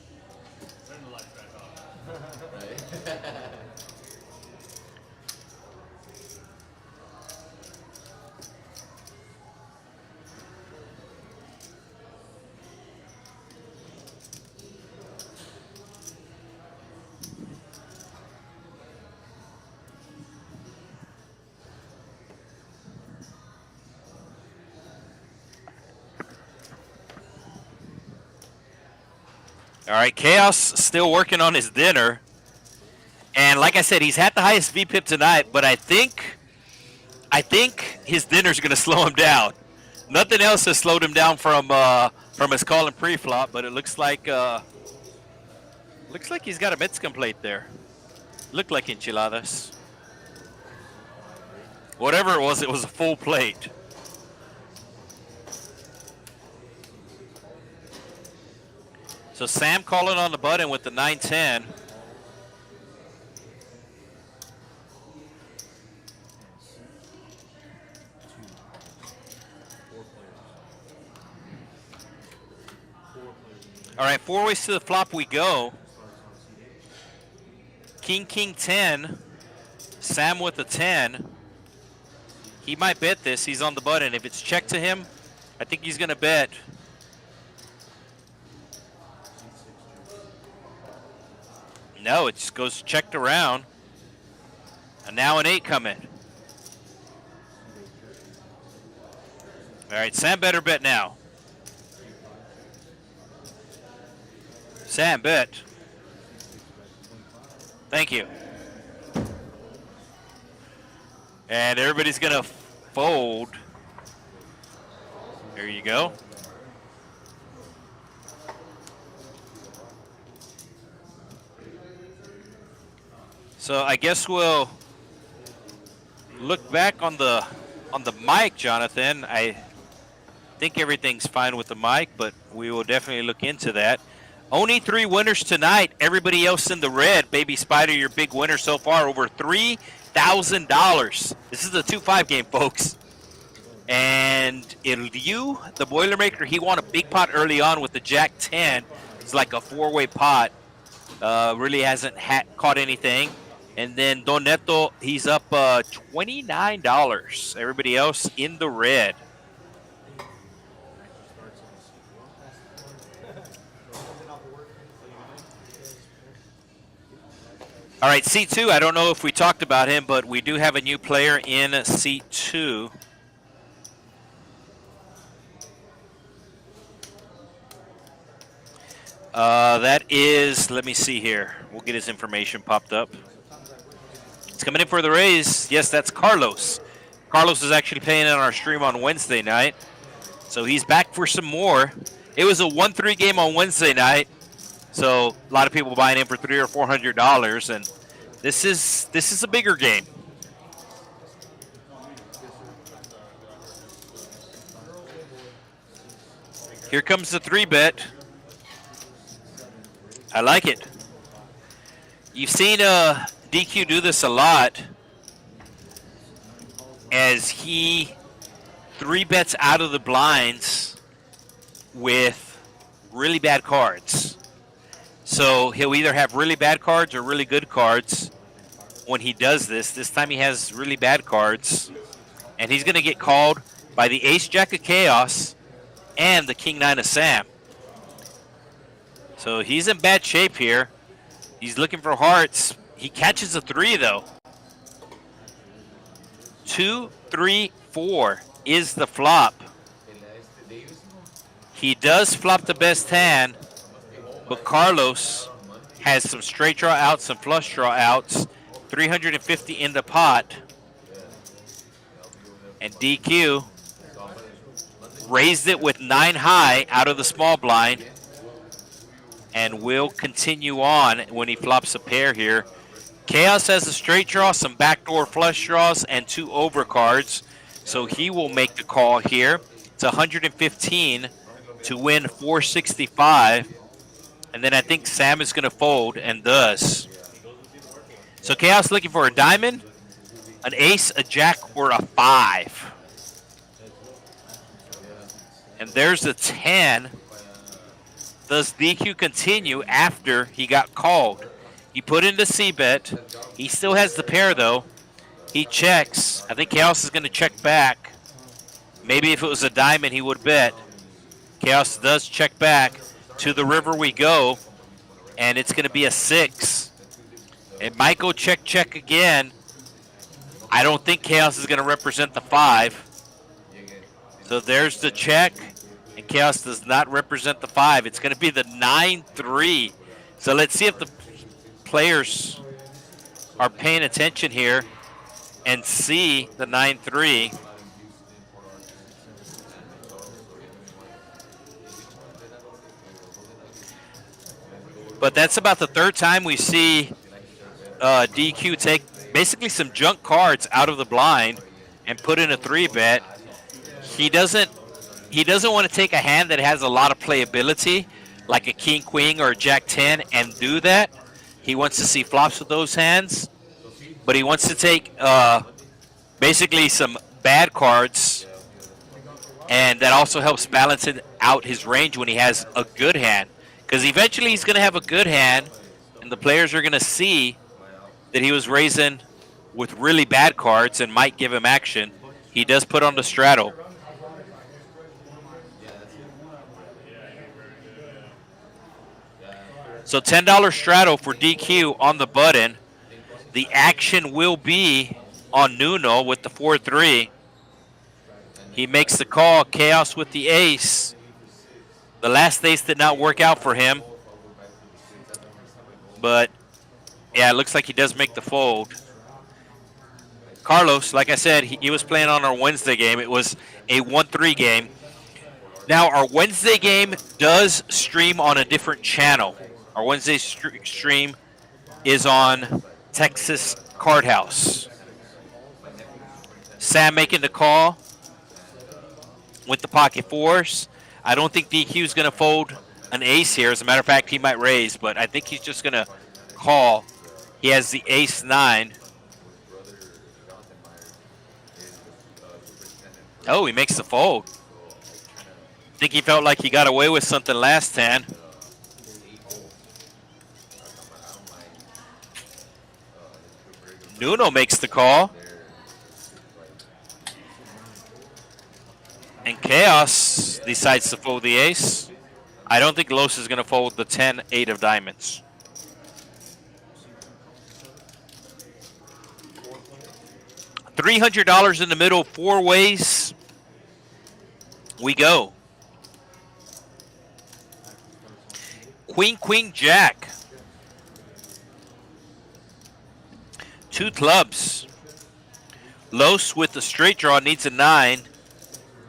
All right, Chaos still working on his dinner. And like I said, he's had the highest VPIP tonight, but I think his dinner's going to slow him down. Nothing else has slowed him down from his call and pre-flop, but it looks like he's got a Mexican plate there. Looked like enchiladas. Whatever it was a full plate. So Sam calling on the button with the 9-10. All right, 4 ways to the flop we go. King, 10. Sam with a 10. He might bet this. He's on the button. If it's check to him, I think he's going to bet. No, it just goes checked around. And now an 8 coming. All right, Sam better bet now. Sam, bet. Thank you. And everybody's going to fold. There you go. So I guess we'll look back on the mic, Jonathan. I think everything's fine with the mic, but we will definitely look into that. Only 3 winners tonight. Everybody else in the red. Baby Spider, your big winner so far, over $3,000. This is a 2-5 game, folks. And Liu, the Boilermaker, he won a big pot early on with the Jack 10. It's like a 4-way pot. Really hasn't caught anything. And then Don Neto, he's up $29. Everybody else in the red. All right, seat 2, I don't know if we talked about him, but we do have a new player in seat 2. That is, let me see here. We'll get his information popped up. It's coming in for the raise. Yes, that's Carlos. Carlos is actually playing on our stream on Wednesday night. So he's back for some more. It was a 1-3 game on Wednesday night. So a lot of people buying in for $300 or $400, and this is a bigger game. Here comes the 3-bet. I like it. You've seen DQ do this a lot, as he 3-bets out of the blinds with really bad cards. So he'll either have really bad cards or really good cards when he does this. This time he has really bad cards. And he's going to get called by the Ace-Jack of Chaos and the King-9 of Sam. So he's in bad shape here. He's looking for hearts. He catches a 3, though. 2, 3, 4 is the flop. He does flop the best hand. But Carlos has some straight draw outs, some flush draw outs, 350 in the pot. And DQ raised it with 9 high out of the small blind. And will continue on when he flops a pair here. Chaos has a straight draw, some backdoor flush draws, and 2 overcards. So he will make the call here. It's 115 to win 465. And then I think Sam is going to fold, and does. So Chaos looking for a diamond, an ace, a jack, or a 5. And there's the 10. Does DQ continue after he got called? He put in the C-bet. He still has the pair, though. He checks. I think Chaos is going to check back. Maybe if it was a diamond, he would bet. Chaos does check back. To the river we go, and it's going to be a 6. It might go check, check again. I don't think Chaos is going to represent the 5. So there's the check. And Chaos does not represent the 5. It's going to be the 9-3. So let's see if the players are paying attention here and see the 9-3. But that's about the third time we see DQ take basically some junk cards out of the blind and put in a 3-bet. He doesn't want to take a hand that has a lot of playability, like a king queen or a jack 10, and do that. He wants to see flops with those hands, but he wants to take basically some bad cards, and that also helps balance it out his range when he has a good hand, because eventually he's going to have a good hand, and the players are going to see that he was raising with really bad cards and might give him action. He does put on the straddle. So $10 straddle for DQ on the button. The action will be on Nuno with the 4-3. He makes the call. Chaos with the ace. The last ace did not work out for him. But, yeah, it looks like he does make the fold. Carlos, like I said, he was playing on our Wednesday game. It was a 1-3 game. Now, our Wednesday game does stream on a different channel. Our Wednesday stream is on Texas Card House. Sam making the call with the pocket fours. I don't think DQ is going to fold an ace here. As a matter of fact, he might raise, but I think he's just going to call. He has the ace-9. Oh, he makes the fold. I think he felt like he got away with something last hand. Nuno makes the call. And Chaos decides to fold the ace. I don't think Los is going to fold the 10-8 of diamonds. $300 in the middle, 4 ways. We go. Queen, queen, jack. 2 clubs. Los with the straight draw needs a 9.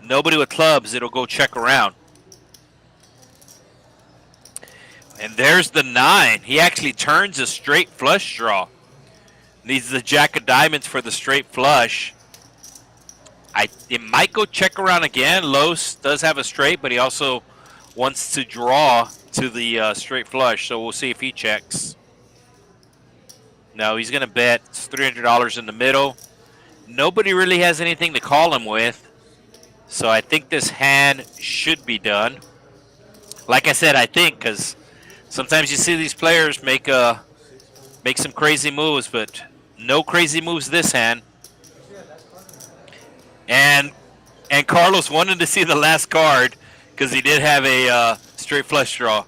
Nobody with clubs, it'll go check around. And there's the 9. He actually turns a straight flush draw. Needs the jack of diamonds for the straight flush. It might go check around again. Los does have a straight, but he also wants to draw to the straight flush, so we'll see if he checks. No, he's going to bet. It's $300 in the middle. Nobody really has anything to call him with, so I think this hand should be done. Like I said, I think, because sometimes you see these players make some crazy moves, but no crazy moves this hand. And Carlos wanted to see the last card because he did have a straight flush draw.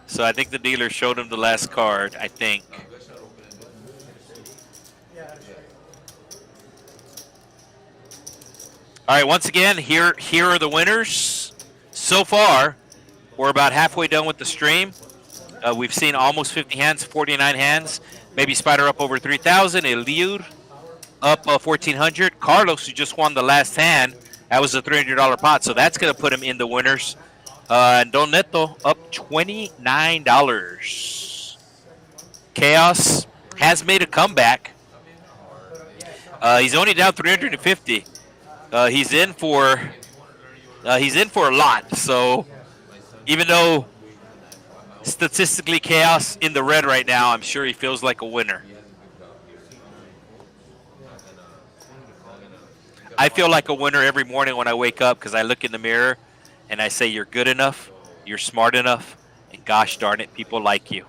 So I think the dealer showed him the last card, I think. All right, once again, here are the winners. So far, we're about halfway done with the stream. We've seen almost 50 hands, 49 hands. Maybe Spider up over 3,000. Eliud up 1,400. Carlos, who just won the last hand, that was a $300 pot, so that's going to put him in the winners. And Don Neto up $29. Chaos has made a comeback. He's only down 350. He's in for a lot. So even though statistically Chaos in the red right now, I'm sure he feels like a winner. I feel like a winner every morning when I wake up because I look in the mirror and I say you're good enough, you're smart enough, and gosh darn it, people like you.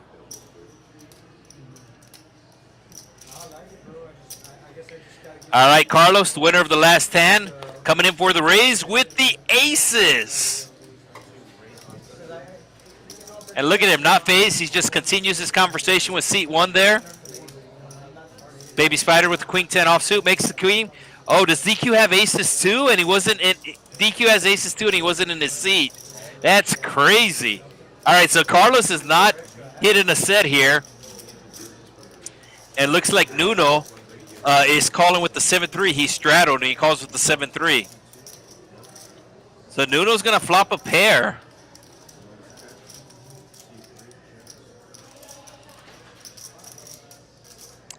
All right, Carlos, the winner of the last hand, coming in for the raise with the aces. And look at him, not phased. He just continues his conversation with seat 1 there. Baby Spider with the queen 10 offsuit makes the queen. Oh, does DQ have aces too? And he wasn't in. DQ has aces too, and he wasn't in his seat. That's crazy. All right, so Carlos is not hitting a set here. And looks like Nuno is calling with the 7-3. He straddled and he calls with the 7-3. So Nuno's going to flop a pair.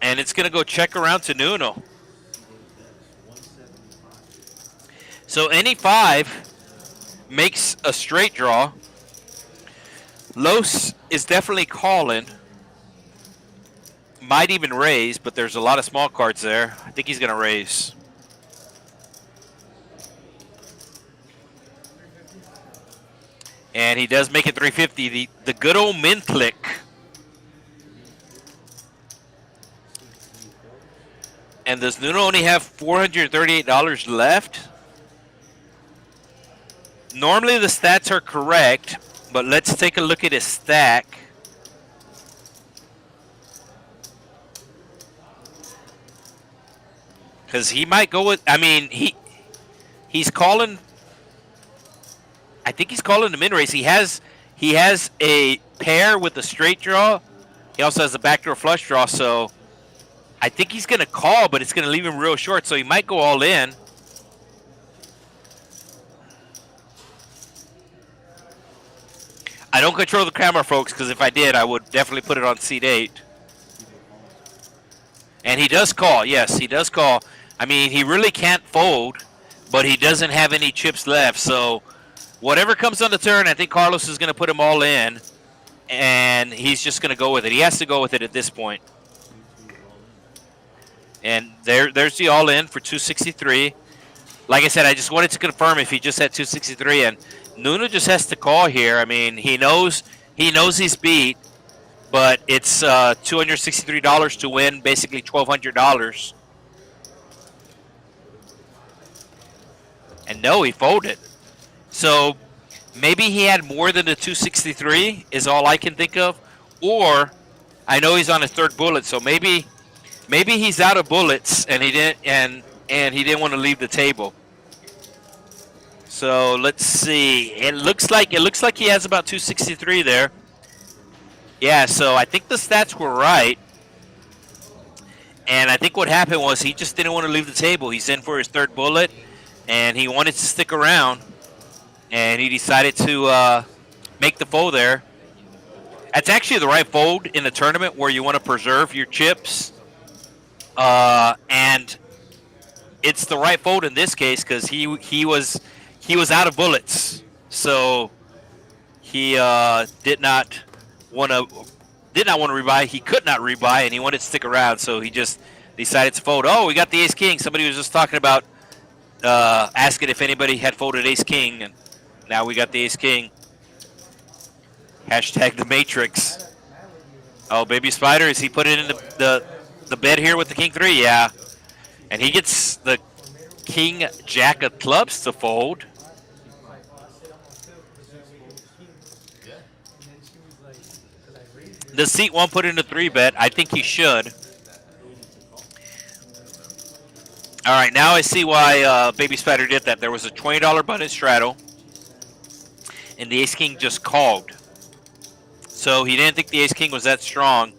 And it's going to go check around to Nuno. So any 5 makes a straight draw. Los is definitely calling. Might even raise, but there's a lot of small cards there. I think he's going to raise. And he does make it 350. The good old min click. And does Nuno only have $438 left? Normally the stats are correct, but let's take a look at his stack. Because he might go with, I mean, he's calling, I think he's calling the min raise. He has a pair with a straight draw. He also has a backdoor flush draw, so I think he's going to call, but it's going to leave him real short, so he might go all in. I don't control the camera, folks, because if I did, I would definitely put it on seat 8. And he does call. Yes, he does call. I mean, he really can't fold, but he doesn't have any chips left. So whatever comes on the turn, I think Carlos is going to put him all in, and he's just going to go with it. He has to go with it at this point. And there's the all in for 263. Like I said, I just wanted to confirm if he just had 263, and Nuno just has to call here. I mean, he knows he's beat, but it's $263 to win, basically $1,200. And no, he folded. So maybe he had more than the 263 is all I can think of. Or I know he's on his 3rd bullet, so maybe he's out of bullets and he didn't he didn't want to leave the table. So let's see. It looks like he has about 263 there. Yeah, so I think the stats were right. And I think what happened was he just didn't want to leave the table. He's in for his 3rd bullet, and he wanted to stick around. And he decided to make the fold there. That's actually the right fold in a tournament where you want to preserve your chips. And it's the right fold in this case because he was out of bullets. So he did not want to rebuy. He could not rebuy, and he wanted to stick around. So he just decided to fold. Oh, we got the ace king. Somebody was just talking about asking if anybody had folded ace king, and now we got the ace king. Hashtag the Matrix. Oh, baby spider, is he put it in the bed here with the king 3? Yeah, and he gets the king jack of clubs to fold. The seat won't put in a 3-bet. I think he should. All right, now I see why Baby Spider did that. There was a $20 button straddle, and the ace-king just called. So he didn't think the ace-king was that strong.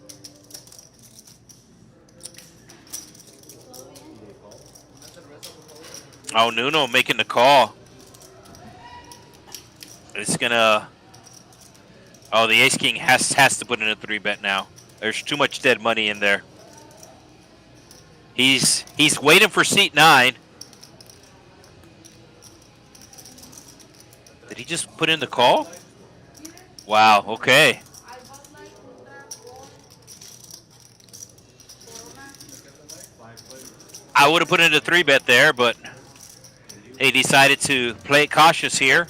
Oh, Nuno making the call. It's going to... Oh, the ace-king has to put in a 3-bet now. There's too much dead money in there. He's waiting for seat 9. Did he just put in the call? Wow, okay. I would have put in a 3-bet there, but he decided to play it cautious here.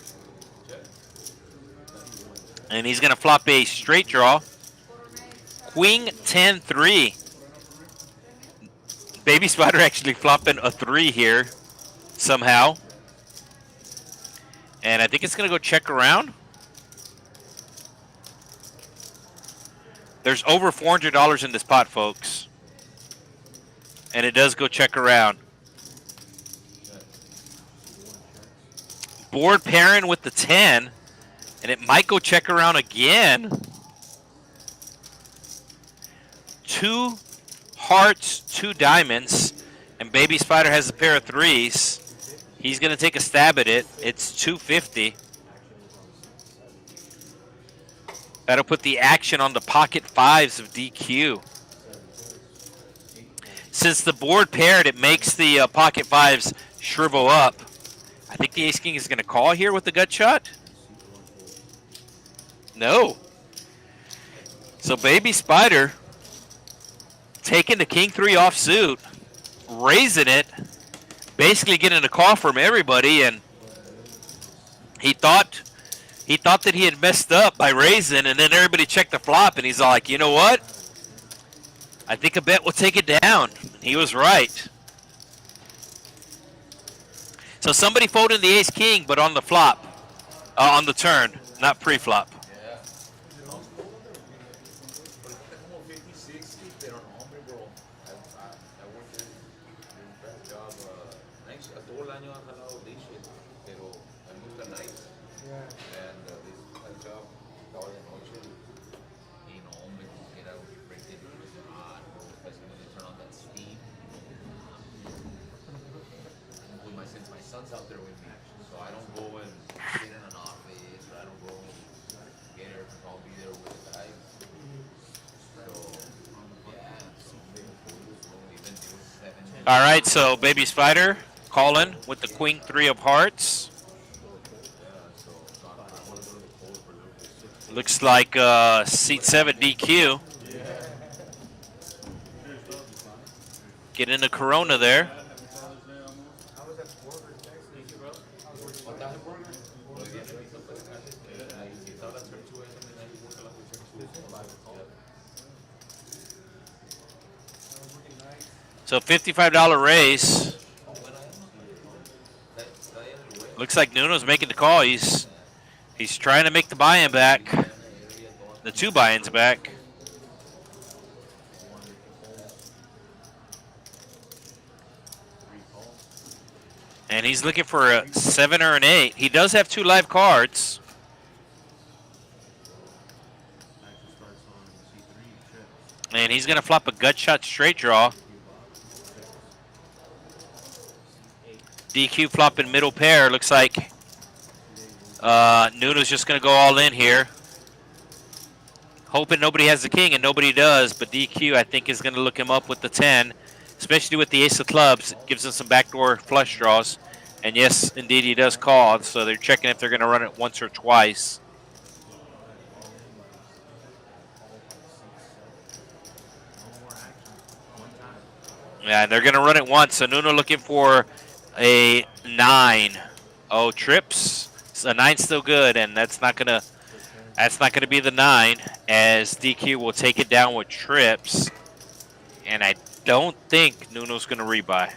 And he's going to flop a straight draw. Queen 10-3. Baby Spider actually flopping a 3 here somehow. And I think it's going to go check around. There's over $400 in this pot, folks. And it does go check around. Board pairing with the 10. And it might go check around again. 2 hearts, 2 diamonds, and Baby Spider has a pair of 3s. He's going to take a stab at it. It's 250. That'll put the action on the pocket 5s of DQ. Since the board paired, it makes the pocket 5s shrivel up. I think the Ace King is going to call here with the gut shot. No. So Baby Spider taking the King 3 offsuit, raising it, basically getting a call from everybody, and he thought that he had messed up by raising, and then everybody checked the flop, and he's like, you know what? I think a bet will take it down. He was right. So somebody folded the Ace King, but on the flop, on the turn, not pre-flop. All right, so Baby Spider calling with the Queen 3 of hearts. Looks like seat 7 DQ. Get in the Corona there. So $55 raise. Looks like Nuno's making the call. He's trying to make the buy-in back. The 2 buy-ins back. And he's looking for a 7 or an 8. He does have 2 live cards. And he's going to flop a gut shot straight draw. DQ flopping middle pair. Looks like Nuno's just going to go all in here. Hoping nobody has the king, and nobody does. But DQ, I think, is going to look him up with the 10, especially with the ace of clubs. It gives him some backdoor flush draws. And yes, indeed, he does call. So they're checking if they're going to run it once or twice. Yeah, they're going to run it once. So Nuno looking for a 9. Oh, trips. So a 9's still good, and that's not gonna be the 9, as DQ will take it down with trips. And I don't think Nuno's gonna rebuy.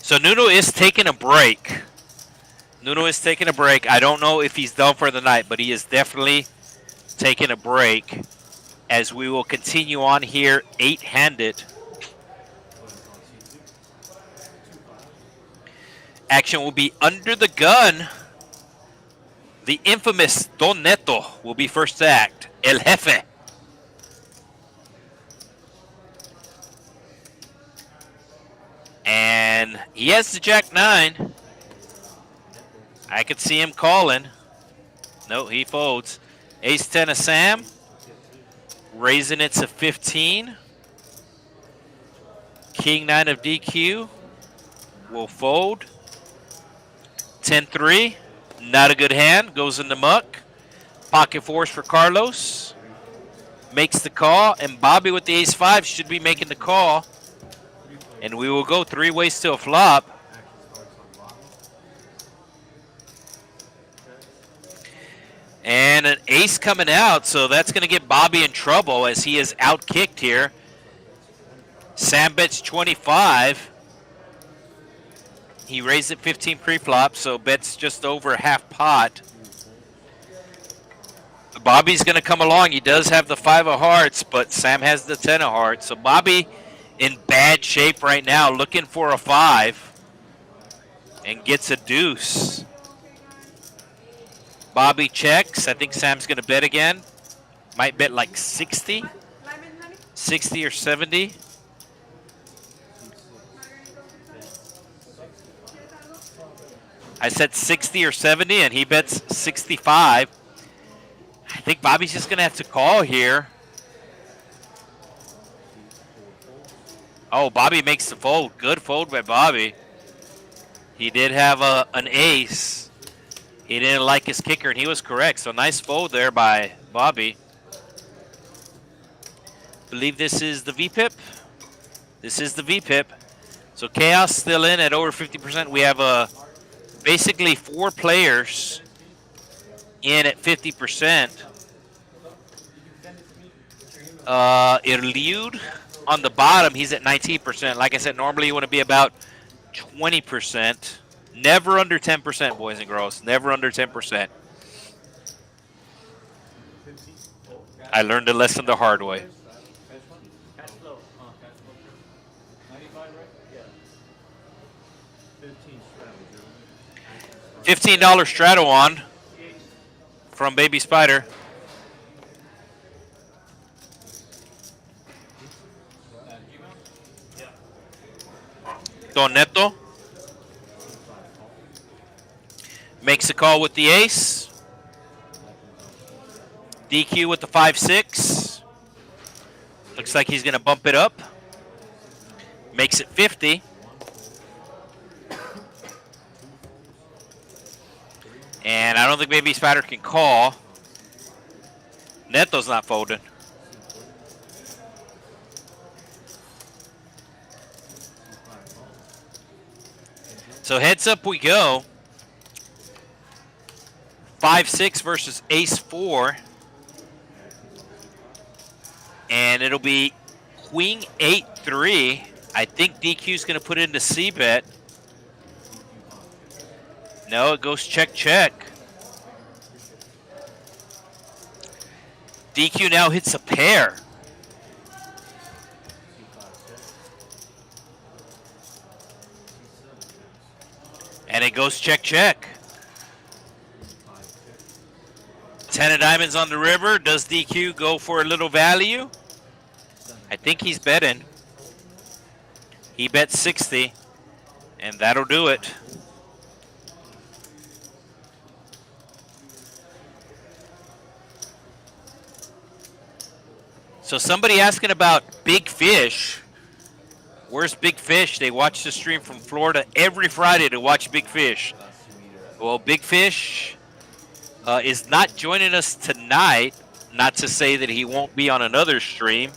So Nuno is taking a break. I don't know if he's done for the night, but he is definitely taking a break, as we will continue on here 8-handed. Action will be under the gun. The infamous Don Neto will be first to act. El Jefe. And he has the Jack-9. I could see him calling. No, he folds. Ace-10 of Sam. Raising it to 15. King-9 of DQ. Will fold. 10-3. Not a good hand. Goes in the muck. Pocket 4s for Carlos. Makes the call. And Bobby with the ace-5 should be making the call. And we will go 3 ways to a flop. And an ace coming out, so that's going to get Bobby in trouble, as he is outkicked here. Sam bets 25. He raised it 15 pre-flop, so bets just over half pot. Bobby's going to come along. He does have the 5 of hearts, but Sam has the 10 of hearts. So Bobby in bad shape right now, looking for a 5 and gets a deuce. Bobby checks. I think Sam's going to bet again. Might bet like 60, 60 or 70. I said 60 or 70, and he bets 65. I think Bobby's just going to have to call here. Oh, Bobby makes the fold. Good fold by Bobby. He did have an ace. He didn't like his kicker, and he was correct. So nice fold there by Bobby. Believe this is the VPIP. This is the VPIP. So Chaos still in at over 50%. We have basically 4 players in at 50%. Irliud on the bottom, he's at 19%. Like I said, normally you want to be about 20%. Never under 10%, boys and girls. Never under 10%. I learned a lesson the hard way. $15 straddle on from Baby Spider. Don Neto makes a call with the ace. DQ with the 5-6. Looks like he's going to bump it up. Makes it 50. And I don't think Baby Spider can call. Neto's not folding. So heads up we go. 5-6 versus ace-4. And it'll be queen 8-3. I think DQ's going to put it into C-bet. No, it goes check, check. DQ now hits a pair. And it goes check, check. 10 of diamonds on the river. Does DQ go for a little value? I think he's betting. He bet 60, and that'll do it. So somebody asking about Big Fish. Where's Big Fish? They watch the stream from Florida every Friday to watch Big Fish. Well, Big Fish is not joining us tonight. Not to say that he won't be on another stream.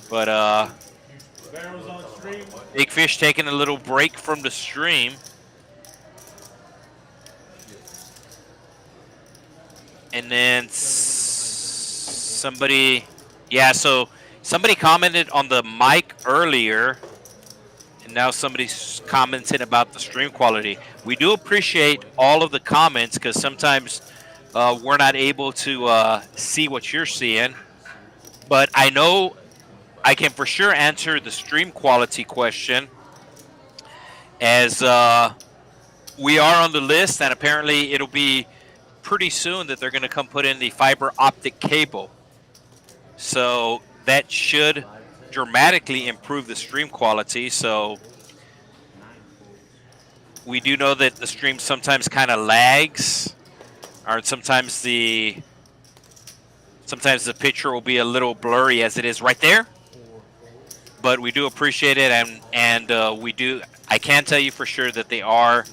But Big Fish taking a little break from the stream. And then somebody, yeah, so somebody commented on the mic earlier, and now somebody's commenting about the stream quality. We do appreciate all of the comments because sometimes we're not able to see what you're seeing. But I know I can for sure answer the stream quality question, as we are on the list, and apparently it'll be pretty soon that they're going to come put in the fiber optic cable. So that should dramatically improve the stream quality. So we do know that the stream sometimes kind of lags, or sometimes the picture will be a little blurry as it is right there. But we do appreciate it, and we do. I can tell you for sure that they are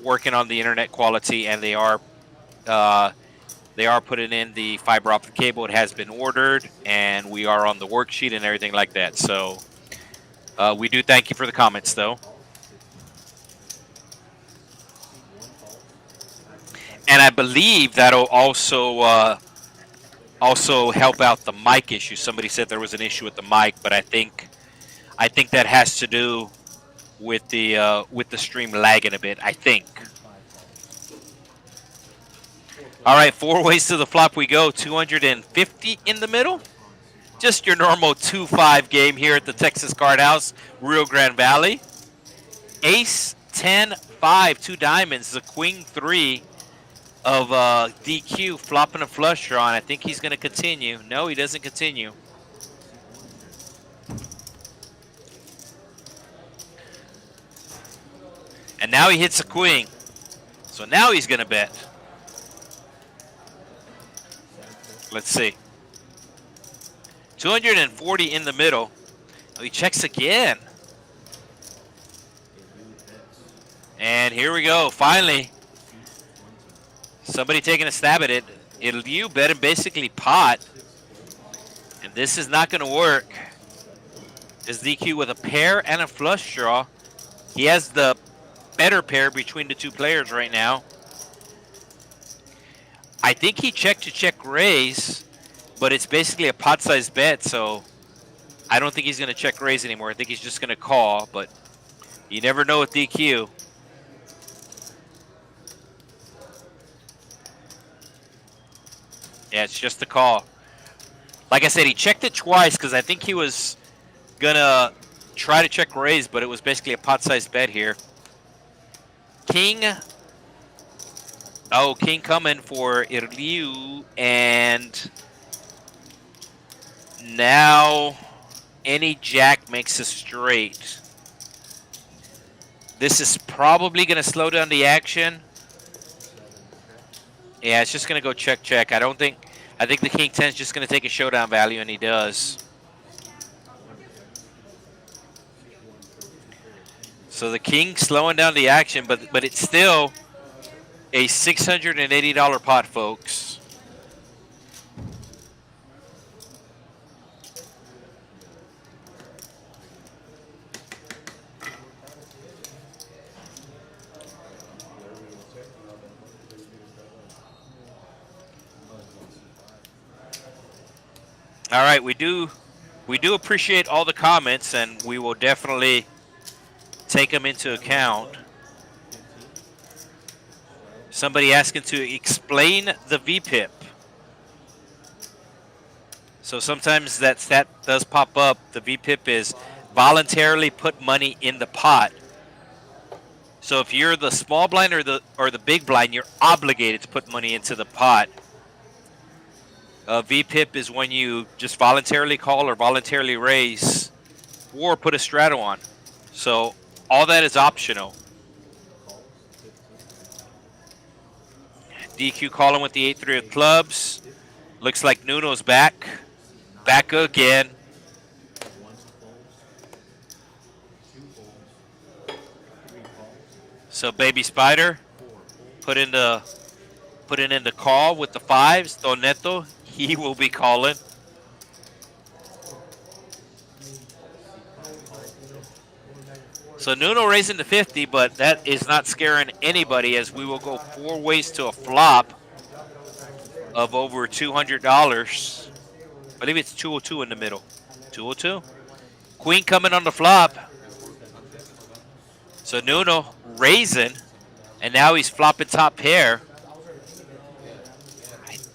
working on the internet quality, and they are putting in the fiber optic cable. It has been ordered, and we are on the worksheet and everything like that. So we do thank you for the comments, though. And I believe that'll also also help out the mic issue. Somebody said there was an issue with the mic, but I think that has to do with the stream lagging a bit. I think. All right, 4 ways to the flop we go. 250 in the middle. Just your normal 2-5 game here at the Texas Card House, Rio Grande Valley. Ace 10-5, 2 diamonds. The queen 3 of DQ flopping a flush draw. And I think he's going to continue. No, he doesn't continue. And now he hits a queen. So now he's going to bet. Let's see. 240 in the middle. Oh, he checks again. And here we go. Finally, somebody taking a stab at it. You bet him basically pot. And this is not going to work. Is DQ with a pair and a flush draw. He has the better pair between the two players right now. I think he checked to check raise, but it's basically a pot-sized bet, so I don't think he's going to check raise anymore. I think he's just going to call, but you never know with DQ. Yeah, it's just a call. Like I said, he checked it twice because I think he was going to try to check raise, but it was basically a pot-sized bet here. King. Oh, king coming for Irliu, and now any jack makes a straight. This is probably going to slow down the action. Yeah, it's just going to go check, check. I think the king 10 is just going to take a showdown value, and he does. So the king slowing down the action, but it's still a $680 pot, folks. All right, we do appreciate all the comments, and we will definitely take them into account. Somebody asking to explain the VPIP. So sometimes that stat does pop up. The VPIP is voluntarily put money in the pot. So if you're the small blind or the big blind, you're obligated to put money into the pot. VPIP is when you just voluntarily call or voluntarily raise or put a straddle on. So all that is optional. DQ calling with the 8-3 of clubs. Looks like Nuno's back. Back again. So Baby Spider put in the call with the 5s. Don Neto, he will be calling. So Nuno raising to 50, but that is not scaring anybody, as we will go 4 ways to a flop of over $200. I believe it's 202 in the middle. 202. Queen coming on the flop. So Nuno raising, and now he's flopping top pair.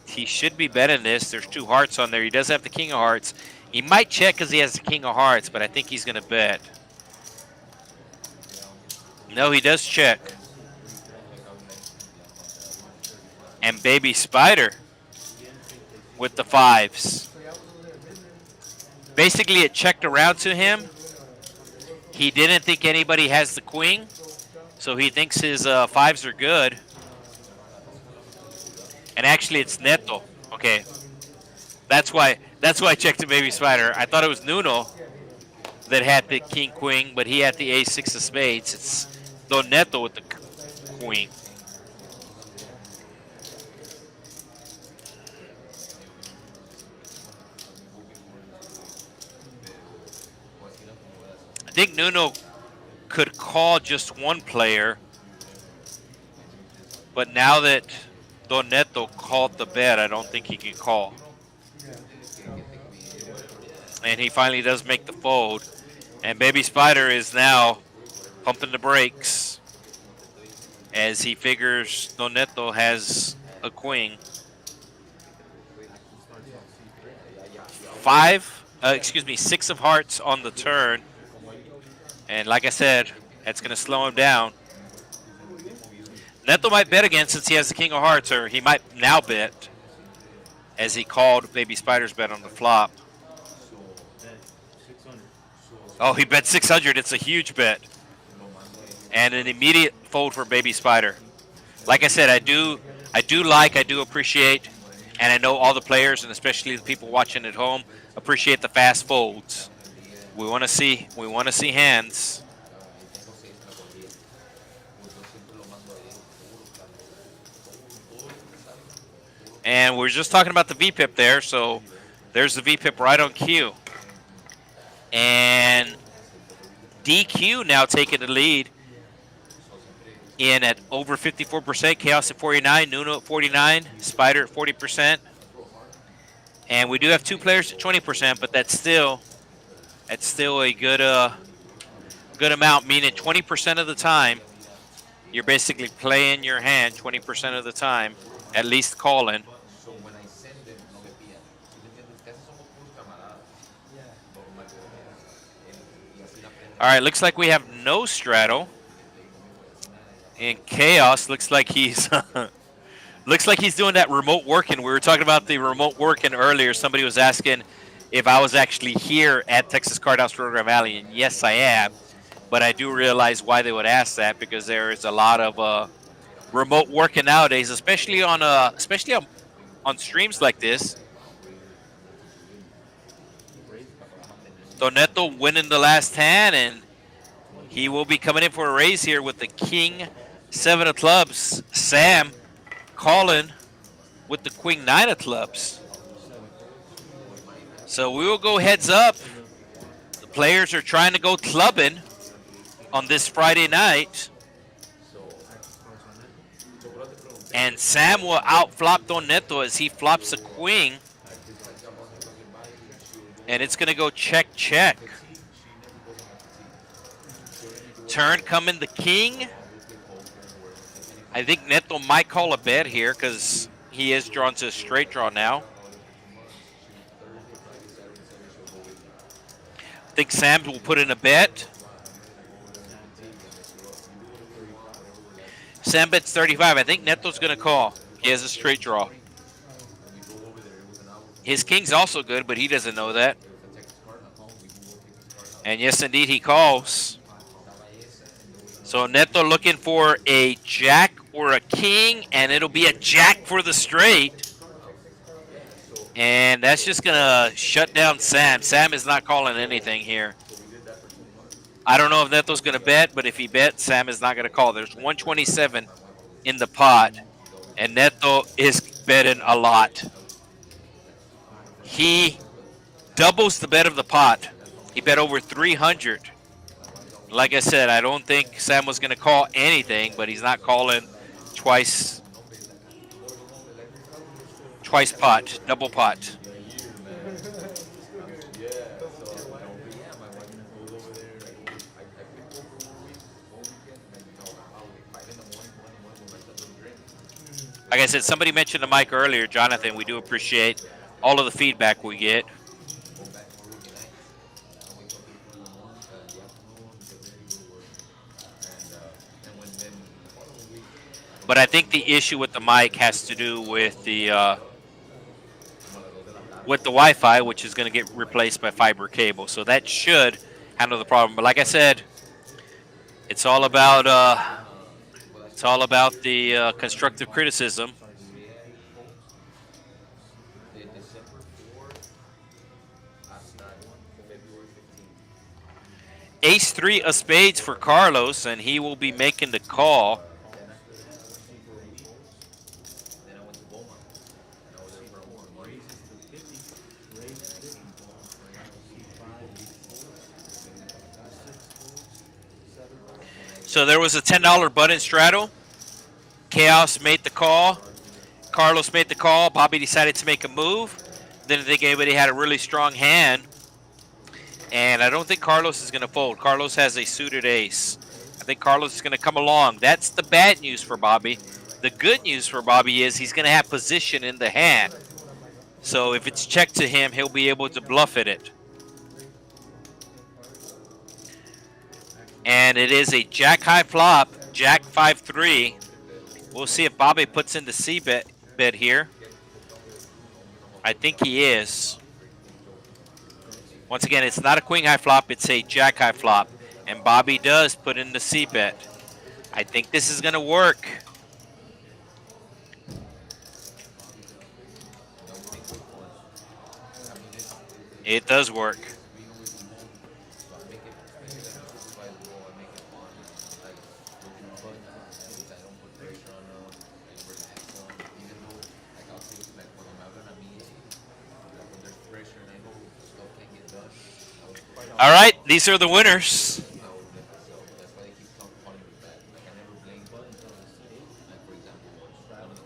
He should be betting this. There's 2 hearts on there. He does have the king of hearts. He might check because he has the king of hearts, but I think he's going to bet. No, he does check. And Baby Spider with the 5s. Basically, it checked around to him. He didn't think anybody has the queen, so he thinks his 5s are good. And actually, it's Neto. Okay, that's why I checked the Baby Spider. I thought it was Nuno that had the king queen, but he had the ace-6 of spades. It's Don Neto with the queen. I think Nuno could call just one player, but now that Don Neto called the bet, I don't think he can call. And he finally does make the fold. And Baby Spider is now pumping the brakes as he figures Don Neto has a queen. 6 of hearts on the turn. And like I said, that's going to slow him down. Neto might bet again since he has the king of hearts, or he might now bet as he called Baby Spider's bet on the flop. Oh, he bet 600. It's a huge bet. And an immediate fold for Baby Spider. Like I said, I do appreciate, and I know all the players, and especially the people watching at home, appreciate the fast folds. We want to see hands. And we're just talking about the VPIP there, so there's the VPIP right on cue. And DQ now taking the lead in at over 54%, Chaos at 49, Nuno at 49, Spider at 40%. And we do have 2 players at 20%, but that's still a good amount, meaning 20% of the time you're basically playing your hand 20% of the time, at least calling. All right, looks like we have no straddle. And Chaos looks like he's doing that remote working. We were talking about the remote working earlier. Somebody was asking if I was actually here at Texas Card House Rio Grande Valley, and yes, I am. But I do realize why they would ask that, because there is a lot of remote working nowadays, especially on streams like this. Don Neto winning the last hand, and he will be coming in for a raise here with the King 7 of clubs. Sam calling with the Queen 9 of clubs. So we will go heads up. The players are trying to go clubbing on this Friday night. And Sam will outflop Don Neto as he flops a queen. And it's going to go check, check. Turn coming the king. I think Neto might call a bet here because he is drawn to a straight draw now. I think Sam will put in a bet. Sam bets 35. I think Neto's going to call. He has a straight draw. His king's also good, but he doesn't know that. And yes, indeed, he calls. So Neto looking for a jack or a king, and it'll be a jack for the straight. And that's just going to shut down Sam. Sam is not calling anything here. I don't know if Neto's going to bet, but if he bets, Sam is not going to call. There's 127 in the pot, and Neto is betting a lot. He doubles the bet of the pot. He bet over 300. Like I said, I don't think Sam was going to call anything, but he's not calling twice pot, double pot. Like I said, somebody mentioned the mic earlier, Jonathan. We do appreciate all of the feedback we get. But I think the issue with the mic has to do with the Wi-Fi, which is going to get replaced by fiber cable. So that should handle the problem. But like I said, it's all about the constructive criticism. Ace-3 of spades for Carlos, and he will be making the call. So there was a $10 button straddle. Chaos made the call. Carlos made the call. Bobby decided to make a move. Didn't think anybody had a really strong hand. And I don't think Carlos is going to fold. Carlos has a suited ace. I think Carlos is going to come along. That's the bad news for Bobby. The good news for Bobby is he's going to have position in the hand. So if it's checked to him, he'll be able to bluff at it. And it is a jack high flop, jack 5-3. We'll see if Bobby puts in the C bet here. I think he is. Once again, it's not a queen high flop, it's a jack high flop. And Bobby does put in the C bet. I think this is going to work. It does work. All right, these are the winners.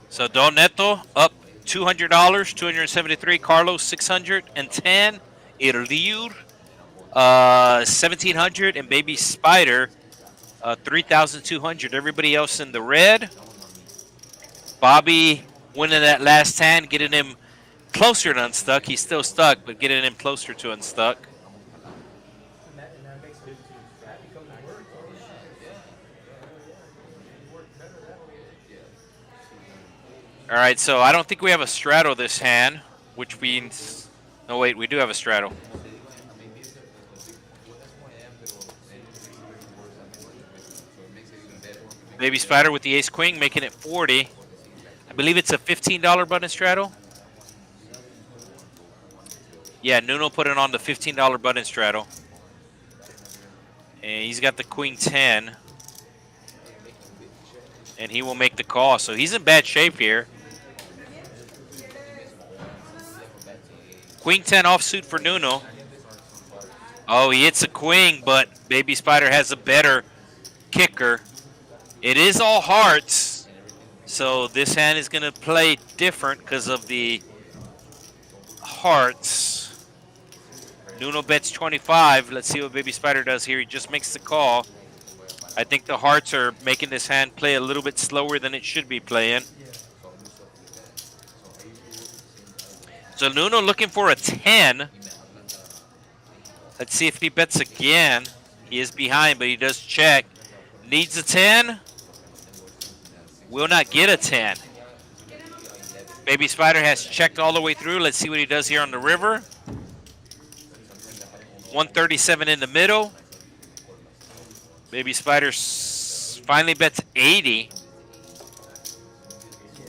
So Don Neto up $200, 273. Carlos 610. Irliur 1,700, and Baby Spider 3,200. Everybody else in the red. Bobby winning that last hand, getting him closer to unstuck. He's still stuck, but getting him closer to unstuck. All right, so I don't think we have a straddle this hand, which means... No, wait, we do have a straddle. Baby Spider with the ace-queen, making it 40. I believe it's a $15 button straddle. Yeah, Nuno put it on the $15 button straddle. And he's got the queen 10. And he will make the call. So he's in bad shape here. Queen 10 offsuit for Nuno. Oh, he hits a queen, but Baby Spider has a better kicker. It is all hearts. So this hand is going to play different because of the hearts. Nuno bets 25. Let's see what Baby Spider does here. He just makes the call. I think the hearts are making this hand play a little bit slower than it should be playing. So Nuno looking for a 10. Let's see if he bets again. He is behind, but he does check. Needs a 10. Will not get a 10. Baby Spider has checked all the way through. Let's see what he does here on the river. 137 in the middle. Baby Spider finally bets 80.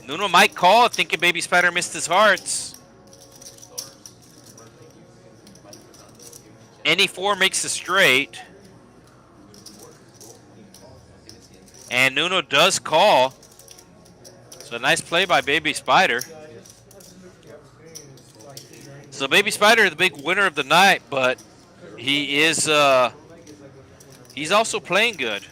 Nuno might call, thinking Baby Spider missed his hearts. Any 4 makes a straight. And Nuno does call. So nice play by Baby Spider. So Baby Spider, the big winner of the night, but he is he's also playing good.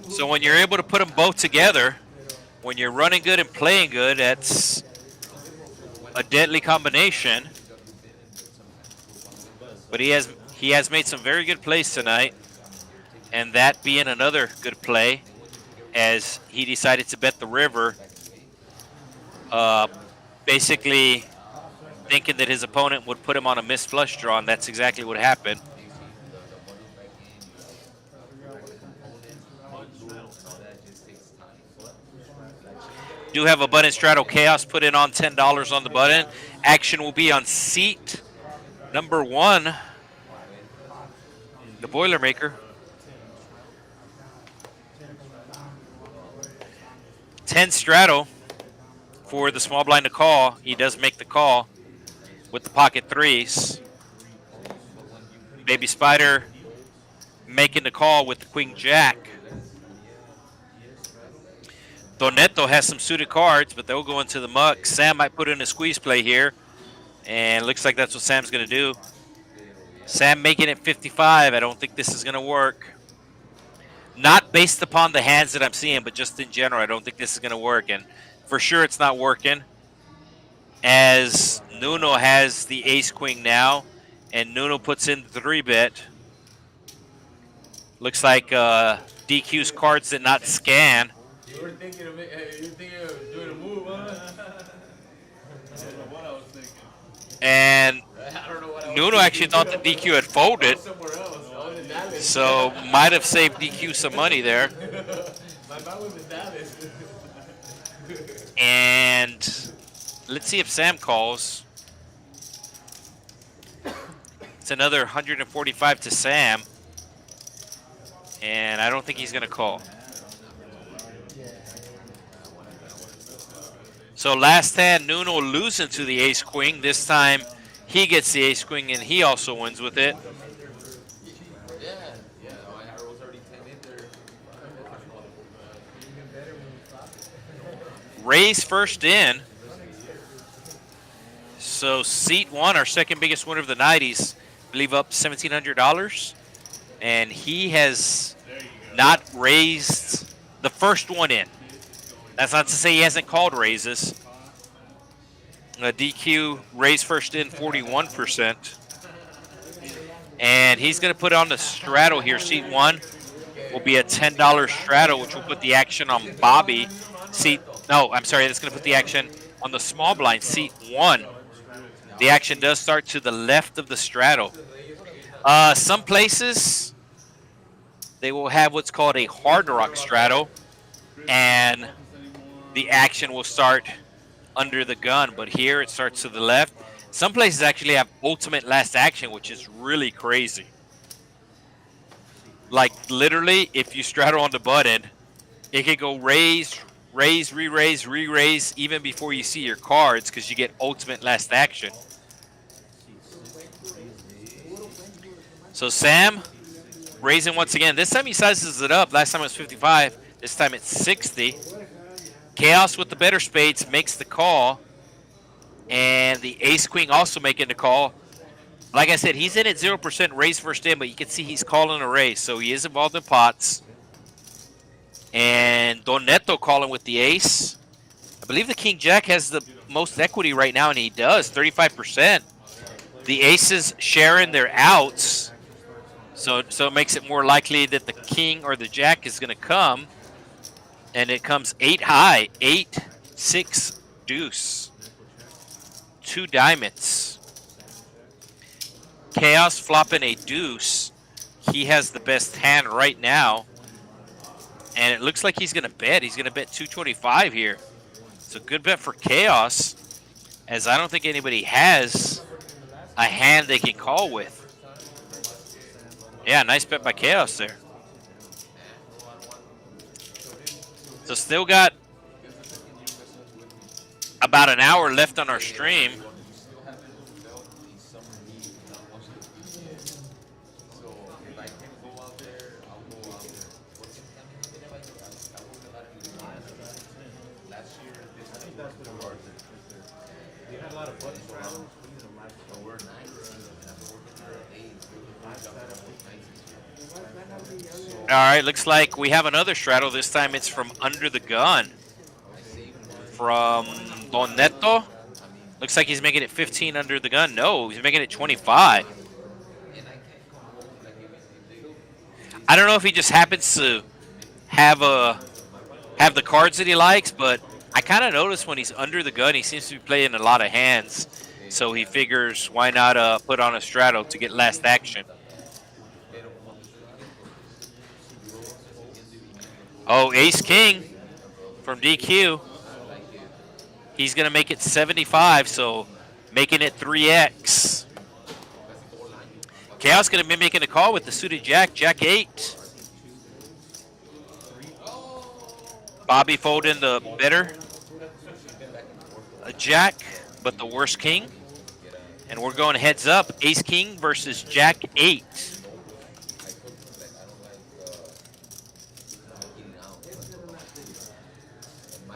So when you're able to put them both together, when you're running good and playing good, that's a deadly combination. But he has made some very good plays tonight, and that being another good play, as he decided to bet the river, basically thinking that his opponent would put him on a missed flush draw, and that's exactly what happened. Do have a button straddle chaos put in on $10 on the button. Action will be on seat number 1, the Boilermaker. 10 straddle for the small blind to call. He does make the call with the pocket 3s. Baby Spider making the call with the Queen Jack. Doneto has some suited cards, but they'll go into the muck. Sam might put in a squeeze play here, and looks like that's what Sam's going to do. Sam making it 55. I don't think this is going to work. Not based upon the hands that I'm seeing, but just in general, I don't think this is going to work, and for sure it's not working. as Nuno has the ace queen now, and Nuno puts in the 3-bet. Looks like DQ's cards did not scan. You were thinking of doing a move, huh? I don't know what I was thinking. And I don't know what I was Nuno actually thought that DQ had I folded, was somewhere else. I was in Dallas. so might have saved DQ some money there. My mind was in Dallas. And let's see if Sam calls. It's another 145 to Sam. And I don't think he's going to call. So last hand, Nuno losing to the ace queen. This time he gets the ace queen and he also wins with it. Yeah, I was already 10 in there. Raise first in. So seat 1, our second biggest winner of the night, he's I believe up $1,700. And he has not raised the first one in. That's not to say he hasn't called raises. DQ raised first in 41%. And he's going to put on the straddle here. Seat 1 will be a $10 straddle, which will put the action on Bobby. That's going to put the action on the small blind, seat 1. The action does start to the left of the straddle. Some places, they will have what's called a hard rock straddle, and the action will start under the gun, but here it starts to the left. Some places actually have ultimate last action, which is really crazy. Like literally, if you straddle on the button, it can go raise, raise, re-raise, re-raise, even before you see your cards, because you get ultimate last action. So Sam raising once again. This time he sizes it up. Last time it was 55. This time it's 60. Chaos with the better spades makes the call. And the ace queen also making the call. Like I said, he's in at 0% raise first in, but you can see he's calling a raise. So he is involved in pots. And Don Neto calling with the ace. I believe the king jack has the most equity right now, and he does, 35%. The aces sharing their outs. So it makes it more likely that the king or the jack is going to come. And it comes 8 high, 8, 6, deuce. 2 diamonds. Chaos flopping a deuce. He has the best hand right now. And it looks like he's going to bet. He's going to bet 225 here. It's a good bet for Chaos, as I don't think anybody has a hand they can call with. Yeah, nice bet by Chaos there. So still got about an hour left on our stream. All right, looks like we have another straddle. This time it's from under the gun. From Don Neto. Looks like he's making it 15 under the gun. No, he's making it 25. I don't know if he just happens to have the cards that he likes, but I kind of notice when he's under the gun, he seems to be playing a lot of hands. So he figures, why not put on a straddle to get last action? Oh, ace-king from DQ. He's going to make it 75, so making it 3x. Chaos going to be making a call with the suited jack, jack 8. Bobby folding the better a jack, but the worst king. And we're going heads up, ace-king versus jack 8.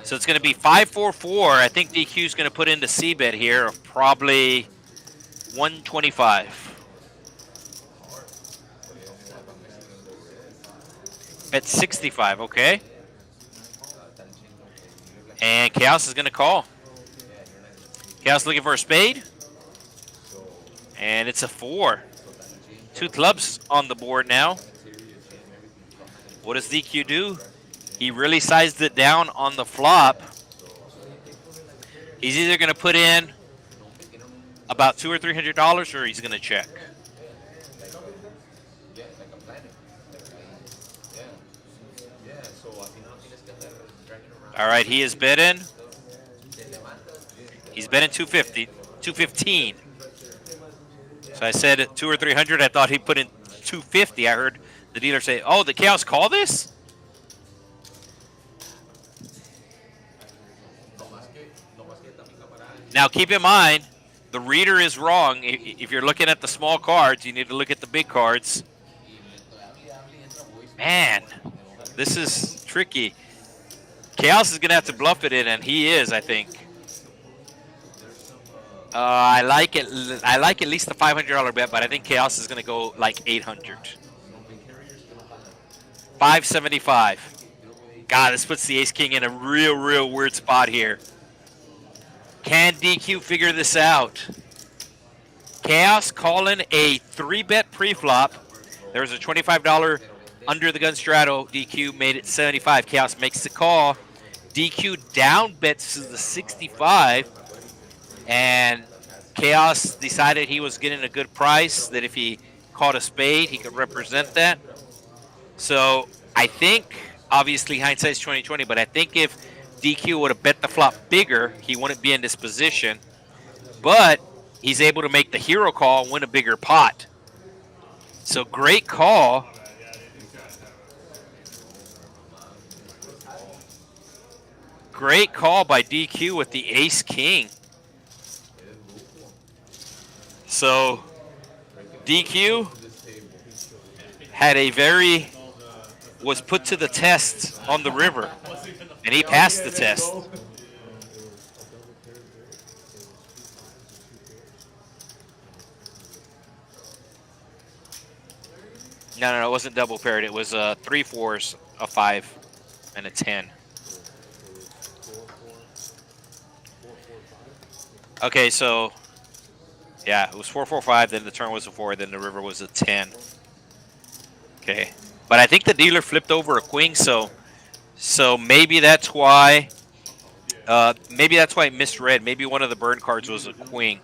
So it's going to be 5-4-4. I think DQ is going to put in the C-bet here of probably 125. At 65, okay. And Chaos is going to call. Chaos looking for a spade. And it's a 4. 2 clubs on the board now. What does DQ do? He really sized it down on the flop. He's either going to put in about $200 or $300, or he's going to check. All right, he is betting. He's betting 250, 215. So I said at 200 or 300. I thought he put in 250. I heard the dealer say, "Oh, the Chaos call this." Now keep in mind, the reader is wrong. If you're looking at the small cards, you need to look at the big cards. Man, this is tricky. Chaos is going to have to bluff it in, and he is, I think. I like it. I like at least the $500 bet, but I think Chaos is going to go like 800. 575. God, this puts the Ace King in a real weird spot here. Can DQ figure this out? Chaos calling a 3-bet pre-flop. There was a $25 under the gun straddle. DQ made it 75. Chaos makes the call. DQ down bets to the 65. And Chaos decided he was getting a good price, that if he caught a spade, he could represent that. So I think, obviously hindsight's 20/20, but I think if DQ would have bet the flop bigger, he wouldn't be in this position. But he's able to make the hero call and win a bigger pot. So great call. Great call by DQ with the Ace King. So DQ was put to the test on the river, and he passed the test. No, it wasn't double paired. It was 3 4s, a 5, and a 10. Okay, so yeah, it was 4 4 5. Then the turn was a 4. Then the river was a 10. Okay, but I think the dealer flipped over a queen, so maybe that's why. Maybe that's why it misread. Maybe one of the burn cards was a queen,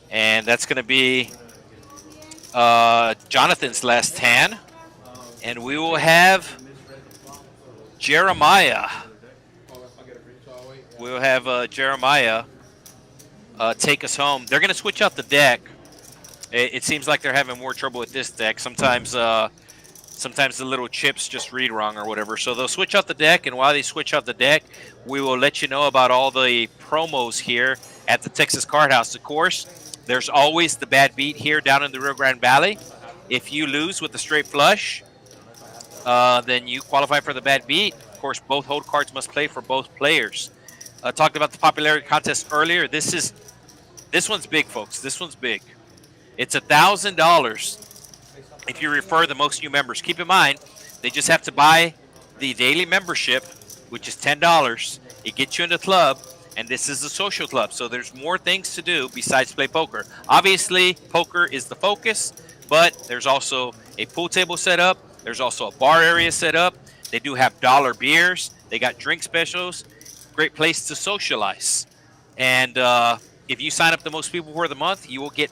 and that's going to be Jonathan's last hand, and we will have Jeremiah. We'll have Jeremiah take us home. They're going to switch out the deck. It seems like they're having more trouble with this deck. Sometimes the little chips just read wrong or whatever. So they'll switch out the deck, and while they switch out the deck, we will let you know about all the promos here at the Texas Card House. Of course, there's always the bad beat here down in the Rio Grande Valley. If you lose with the straight flush, then you qualify for the bad beat. Of course, both hold cards must play for both players. Talked about the popularity contest earlier. This one's big, folks. This one's big. It's $1,000 if you refer the most new members. Keep in mind, they just have to buy the daily membership, which is $10. It gets you in the club, and this is a social club. So there's more things to do besides play poker. Obviously, poker is the focus, but there's also a pool table set up. There's also a bar area set up. They do have dollar beers. They got drink specials. Great place to socialize. And if you sign up the most people for the month, you will get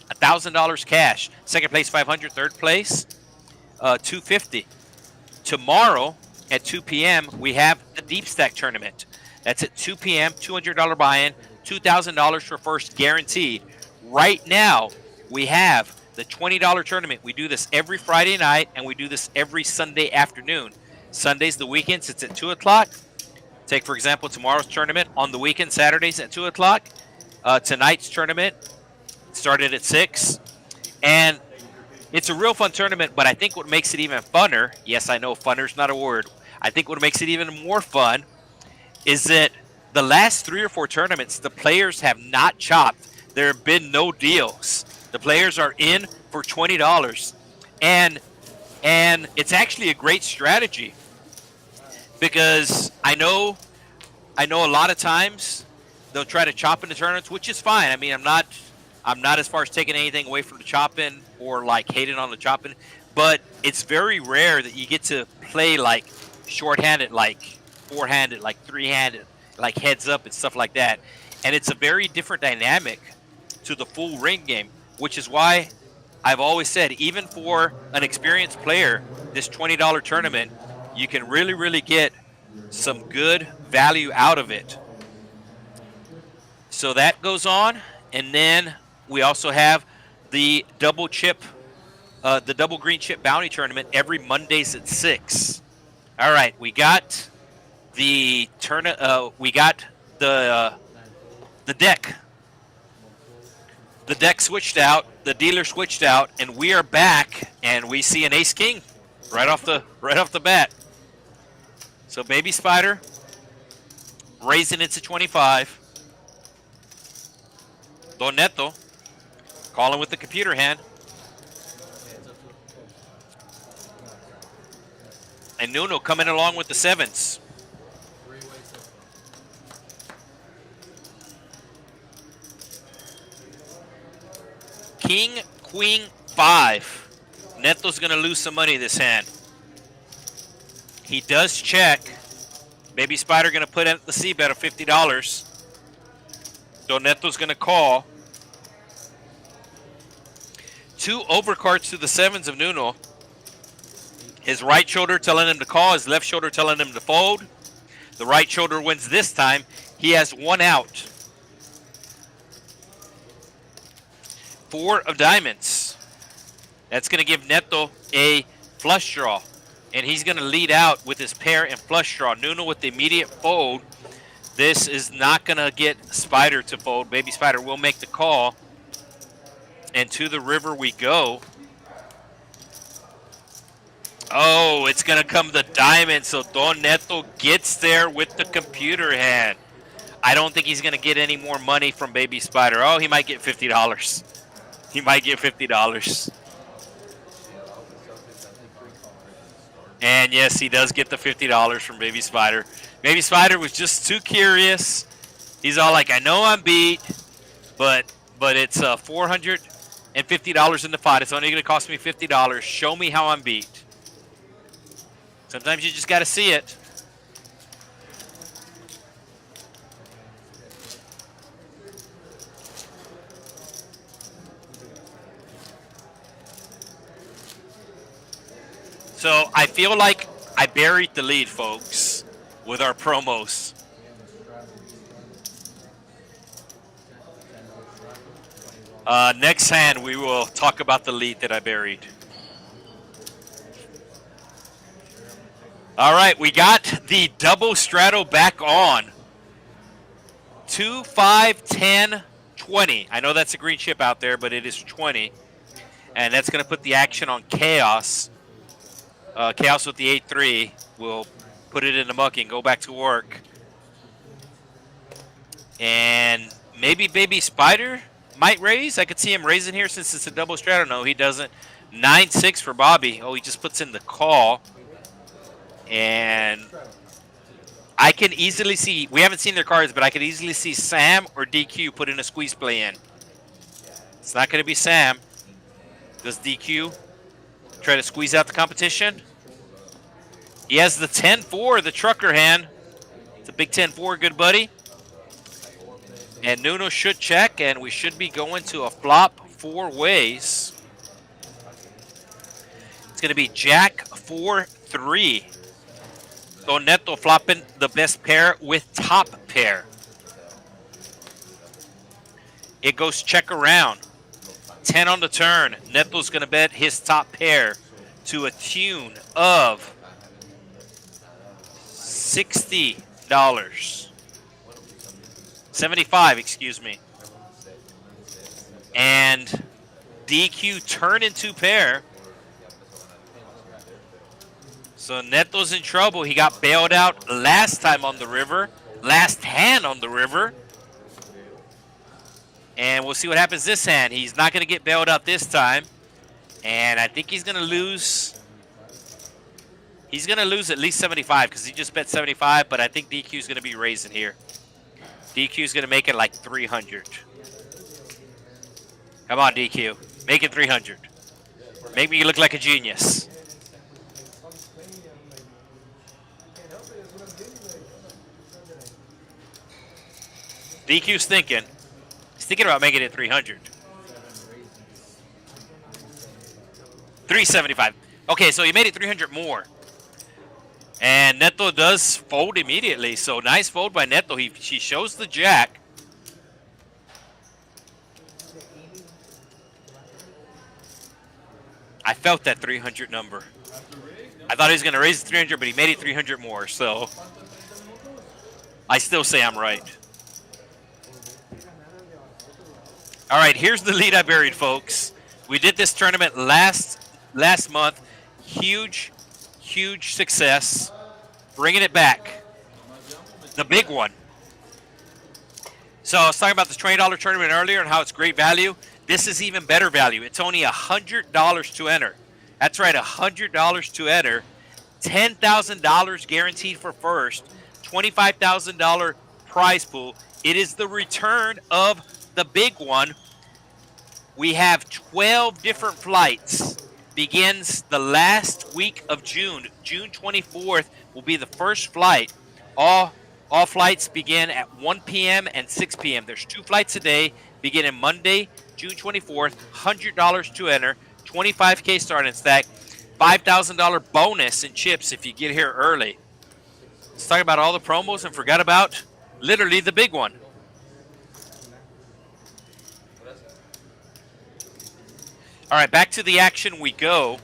$1,000 cash. Second place, $500. Third place, $250. Tomorrow at 2 p.m., we have the Deep Stack tournament. That's at 2 p.m., $200 buy-in, $2,000 for first guaranteed. Right now, we have the $20 tournament. We do this every Friday night, and we do this every Sunday afternoon. Sundays, the weekends, it's at 2 o'clock. Take, for example, tomorrow's tournament on the weekend, Saturdays at 2 o'clock. Tonight's tournament started at 6. And it's a real fun tournament, but I think what makes it even funner, yes, I know funner's not a word. I think what makes it even more fun is that the last 3 or 4 tournaments, the players have not chopped. There have been no deals. The players are in for $20. And it's actually a great strategy, because I know a lot of times they'll try to chop in the tournaments, which is fine. I mean, I'm not as far as taking anything away from the chopping or like hating on the chopping, but it's very rare that you get to play like short-handed, like four-handed, like three-handed, like heads up and stuff like that. And it's a very different dynamic to the full ring game, which is why I've always said, even for an experienced player, this $20 tournament, you can really, really get some good value out of it. So that goes on, and then we also have the double green chip bounty tournament every Mondays at 6. All right, we got the deck. The deck switched out, the dealer switched out, and we are back, and we see an ace king right off the bat. So Baby Spider raising it to 25. Don Neto calling with the computer hand. And Nuno coming along with the 7s. King, Queen, 5. Neto's going to lose some money this hand. He does check. Baby Spider going to put in the C bet of $50. Don Neto's going to call. 2 overcards to the 7s of Nuno. His right shoulder telling him to call, his left shoulder telling him to fold. The right shoulder wins this time. He has 1 out. 4 of diamonds. That's going to give Neto a flush draw. And he's going to lead out with his pair and flush draw. Nuno with the immediate fold. This is not going to get Spider to fold. Baby Spider will make the call. And to the river we go. Oh, it's going to come the diamond. So Don Neto gets there with the computer hand. I don't think he's going to get any more money from Baby Spider. Oh, he might get $50. He might get $50. And yes, he does get the $50 from Baby Spider. Baby Spider was just too curious. He's all like, I know I'm beat, but it's $450 in the pot. It's only going to cost me $50. Show me how I'm beat. Sometimes you just got to see it. So I feel like I buried the lead, folks, with our promos. Next hand, we will talk about the lead that I buried. All right, we got the double straddle back on. 2, 5, 10, 20. I know that's a green chip out there, but it is 20. And that's going to put the action on Chaos. Chaos with the 8-3 will put it in the muck and go back to work. And maybe Baby Spider might raise. I could see him raising here since it's a double straddle. No, he doesn't. 9-6 for Bobby. Oh, he just puts in the call. And I can easily see, we haven't seen their cards, but I could easily see Sam or DQ put in a squeeze play in. It's not going to be Sam. Does DQ try to squeeze out the competition? He has the 10-4, the trucker hand. It's a big 10-4, good buddy. And Nuno should check, and we should be going to a flop 4 ways. It's going to be Jack 4-3. Don Neto flopping the best pair with top pair. It goes check around. 10 on the turn. Neto's going to bet his top pair to a tune of $60. 75, excuse me. And DQ turn into pair. So Neto's in trouble. He got bailed out last time on the river. Last hand on the river. And we'll see what happens this hand. He's not going to get bailed out this time. And I think he's going to lose. He's going to lose at least 75 because he just bet 75. But I think DQ is going to be raising here. DQ's going to make it like 300. Come on, DQ. Make it 300. Make me look like a genius. DQ's thinking. He's thinking about making it 300. 375. Okay, so he made it 300 more. And Neto does fold immediately. So nice fold by Neto. She shows the jack. I felt that 300 number. I thought he was going to raise it 300, but he made it 300 more. So I still say I'm right. All right, here's the lead I buried, folks. We did this tournament last month. Huge success. Bringing it back. The big one. So I was talking about this $20 tournament earlier and how it's great value. This is even better value. It's only $100 to enter. That's right, $100 to enter. $10,000 guaranteed for first. $25,000 prize pool. It is the return of the big one. We have 12 different flights. Begins the last week of June. June 24th will be the first flight. All flights begin at 1 p.m. and 6 p.m. There's 2 flights a day, beginning Monday, June 24th. $100 to enter. $25K starting stack. $5,000 bonus in chips if you get here early. Let's talk about all the promos and forgot about literally the big one. All right, back to the action we go.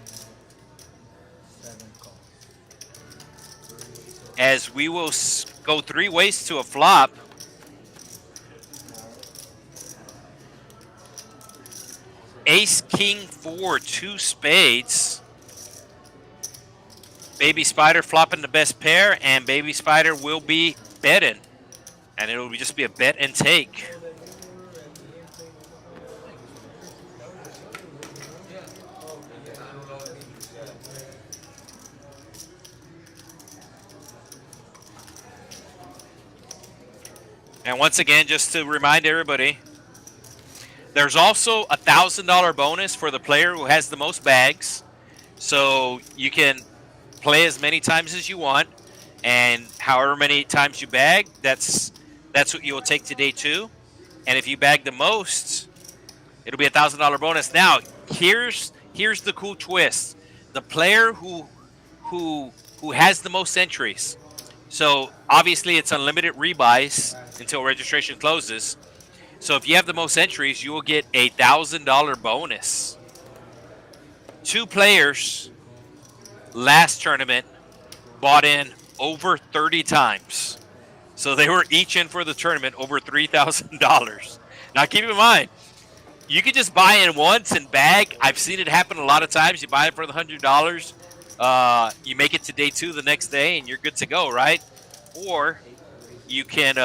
As we will go 3 ways to a flop. Ace, King, 4, 2 spades. Baby Spider flopping the best pair, and Baby Spider will be betting. And it will just be a bet and take. And once again, just to remind everybody, there's also a $1,000 bonus for the player who has the most bags. So you can play as many times as you want, and however many times you bag, that's what you will take to day 2. And if you bag the most, it'll be a $1,000 bonus. Now, here's the cool twist: the player who has the most entries. So obviously, it's unlimited rebuys until registration closes. So if you have the most entries, you will get a $1,000 bonus. 2 players last tournament bought in over 30 times. So they were each in for the tournament over $3,000. Now keep in mind, you can just buy in once and bag. I've seen it happen a lot of times. You buy it for the $100. You make it to day 2 the next day and you're good to go, right? Or you can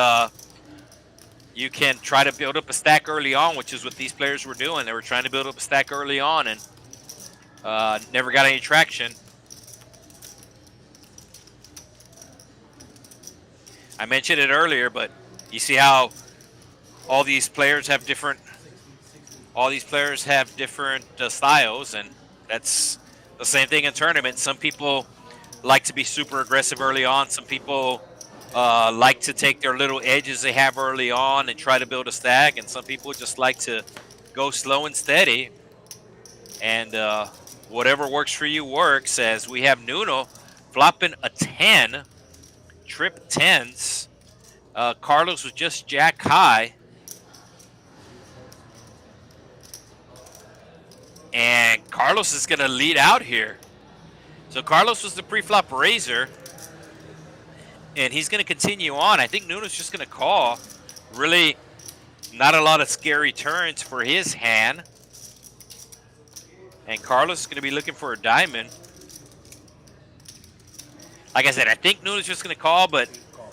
try to build up a stack early on, which is what these players were doing. They were trying to build up a stack early on and never got any traction. I mentioned it earlier, but you see how all these players have different styles, and that's the same thing in tournaments. Some people like to be super aggressive early on. Some people like to take their little edges they have early on and try to build a stack, and some people just like to go slow and steady. And whatever works for you works, as we have Nuno flopping a 10, trip 10s. Carlos was just jack high. And Carlos is going to lead out here. So Carlos was the pre-flop raiser. And he's going to continue on. I think Nuno's just going to call. Really not a lot of scary turns for his hand. And Carlos is going to be looking for a diamond. Like I said, I think Nuno's just going to call, but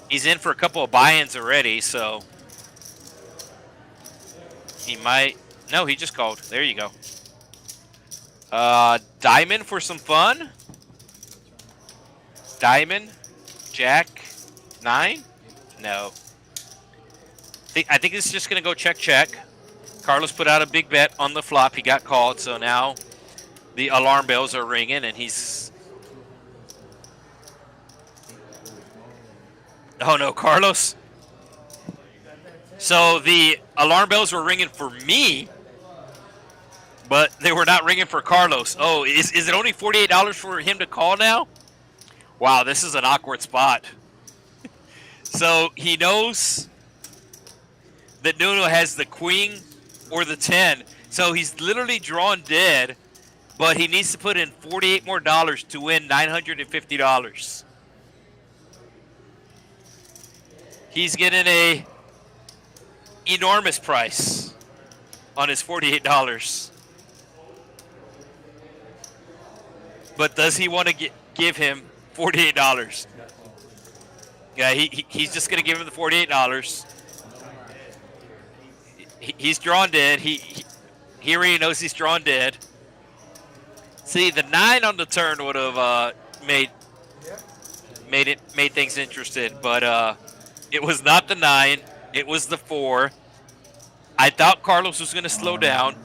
he's in for a couple of buy-ins already, so he might. No, he just called. There you go. Diamond for some fun. Diamond, Jack, 9? No. I think it's just going to go check. Carlos put out a big bet on the flop. He got called, so now the alarm bells are ringing, and he's... Oh, no, Carlos. So the alarm bells were ringing for me, but they were not ringing for Carlos. Oh, is it only $48 for him to call now? Wow, this is an awkward spot. So he knows that Nuno has the queen or the 10. So he's literally drawn dead, but he needs to put in $48 more to win $950. He's getting a enormous price on his $48. But does he want to give him $48? Yeah, he's just going to give him the $48. He's drawn dead. He already knows he's drawn dead. See, the 9 on the turn would have made things interesting, but it was not the 9. It was the 4. I thought Carlos was going to slow down.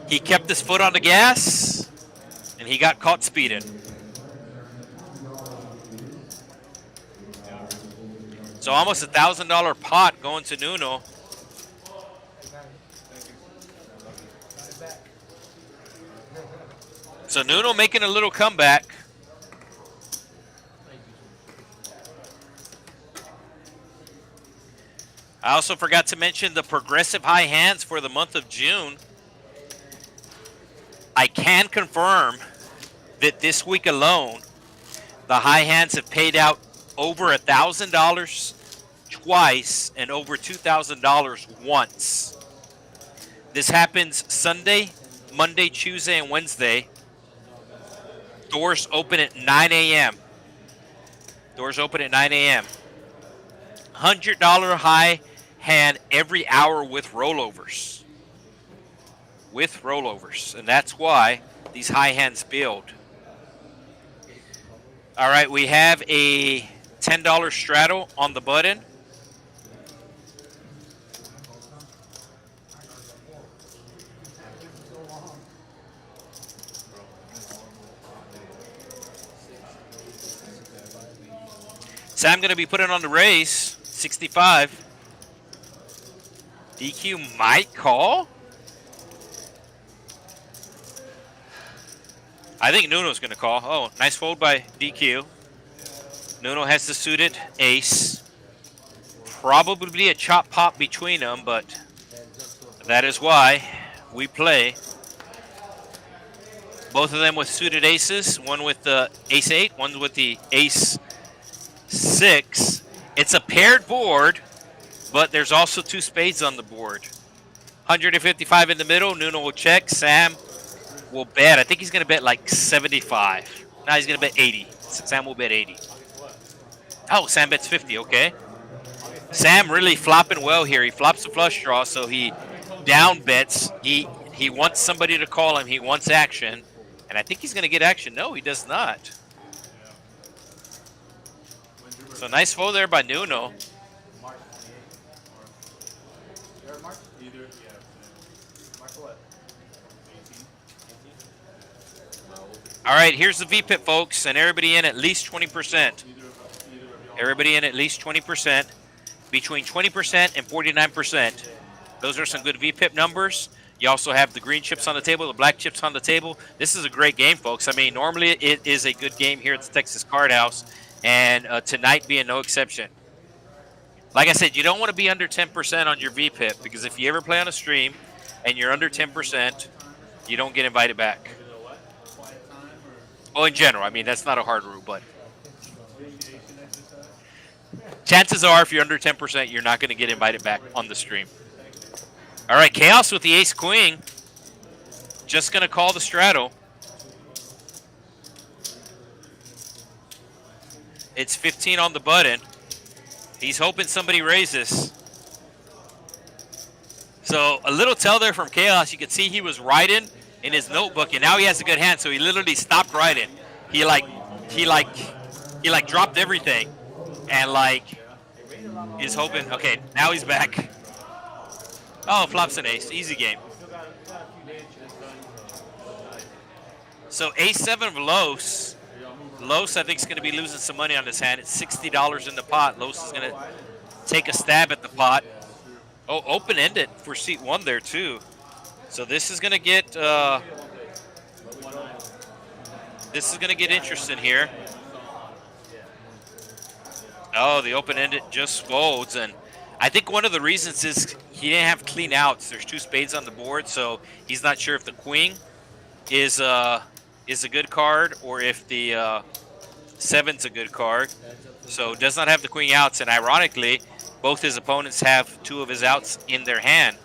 He kept his foot on the gas, and he got caught speeding. So almost $1,000 pot going to Nuno. So Nuno making a little comeback. I also forgot to mention the progressive high hands for the month of June. I can confirm that this week alone, the high hands have paid out over $1,000 twice and over $2,000 once. This happens Sunday, Monday, Tuesday, and Wednesday. Doors open at 9 a.m. Doors open at 9 a.m. $100 high hand every hour with rollovers. With rollovers. And that's why these high hands build. All right, we have a $10 straddle on the button. Sam going to be putting on the raise, 65. DQ might call. I think Nuno's going to call. Oh, nice fold by DQ. Nuno has the suited ace. Probably a chop pop between them, but that is why we play. Both of them with suited aces. One with the ace 8, one with the ace 6. It's a paired board, but there's also 2 spades on the board. 155 in the middle. Nuno will check. Sam will bet. I think he's going to bet like 75. No, he's going to bet 80. Sam will bet 80. Oh, Sam bets 50. Okay. Sam really flopping well here. He flops a flush draw, so he down bets. He wants somebody to call him. He wants action. And I think he's going to get action. No, he does not. So nice fold there by Nuno. All right, here's the VPIP, folks, and everybody in at least 20%. Everybody in at least 20%. Between 20% and 49%. Those are some good VPIP numbers. You also have the green chips on the table, the black chips on the table. This is a great game, folks. I mean, normally it is a good game here at the Texas Card House, and tonight being no exception. Like I said, you don't want to be under 10% on your VPIP, because if you ever play on a stream and you're under 10%, you don't get invited back. Oh, in general. I mean, that's not a hard rule, but chances are if you're under 10%, you're not going to get invited back on the stream. All right, Chaos with the ace-queen. Just going to call the straddle. It's 15 on the button. He's hoping somebody raises. So a little tell there from Chaos. You can see he was writing in his notebook, and now he has a good hand, so he literally stopped writing. He dropped everything, and He's hoping. Okay, now he's back. Oh, flops an ace. Easy game. So A7 of Los. Los, I think, is going to be losing some money on this hand. It's $60 in the pot. Los is going to take a stab at the pot. Oh, open-ended for seat 1 there, too. So this is going to get interesting here. Oh, the open-ended just folds, and I think one of the reasons is he didn't have clean outs. There's 2 spades on the board, so he's not sure if the queen is a good card or if the 7's a good card. So does not have the queen outs, and ironically, both his opponents have 2 of his outs in their hand.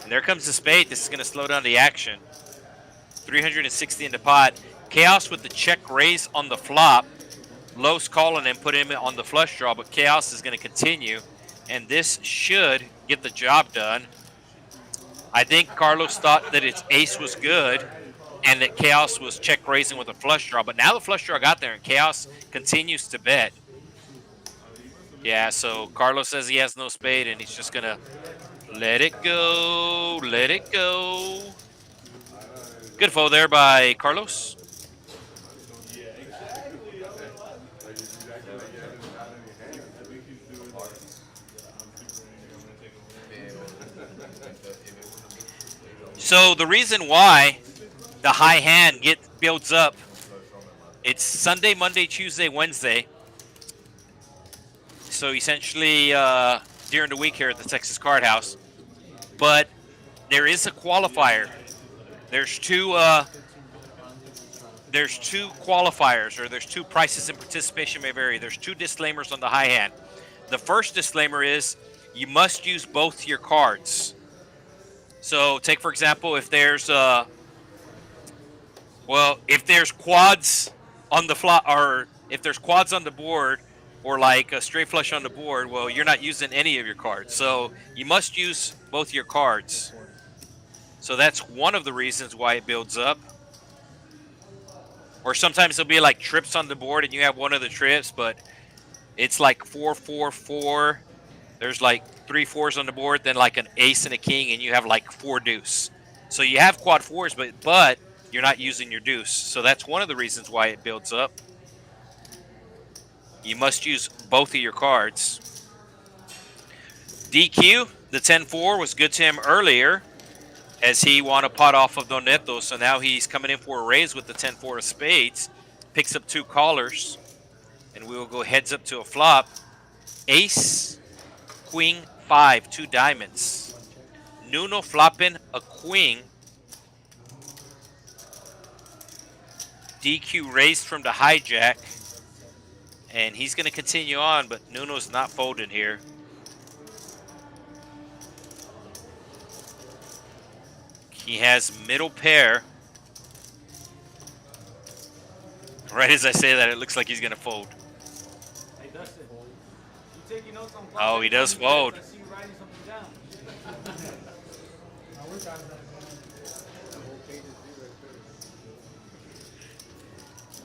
And there comes the spade. This is going to slow down the action. 360 in the pot. Chaos with the check raise on the flop. Los calling him, put him on the flush draw, but Chaos is going to continue, and this should get the job done. I think Carlos thought that its ace was good and that Chaos was check raising with a flush draw, but now the flush draw got there, and Chaos continues to bet. Yeah, so Carlos says he has no spade, and he's just going to let it go, let it go. Good fold there by Carlos. So the reason why the high hand builds up, it's Sunday, Monday, Tuesday, Wednesday. So essentially during the week here at the Texas Card House. But there is a qualifier. There's two qualifiers, or there's 2 prices and participation may vary. There's 2 disclaimers on the high hand. The first disclaimer is you must use both your cards. So take, for example, if there's quads on the flop, or if there's quads on the board, or like a straight flush on the board, well, you're not using any of your cards. So you must use both your cards. So that's one of the reasons why it builds up. Or sometimes there'll be like trips on the board and you have one of the trips, but it's like 4, 4, 4. There's like 3 4s on the board, then like an ace and a king, and you have like 4 deuce. So you have quad 4s, but you're not using your deuce. So that's one of the reasons why it builds up. You must use both of your cards. DQ, the 10-4 was good to him earlier as he won a pot off of Doneto. So now he's coming in for a raise with the 10-4 of spades. Picks up 2 callers, and we will go heads up to a flop. Ace, queen, 5, 2 diamonds. Nuno flopping a queen. DQ raised from the hijack. And he's going to continue on, but Nuno's not folding here. He has middle pair. Right as I say that, it looks like he's going to fold. Hey, Dustin, you taking notes on Oh, he does fold. I see you writing something down.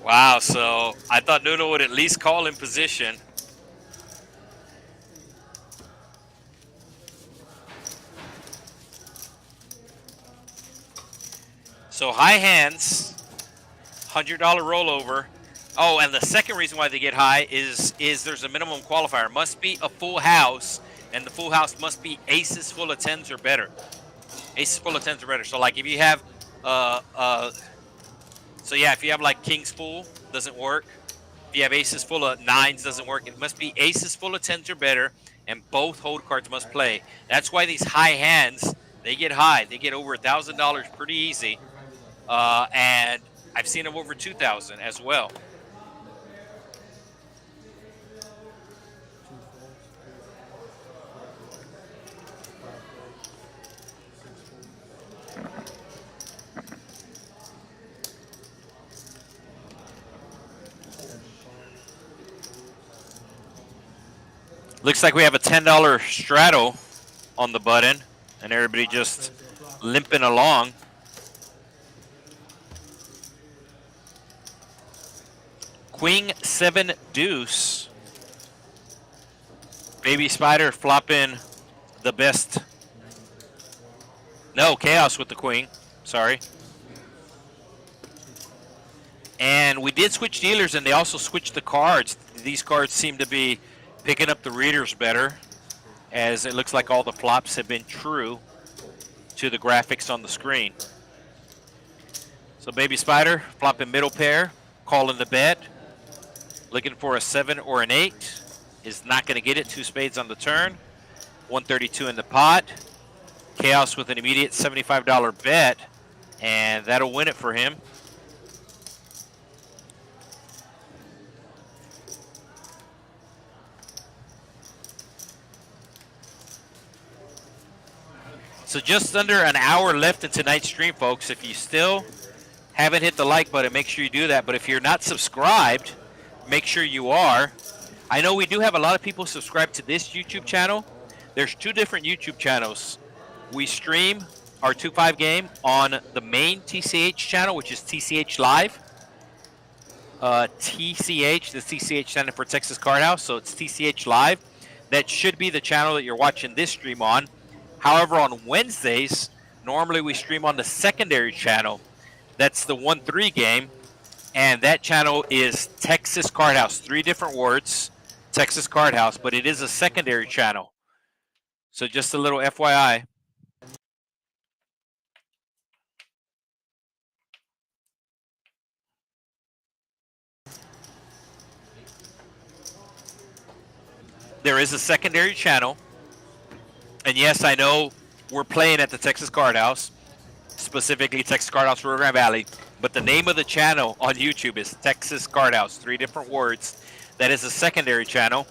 Wow, so I thought Nuno would at least call in position. So high hands, $100 rollover. Oh, and the second reason why they get high is there's a minimum qualifier. Must be a full house, and the full house must be aces full of 10s or better. Aces full of 10s or better. So like if you have so yeah, if you have like kings full, doesn't work. If you have aces full of 9s, doesn't work. It must be aces full of 10s or better, and both hold cards must play. That's why these high hands, they get high. They get over $1,000 pretty easy, and I've seen them over 2,000 as well. Looks like we have a $10 straddle on the button, and everybody just limping along. Queen 7 deuce. Baby Spider flopping the best. No, Chaos with the queen. Sorry. And we did switch dealers, and they also switched the cards. These cards seem to be picking up the readers better, as it looks like all the flops have been true to the graphics on the screen. So Baby Spider flopping middle pair, calling the bet, looking for a 7 or an 8. Is not going to get it. 2 spades on the turn. 132 in the pot. Chaos with an immediate $75 bet, and that'll win it for him. So just under an hour left in tonight's stream, folks. If you still haven't hit the like button, make sure you do that. But if you're not subscribed, make sure you are. I know we do have a lot of people subscribed to this YouTube channel. There's 2 different YouTube channels. We stream our 2-5 game on the main TCH channel, which is TCH Live. TCH, the TCH standing for Texas Card House, so it's TCH Live. That should be the channel that you're watching this stream on. However, on Wednesdays, normally we stream on the secondary channel. That's the 1-3 game, and that channel is Texas Card House. 3 different words, Texas Card House, but it is a secondary channel. So just a little FYI. There is a secondary channel. And yes, I know we're playing at the Texas Card House, specifically Texas Card House, Rio Grande Valley. But the name of the channel on YouTube is Texas Card House, 3 different words. That is a secondary channel.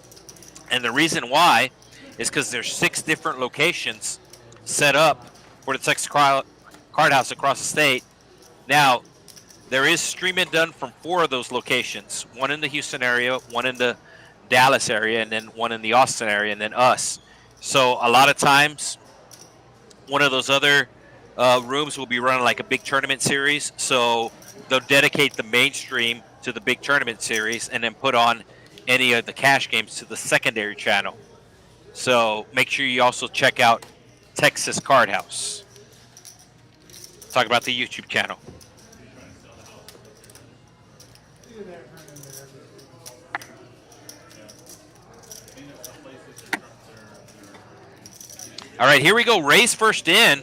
And the reason why is because there's 6 different locations set up for the Texas Card House across the state. Now, there is streaming done from 4 of those locations. 1 in the Houston area, 1 in the Dallas area, and then 1 in the Austin area, and then us. So a lot of times, one of those other rooms will be running like a big tournament series. So they'll dedicate the main stream to the big tournament series and then put on any of the cash games to the secondary channel. So make sure you also check out Texas Card House. Talk about the YouTube channel. All right, here we go. Raise first in.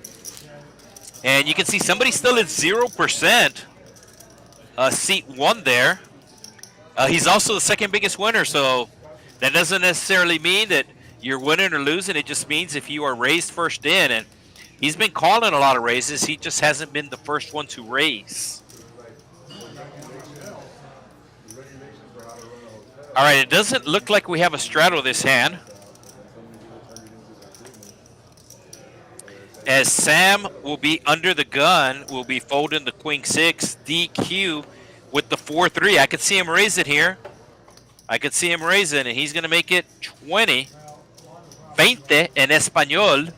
And you can see somebody still at 0%. Seat 1 there. He's also the second biggest winner, so that doesn't necessarily mean that you're winning or losing. It just means if you are raised first in. And he's been calling a lot of raises. He just hasn't been the first one to raise. All right, it doesn't look like we have a straddle this hand, as Sam will be under the gun, will be folding the Queen 6, DQ with the 4-3. I could see him raise it here. I could see him raise it, and he's going to make it 20. 20 en español.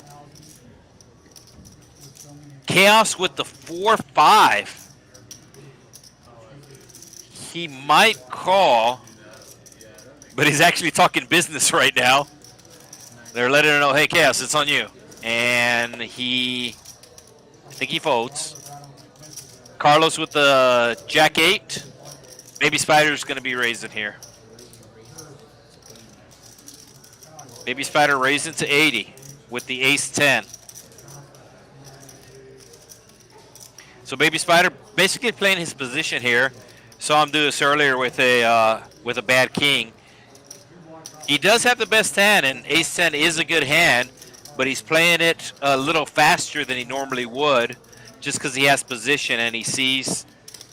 Chaos with the 4-5. He might call, but he's actually talking business right now. They're letting him know, hey, Chaos, it's on you. And I think he folds. Carlos with the Jack-8. Baby Spider's going to be raising here. Baby Spider raising to 80 with the Ace-10. So Baby Spider basically playing his position here. Saw him do this earlier with a bad king. He does have the best hand, and Ace-10 is a good hand. But he's playing it a little faster than he normally would just because he has position, and he sees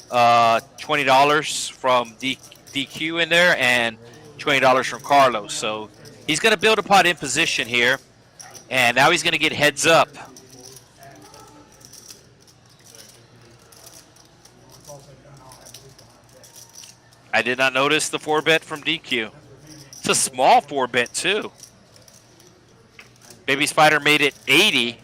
$20 from DQ in there and $20 from Carlos. So he's going to build a pot in position here, and now he's going to get heads up. I did not notice the 4-bet from DQ. It's a small 4-bet too. Baby Spider made it 80,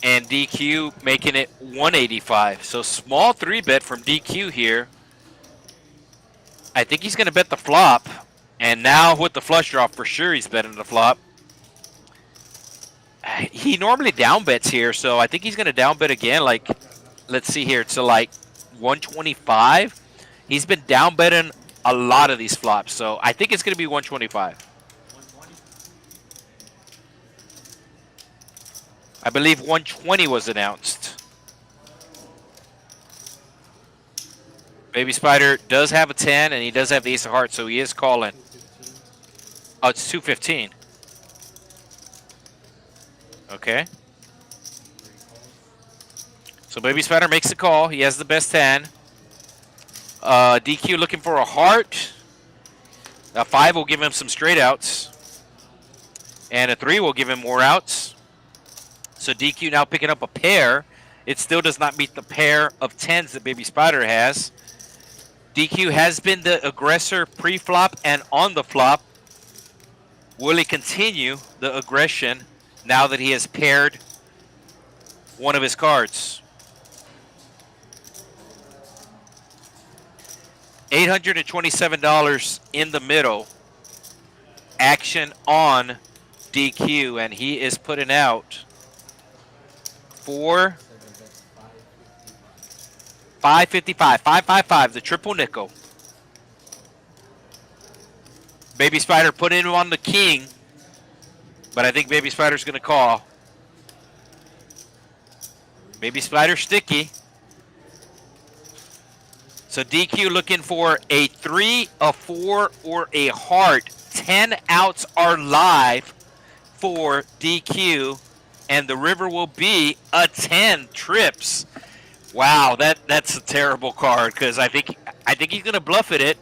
and DQ making it 185. So small 3-bet from DQ here. I think he's going to bet the flop. And now with the flush draw, for sure he's betting the flop. He normally down bets here, so I think he's going to down bet again. Like, let's see here. To like 125. He's been down betting a lot of these flops, so I think it's going to be 125. 120. I believe 120 was announced. Baby Spider does have a 10, and he does have the ace of hearts, so he is calling. 215. Oh, it's 215. Okay. So Baby Spider makes the call. He has the best 10. DQ looking for a heart. A 5 will give him some straight outs. And a 3 will give him more outs. So DQ now picking up a pair. It still does not meet the pair of 10s that Baby Spider has. DQ has been the aggressor pre-flop and on the flop. Will he continue the aggression now that he has paired one of his cards? $827 in the middle. Action on DQ, and he is putting out for 555. 555, the triple nickel. Baby Spider put him on the king, but I think Baby Spider's going to call. Baby Spider sticky. So DQ looking for a 3, a 4, or a heart. 10 outs are live for DQ, and the river will be a 10 trips. Wow, that's a terrible card because I think he's going to bluff it,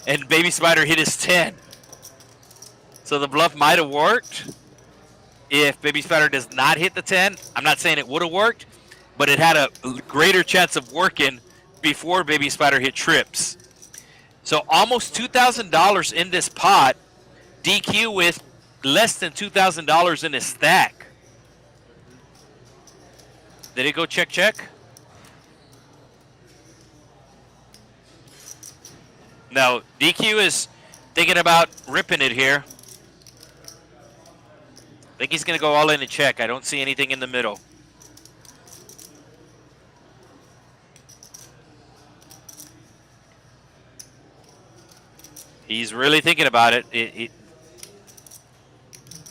and Baby Spider hit his 10. So the bluff might have worked if Baby Spider does not hit the 10. I'm not saying it would have worked, but it had a greater chance of working before Baby Spider hit trips. So almost $2,000 in this pot. DQ with less than $2,000 in his stack. Did it go check, check? No, DQ is thinking about ripping it here. I think he's going to go all in and check. I don't see anything in the middle. He's really thinking about it.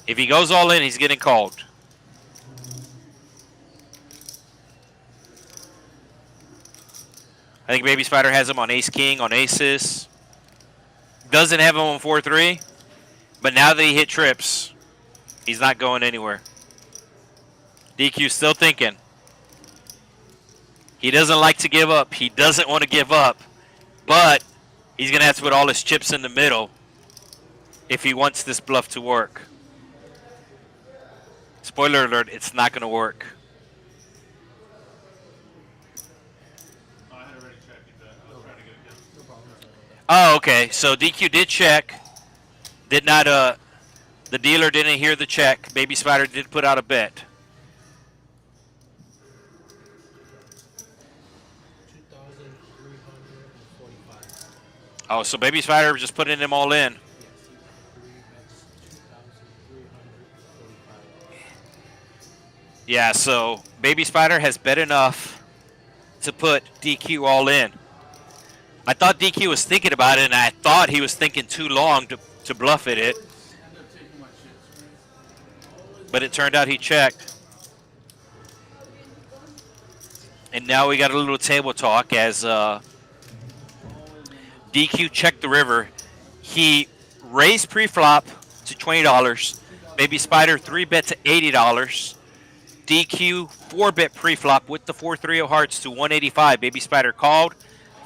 If he goes all in, he's getting called. I think Baby Spider has him on ace-king, on aces. Doesn't have him on 4-3. But now that he hit trips, he's not going anywhere. DQ's still thinking. He doesn't like to give up. He doesn't want to give up. But he's going to have to put all his chips in the middle if he wants this bluff to work. Spoiler alert, it's not going to work. Oh, okay. So DQ did check. Did not, the dealer didn't hear the check. Baby Spider did put out a bet. Oh, so Baby Spider just putting them all in. Yeah, so Baby Spider has bet enough to put DQ all in. I thought DQ was thinking about it, and I thought he was thinking too long to bluff it. But it turned out he checked. And now we got a little table talk as DQ checked the river. He raised pre-flop to $20. Baby Spider 3-bet to $80. DQ 4-bet pre-flop with the 4-3 of hearts to $185. Baby Spider called.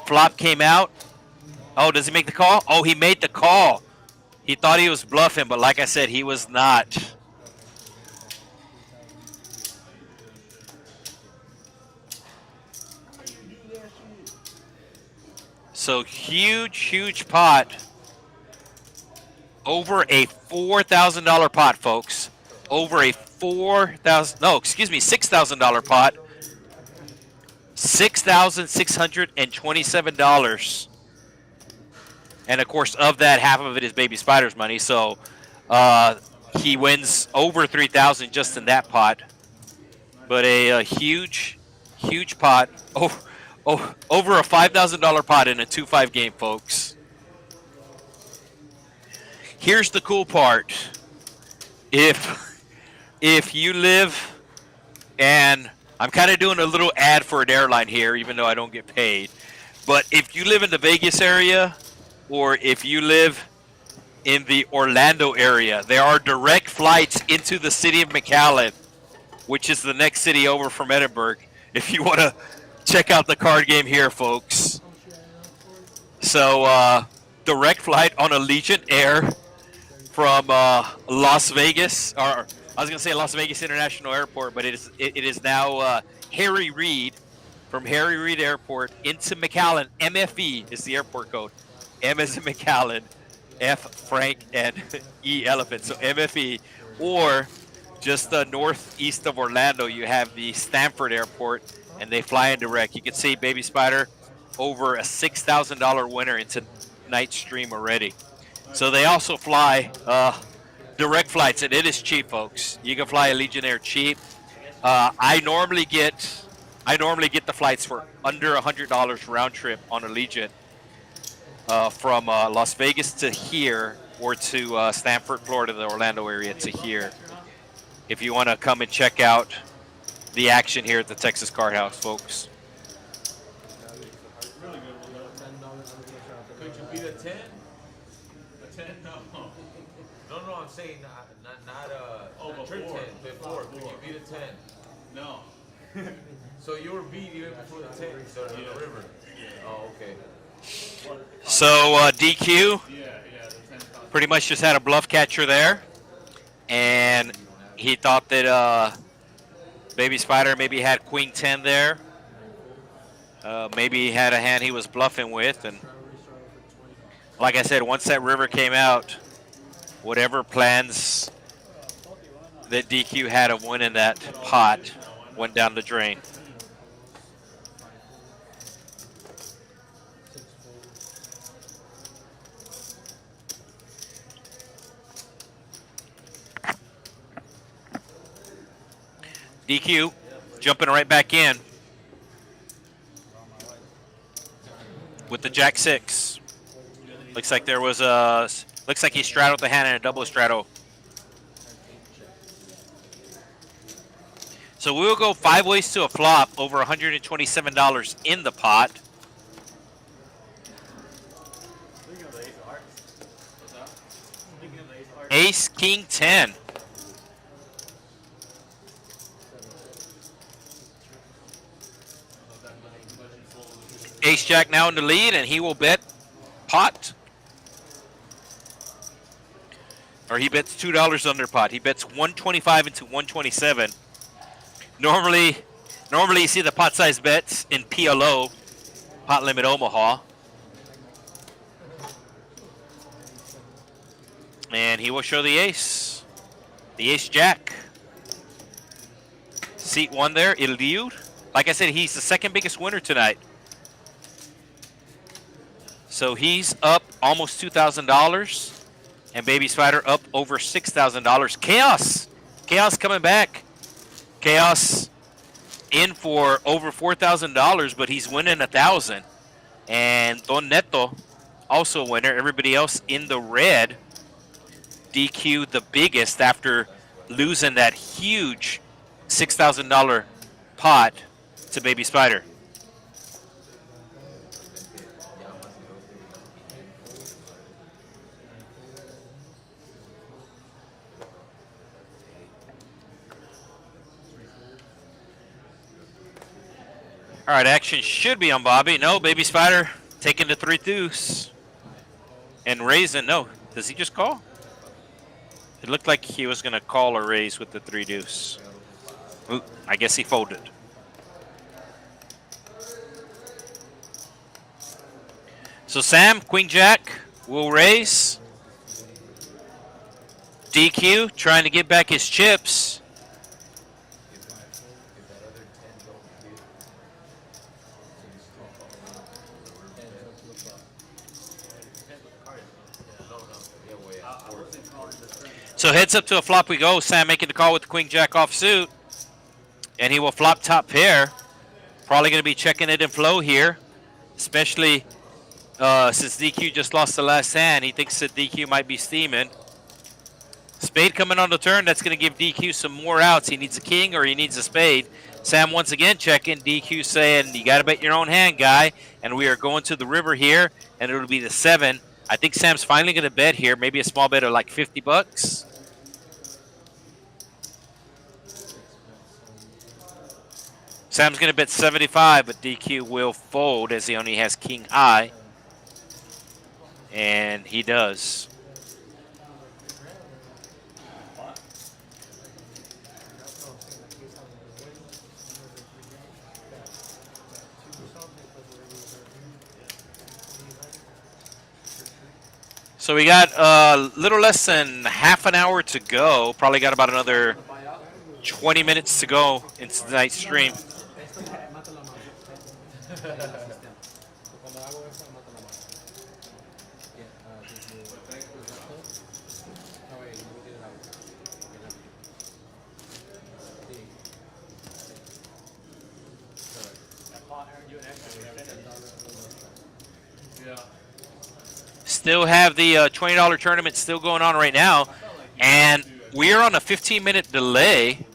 Flop came out. Oh, does he make the call? Oh, he made the call. He thought he was bluffing, but like I said, he was not. So huge, huge pot. Over a $4,000 pot, folks. Over a $6,000 pot. $6,627. And of course, of that, half of it is Baby Spider's money. So he wins over 3,000 just in that pot. But a huge, huge pot. Over a $5,000 pot in a 2-5 game, folks. Here's the cool part. If you live, and I'm kind of doing a little ad for an airline here, even though I don't get paid. But if you live in the Vegas area, or if you live in the Orlando area, there are direct flights into the city of McAllen, which is the next city over from Edinburg, if you want to check out the card game here, folks. So, direct flight on Allegiant Air from Las Vegas, or I was going to say Las Vegas International Airport, but it is now Harry Reid, from Harry Reid Airport into McAllen. MFE is the airport code. M is in McAllen, F Frank, and E elephant. So MFE, or just northeast of Orlando, you have the Stanford Airport, and they fly in direct. You can see Baby Spider over a $6,000 winner into tonight's stream already. So they also fly direct flights, and it is cheap, folks. You can fly Allegiant Air cheap. I normally get the flights for under $100 round trip on Allegiant from Las Vegas to here, or to Stanford, Florida, the Orlando area to here. If you want to come and check out the action here at the Texas Card House, folks. Could you beat a 10? A 10? No. No, I'm saying not trip 10, before. Could you beat a 10? No. So you were beat even before the 10 started in the river? Oh, okay. So DQ pretty much just had a bluff catcher there, and he thought that Baby Spider maybe had Queen 10 there. Maybe he had a hand he was bluffing with, and like I said, once that river came out, whatever plans that DQ had of winning that pot went down the drain. DQ jumping right back in with the Jack 6. Looks like there was looks like he straddled the hand in a double straddle. So we will go 5 ways to a flop, over $127 in the pot. Ace, King 10. Ace Jack now in the lead, and he will bet pot. Or he bets $2 under pot. He bets 125 into 127. Normally you see the pot size bets in PLO, Pot Limit Omaha. And he will show the ace. The Ace Jack. Seat 1 there, Ildiud. Like I said, he's the second biggest winner tonight. So he's up almost $2,000. And Baby Spider up over $6,000. Chaos. Chaos coming back. Chaos in for over $4,000, but he's winning $1,000. And Don Neto also a winner. Everybody else in the red. DQ the biggest after losing that huge $6,000 pot to Baby Spider. All right, action should be on Bobby. No, Baby Spider taking the 3 deuce and raising. No, does he just call? It looked like he was going to call or raise with the 3 deuce. Ooh, I guess he folded. So Sam, Queen Jack will raise. DQ trying to get back his chips. So heads up to a flop we go. Sam making the call with the queen jack offsuit. And he will flop top pair. Probably going to be checking it in flow here. Especially since DQ just lost the last hand. He thinks that DQ might be steaming. Spade coming on the turn. That's going to give DQ some more outs. He needs a king or he needs a spade. Sam once again checking. DQ saying, you got to bet your own hand, guy. And we are going to the river here. And it'll be the 7. I think Sam's finally going to bet here. Maybe a small bet of like 50 bucks. Sam's going to bet 75, but DQ will fold as he only has king high. And he does. So we got a little less than half an hour to go. Probably got about another 20 minutes to go into tonight's stream. Still have the $20 tournament still going on right now, and we are on a 15-minute delay.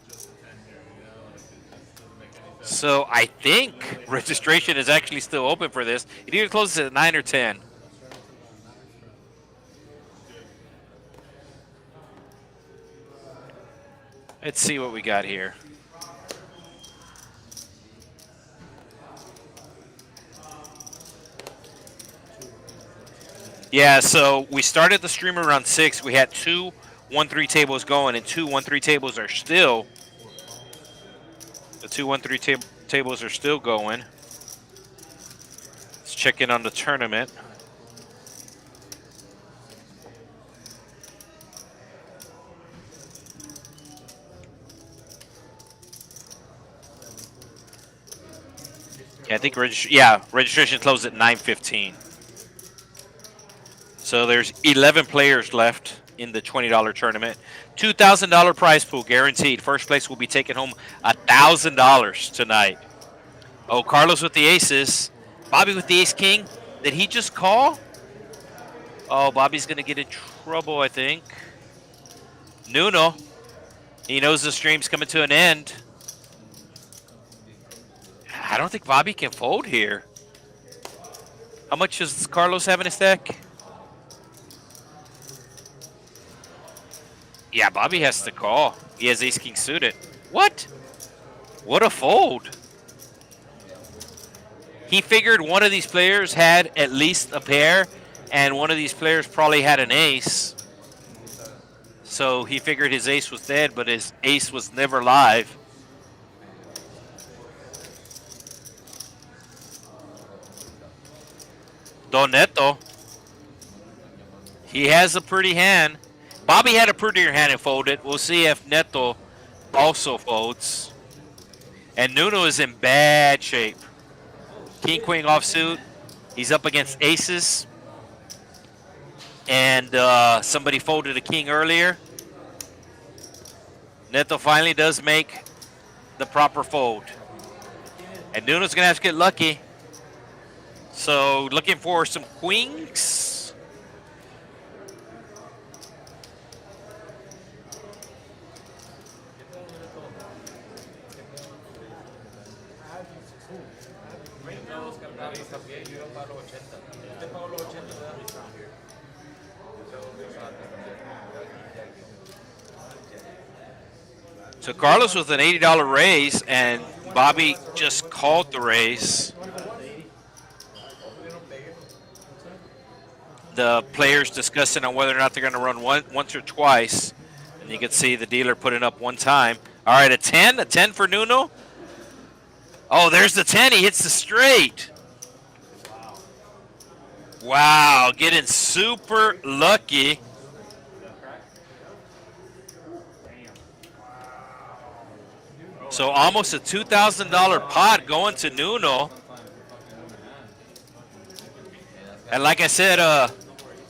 So I think registration is actually still open for this. It either closes at 9 or 10. Let's see what we got here. Yeah, so we started the stream around 6. We had 2 1-3 tables going, and 2 1-3 tables are still. The 2 1-3 tables are still going. Let's check in on the tournament. Yeah, I think registration closed at 9:15. So there's 11 players left in the $20 tournament. $2,000 prize pool guaranteed. First place will be taking home $1,000 tonight. Oh, Carlos with the aces. Bobby with the ace king. Did he just call? Oh, Bobby's going to get in trouble, I think. Nuno. He knows the stream's coming to an end. I don't think Bobby can fold here. How much does Carlos have in his deck? Yeah, Bobby has to call. He has ace-king suited. What? What a fold. He figured one of these players had at least a pair, and one of these players probably had an ace. So he figured his ace was dead, but his ace was never live. Don Neto. He has a pretty hand. Bobby had a prettier hand and folded. We'll see if Neto also folds. And Nuno is in bad shape. King, queen offsuit. He's up against aces. And somebody folded a king earlier. Neto finally does make the proper fold. And Nuno's going to have to get lucky. So looking for some queens. So Carlos with an $80 raise, and Bobby just called the raise. The players discussing on whether or not they're going to run once or twice. And you can see the dealer putting up one time. All right, a 10 for Nuno. Oh, there's the 10. He hits the straight. Wow, getting super lucky. So almost a $2,000 pot going to Nuno. And like I said,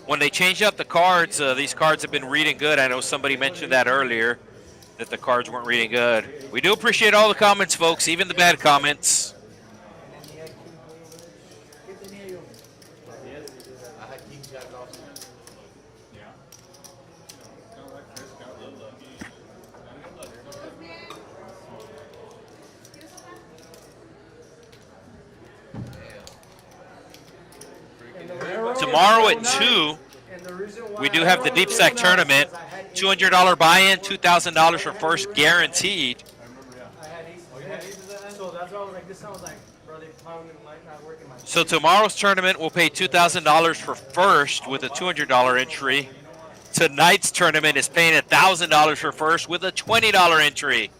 when they change up the cards, these cards have been reading good. I know somebody mentioned that earlier, that the cards weren't reading good. We do appreciate all the comments, folks, even the bad comments. I had King Jack also. Tomorrow at 2, we do have the Deep Stack Tournament. $200 buy-in, $2,000 for first guaranteed. So tomorrow's tournament will pay $2,000 for first with a $200 entry. Tonight's tournament is paying $1,000 for first with a $20 entry.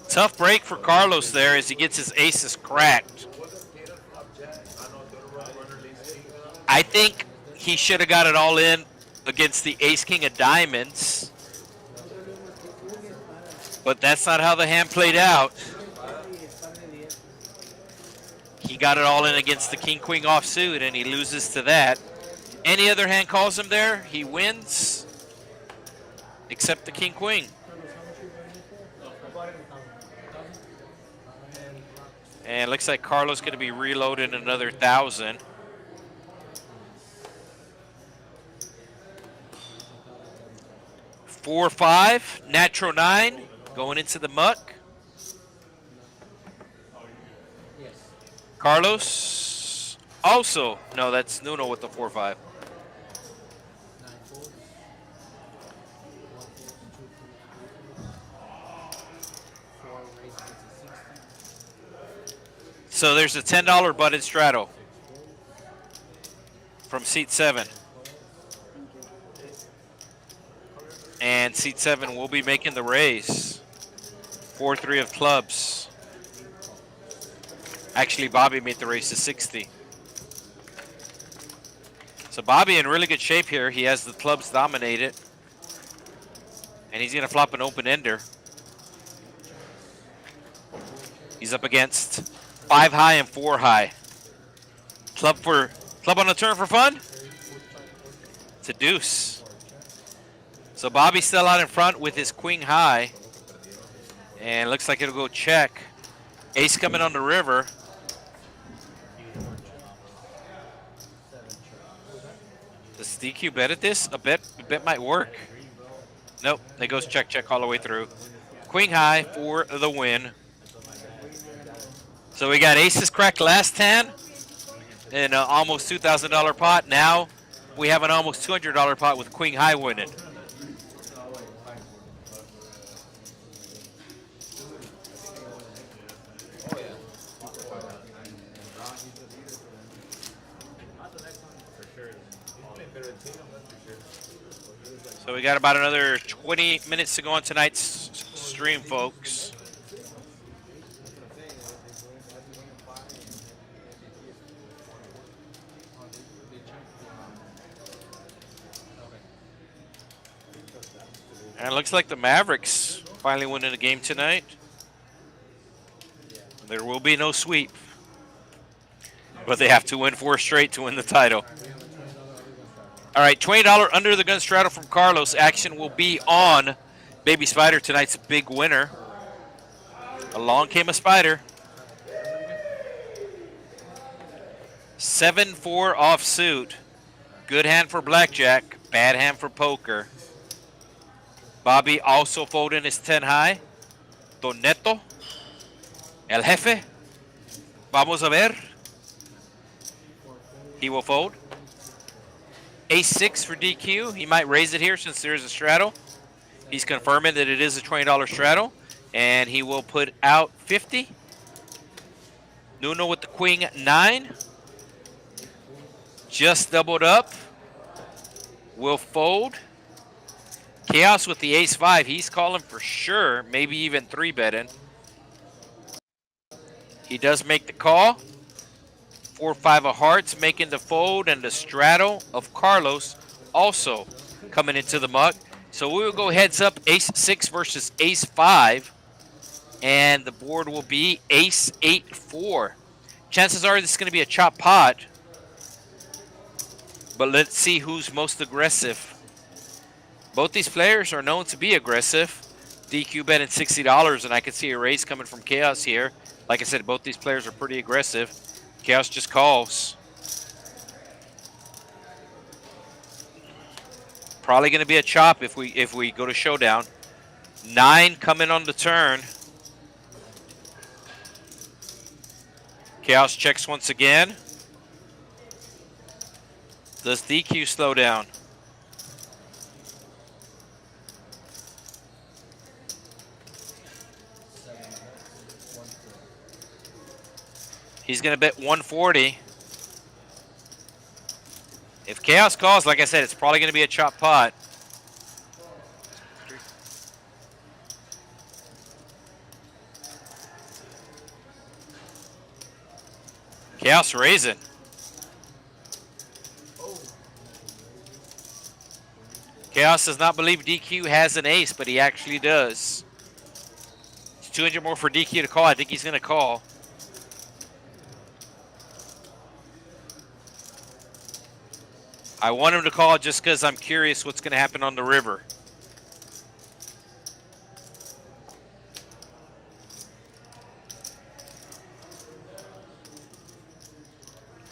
Tough break for Carlos there as he gets his aces cracked. I think he should have got it all in against the ace-king of diamonds. But that's not how the hand played out. He got it all in against the king-queen offsuit, and he loses to that. Any other hand calls him there, he wins, except the king-queen. And it looks like Carlos going to be reloading another 1,000. Four, 5, natural 9, going into the muck. Carlos also, no, that's Nuno with the 4-5. So there's a $10 button straddle from seat 7. And seat 7 will be making the raise. 4-3 of clubs. Actually, Bobby made the raise to 60. So Bobby in really good shape here. He has the clubs dominated. And he's going to flop an open ender. He's up against 5 high and 4 high. Club on the turn for fun? It's a deuce. So Bobby's still out in front with his queen high. And looks like it'll go check. Ace coming on the river. Does DQ bet at this? A bet might work. Nope, it goes check, check all the way through. Queen high for the win. So we got aces cracked last hand in an almost $2,000 pot. Now we have an almost $200 pot with queen high winning. So we got about another 20 minutes to go on tonight's stream, folks. And it looks like the Mavericks finally winning the game tonight. There will be no sweep, but they have to win 4 straight to win the title. All right, $20 under the gun straddle from Carlos. Action will be on Baby Spider, tonight's big winner. Along came a spider. 7-4 offsuit. Good hand for blackjack, bad hand for poker. Bobby also folding his 10 high. Don Neto, El Jefe. Vamos a ver. He will fold. Ace-6 for DQ. He might raise it here since there's a straddle. He's confirming that it is a $20 straddle. And he will put out 50. Nuno with the queen 9. Just doubled up. Will fold. Chaos with the ace-5. He's calling for sure. Maybe even 3-betting. He does make the call. 4-5 of hearts making the fold, and the straddle of Carlos also coming into the muck. So we will go heads up, ace-6 versus ace-5, and the board will be ace-8-4. chances are this is going to be a chop pot. But let's see who's most aggressive. Both these players are known to be aggressive. DQ betting $60, and I can see a raise coming from Chaos here. Like I said, both these players are pretty aggressive. Chaos just calls. Probably going to be a chop if we go to showdown. 9 coming on the turn. Chaos checks once again. Does DQ slow down? He's going to bet 140. If Chaos calls, like I said, it's probably going to be a chop pot. Chaos raising. Chaos does not believe DQ has an ace, but he actually does. It's 200 more for DQ to call. I think he's going to call. I want him to call just because I'm curious what's going to happen on the river.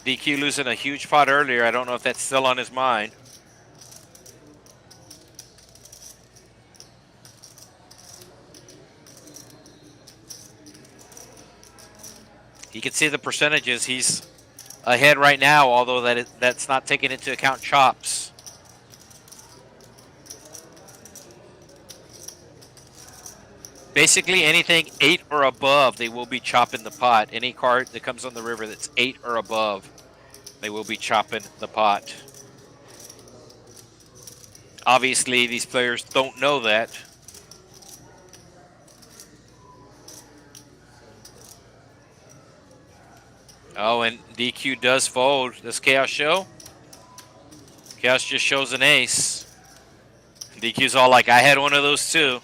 DQ losing a huge pot earlier. I don't know if that's still on his mind. You can see the percentages. He's ahead right now, although that's not taking into account chops. Basically, anything 8 or above, they will be chopping the pot. Any card that comes on the river that's 8 or above, they will be chopping the pot. Obviously, these players don't know that. Oh, and DQ does fold. Does Chaos show? Chaos just shows an ace. DQ's all like, I had one of those too.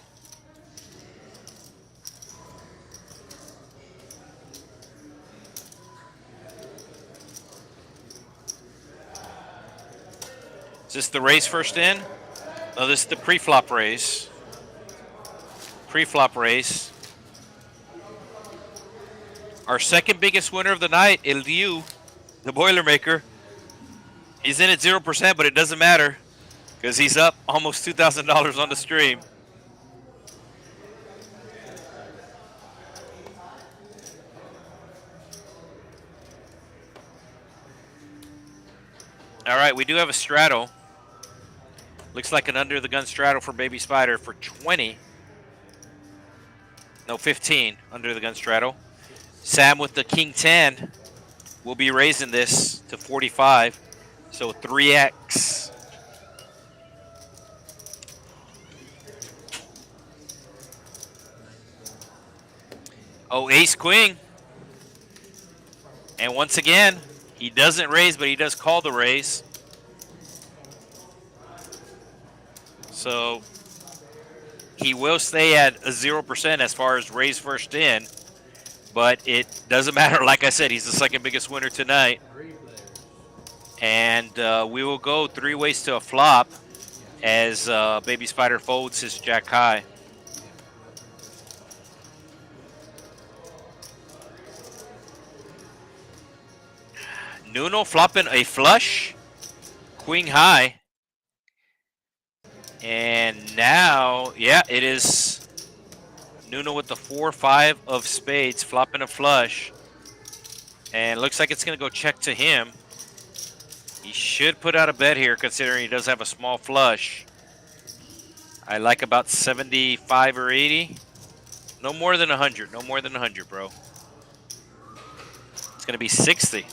Is this the raise first in? No, this is the pre-flop raise. Pre-flop raise. Our second biggest winner of the night, El Liu, the Boilermaker. He's in at 0%, but it doesn't matter because he's up almost $2,000 on the stream. All right, we do have a straddle. Looks like an under the gun straddle for Baby Spider for 20. No, 15 under the gun straddle. Sam with the King 10 will be raising this to 45. So 3x. Oh, ace queen. And once again, he doesn't raise, but he does call the raise. So he will stay at a 0% as far as raise first in. But it doesn't matter. Like I said, he's the second biggest winner tonight. And we will go 3 ways to a flop as Baby Spider folds his jack high. Nuno flopping a flush, queen high. And now, yeah, it is Nuno with the 4-5 of spades, flopping a flush. And looks like it's going to go check to him. He should put out a bet here, considering he does have a small flush. I like about 75 or 80. No more than 100. No more than 100, bro. It's going to be 60.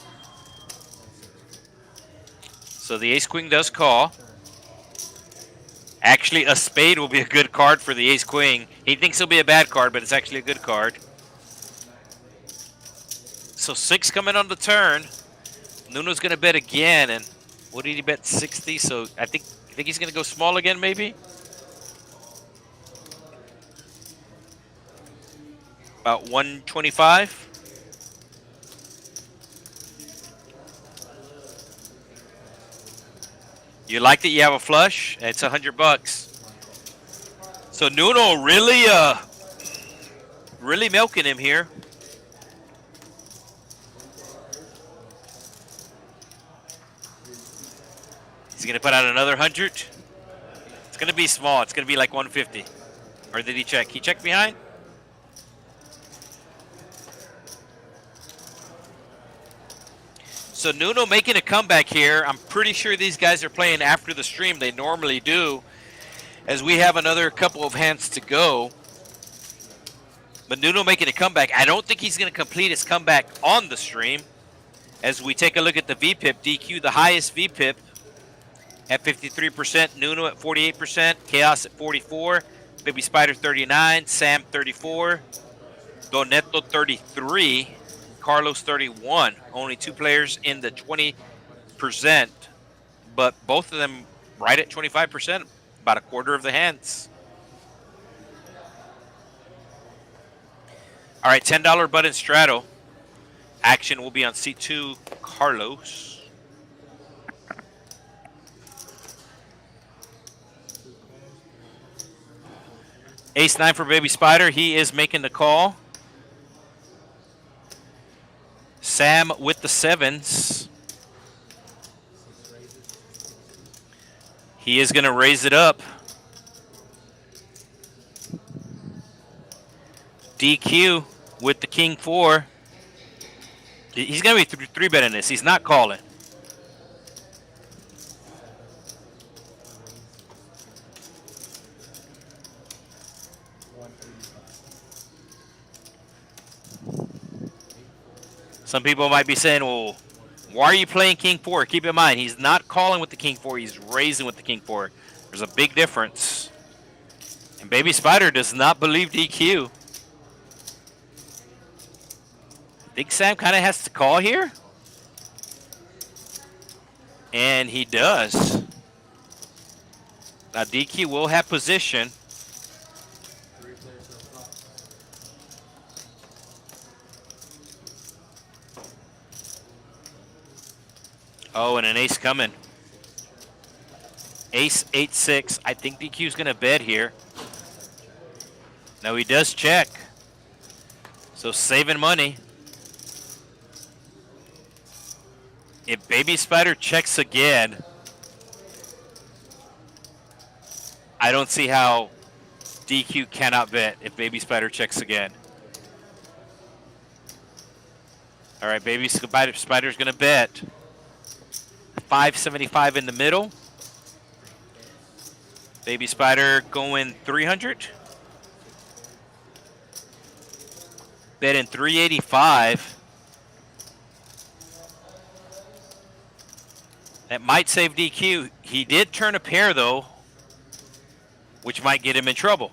So the ace-queen does call. Actually, a spade will be a good card for the ace-queen. He thinks it'll be a bad card, but it's actually a good card. So 6 coming on the turn. Nuno's going to bet again, and what did he bet? 60. So I think he's going to go small again, maybe. About 125. You like that you have a flush? It's $100. So Nuno really milking him here. He's gonna put out another 100. It's gonna be small. It's gonna be like 150. Or did he check? He checked behind? So Nuno making a comeback here. I'm pretty sure these guys are playing after the stream. They normally do, as we have another couple of hands to go. But Nuno making a comeback. I don't think he's going to complete his comeback on the stream. As we take a look at the VPIP, DQ, the highest VPIP at 53%, Nuno at 48%, Chaos at 44%, Baby Spider 39%, Sam 34%, Doneto 33%, Carlos 31%. Only 2 players in the 20%, but both of them right at 25%, about a quarter of the hands. All right, $10 button straddle. Action will be on C2, Carlos. Ace-9 for Baby Spider. He is making the call. Sam with the 7s. He is going to raise it up. DQ with the King 4. He's going to be 3-betting this. He's not calling. Some people might be saying, well, why are you playing King 4? Keep in mind, he's not calling with the King 4. He's raising with the King 4. There's a big difference. And Baby Spider does not believe DQ. Big Sam kind of has to call here. And he does. Now DQ will have position. Oh, and an ace coming. Ace 8-6. I think DQ's going to bet here. No, he does check. So saving money. If Baby Spider checks again, I don't see how DQ cannot bet if Baby Spider checks again. All right, Baby Spider's going to bet. 575 in the middle. Baby Spider going 300. Betting 385. That might save DQ. He did turn a pair though, which might get him in trouble.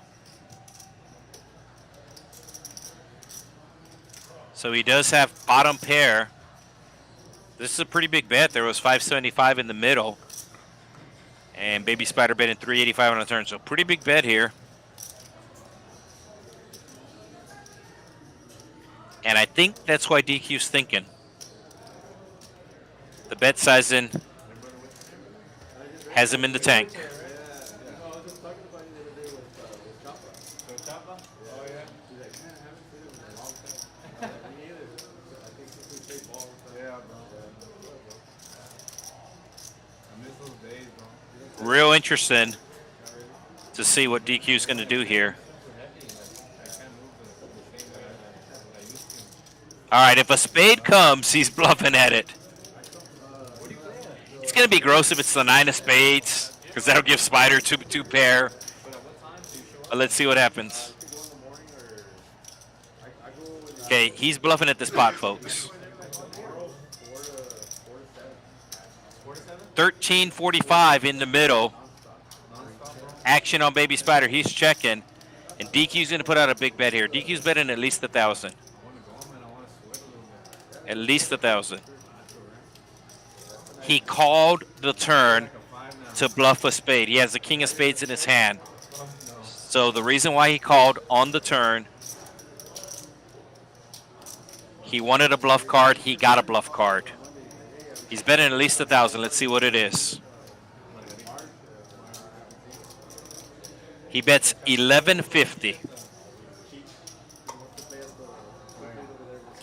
So he does have bottom pair. This is a pretty big bet. There was 575 in the middle. And Baby Spider betting 385 on the turn. So pretty big bet here. And I think that's why DQ's thinking. The bet sizing has him in the tank. Real interesting to see what DQ's going to do here. All right, if a spade comes, he's bluffing at it. It's going to be gross if it's the 9 of spades, because that'll give Spider two pair. But let's see what happens. Okay, he's bluffing at this pot, folks. 1345 in the middle. Action on Baby Spider. He's checking. And DQ's going to put out a big bet here. DQ's betting at least 1,000. At least 1,000. He called the turn to bluff a spade. He has the king of spades in his hand. So the reason why he called on the turn, he wanted a bluff card. He got a bluff card. He's betting at least 1,000. Let's see what it is. He bets 1150.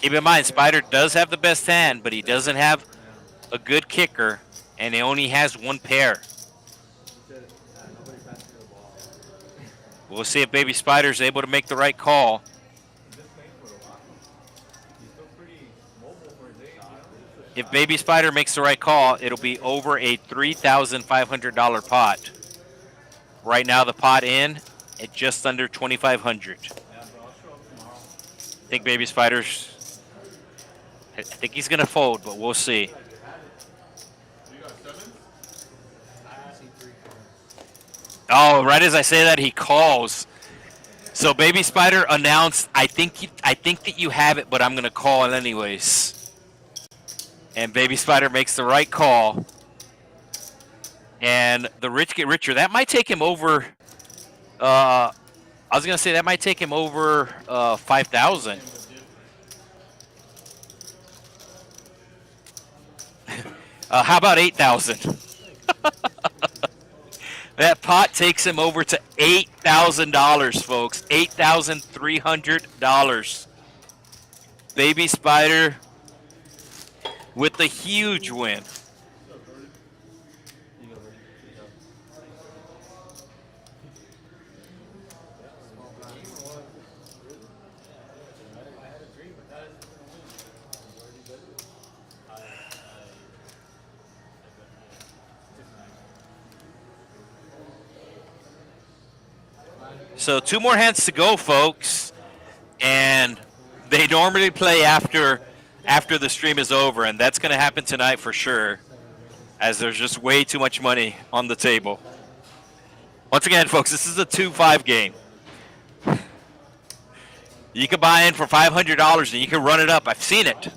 Keep in mind, Spider does have the best hand, but he doesn't have a good kicker, and he only has one pair. We'll see if Baby Spider's able to make the right call. If Baby Spider makes the right call, it'll be over a $3,500 pot. Right now, the pot in at just under $2,500. I think Baby Spider's. I think he's gonna fold, but we'll see. Oh, right as I say that, he calls. So Baby Spider announced, I think that you have it, but I'm gonna call it anyways. And Baby Spider makes the right call. And the rich get richer. That might take him over. I was gonna say that might take him over 5,000. How about 8,000? That pot takes him over to $8,000, folks. $8,300. Baby Spider with the huge win. So 2 more hands to go, folks, and they normally play after the stream is over, and that's going to happen tonight for sure, as there's just way too much money on the table. Once again, folks, this is a 2-5 game. You can buy in for $500 and you can run it up. I've seen it.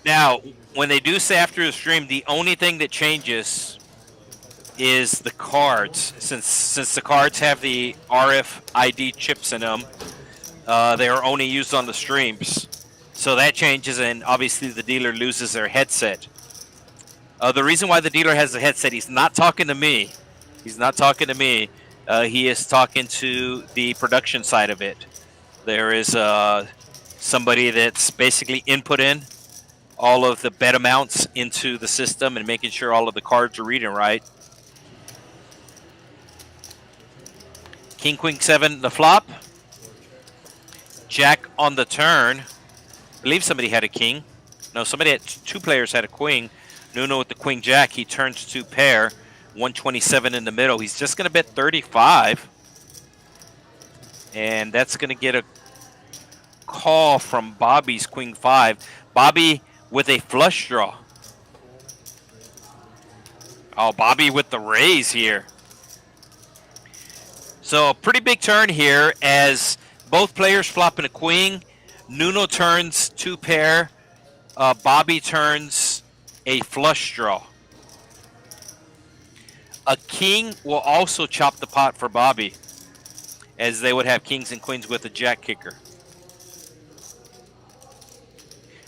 Now, when they do say after the stream, the only thing that changes is the cards. Since the cards have the RFID chips in them, they are only used on the streams. So that changes, and obviously the dealer loses their headset. The reason why the dealer has the headset, he's not talking to me. He's not talking to me. He is talking to the production side of it. There is somebody that's basically inputting all of the bet amounts into the system and making sure all of the cards are reading right. King, Queen, 7, the flop. Jack on the turn. I believe somebody had a king. No, somebody had 2 players had a queen. Nuno with the queen jack. He turns 2 pair. 127 in the middle. He's just going to bet 35. And that's going to get a call from Bobby's queen 5. Bobby with a flush draw. Oh, Bobby with the raise here. So a pretty big turn here as both players flopping a queen. Nuno turns 2 pair. Bobby turns a flush draw. A king will also chop the pot for Bobby, as they would have kings and queens with a jack kicker.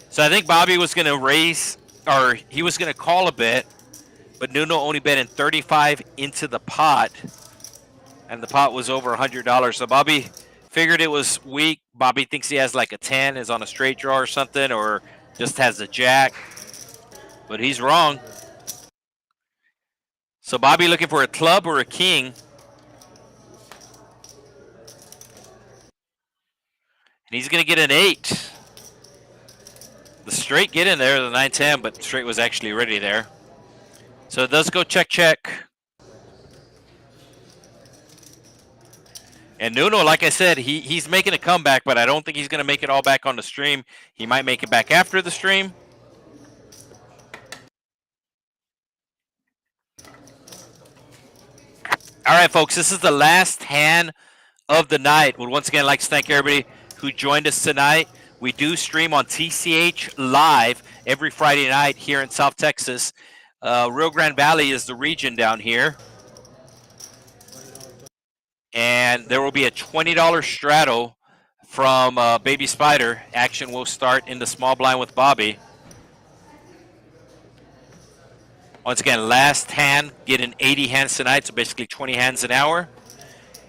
So I think Bobby was going to raise, or he was going to call a bet, but Nuno only bet in 35 into the pot, and the pot was over $100. So Bobby figured it was weak. Bobby thinks he has like a 10, is on a straight draw or something, or just has a jack, but he's wrong. So Bobby looking for a club or a king. And he's going to get an 8. The straight get in there, the 9-10, but the straight was actually ready there. So it does go check, check. And Nuno, like I said, he's making a comeback, but I don't think he's going to make it all back on the stream. He might make it back after the stream. All right, folks, this is the last hand of the night. Would once again like to thank everybody who joined us tonight. We do stream on TCH live every Friday night here in South Texas. Rio Grande Valley is the region down here. And there will be a $20 straddle from Baby Spider. Action will start in the small blind with Bobby. Once again, last hand, getting 80 hands tonight, so basically 20 hands an hour.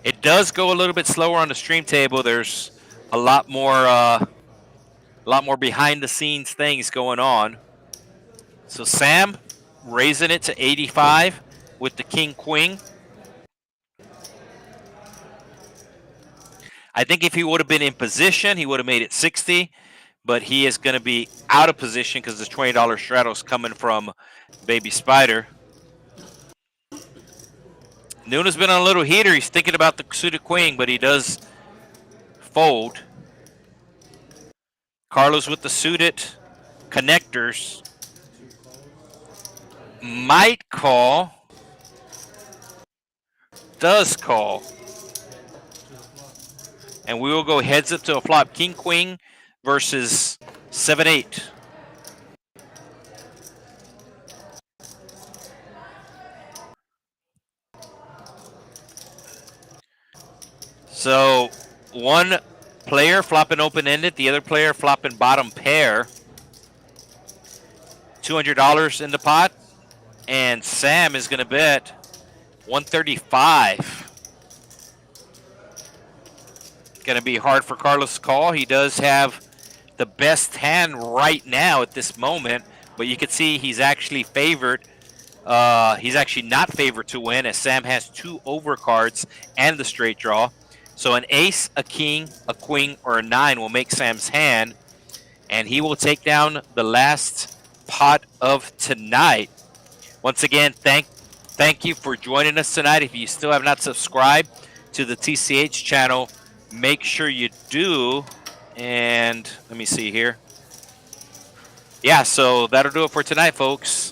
It does go a little bit slower on the stream table. There's a lot more behind the scenes things going on. So Sam raising it to 85 with the king queen. I think if he would have been in position, he would have made it 60, but he is going to be out of position because the $20 straddle is coming from Baby Spider. Nuna's been on a little heater. He's thinking about the suited queen, but he does fold. Carlos with the suited connectors. Might call. Does call. And we will go heads up to a flop. King, queen versus 7-8. So one player flopping open-ended, the other player flopping bottom pair. $200 in the pot. And Sam is going to bet 135. Going to be hard for Carlos to call. He does have the best hand right now at this moment, but you can see he's actually favored. He's actually not favored to win, as Sam has 2 overcards and the straight draw. So an ace, a king, a queen, or a 9 will make Sam's hand, and he will take down the last pot of tonight. Once again, thank you for joining us tonight. If you still have not subscribed to the TCH channel, make sure you do. And let me see here. Yeah, so that'll do it for tonight, folks.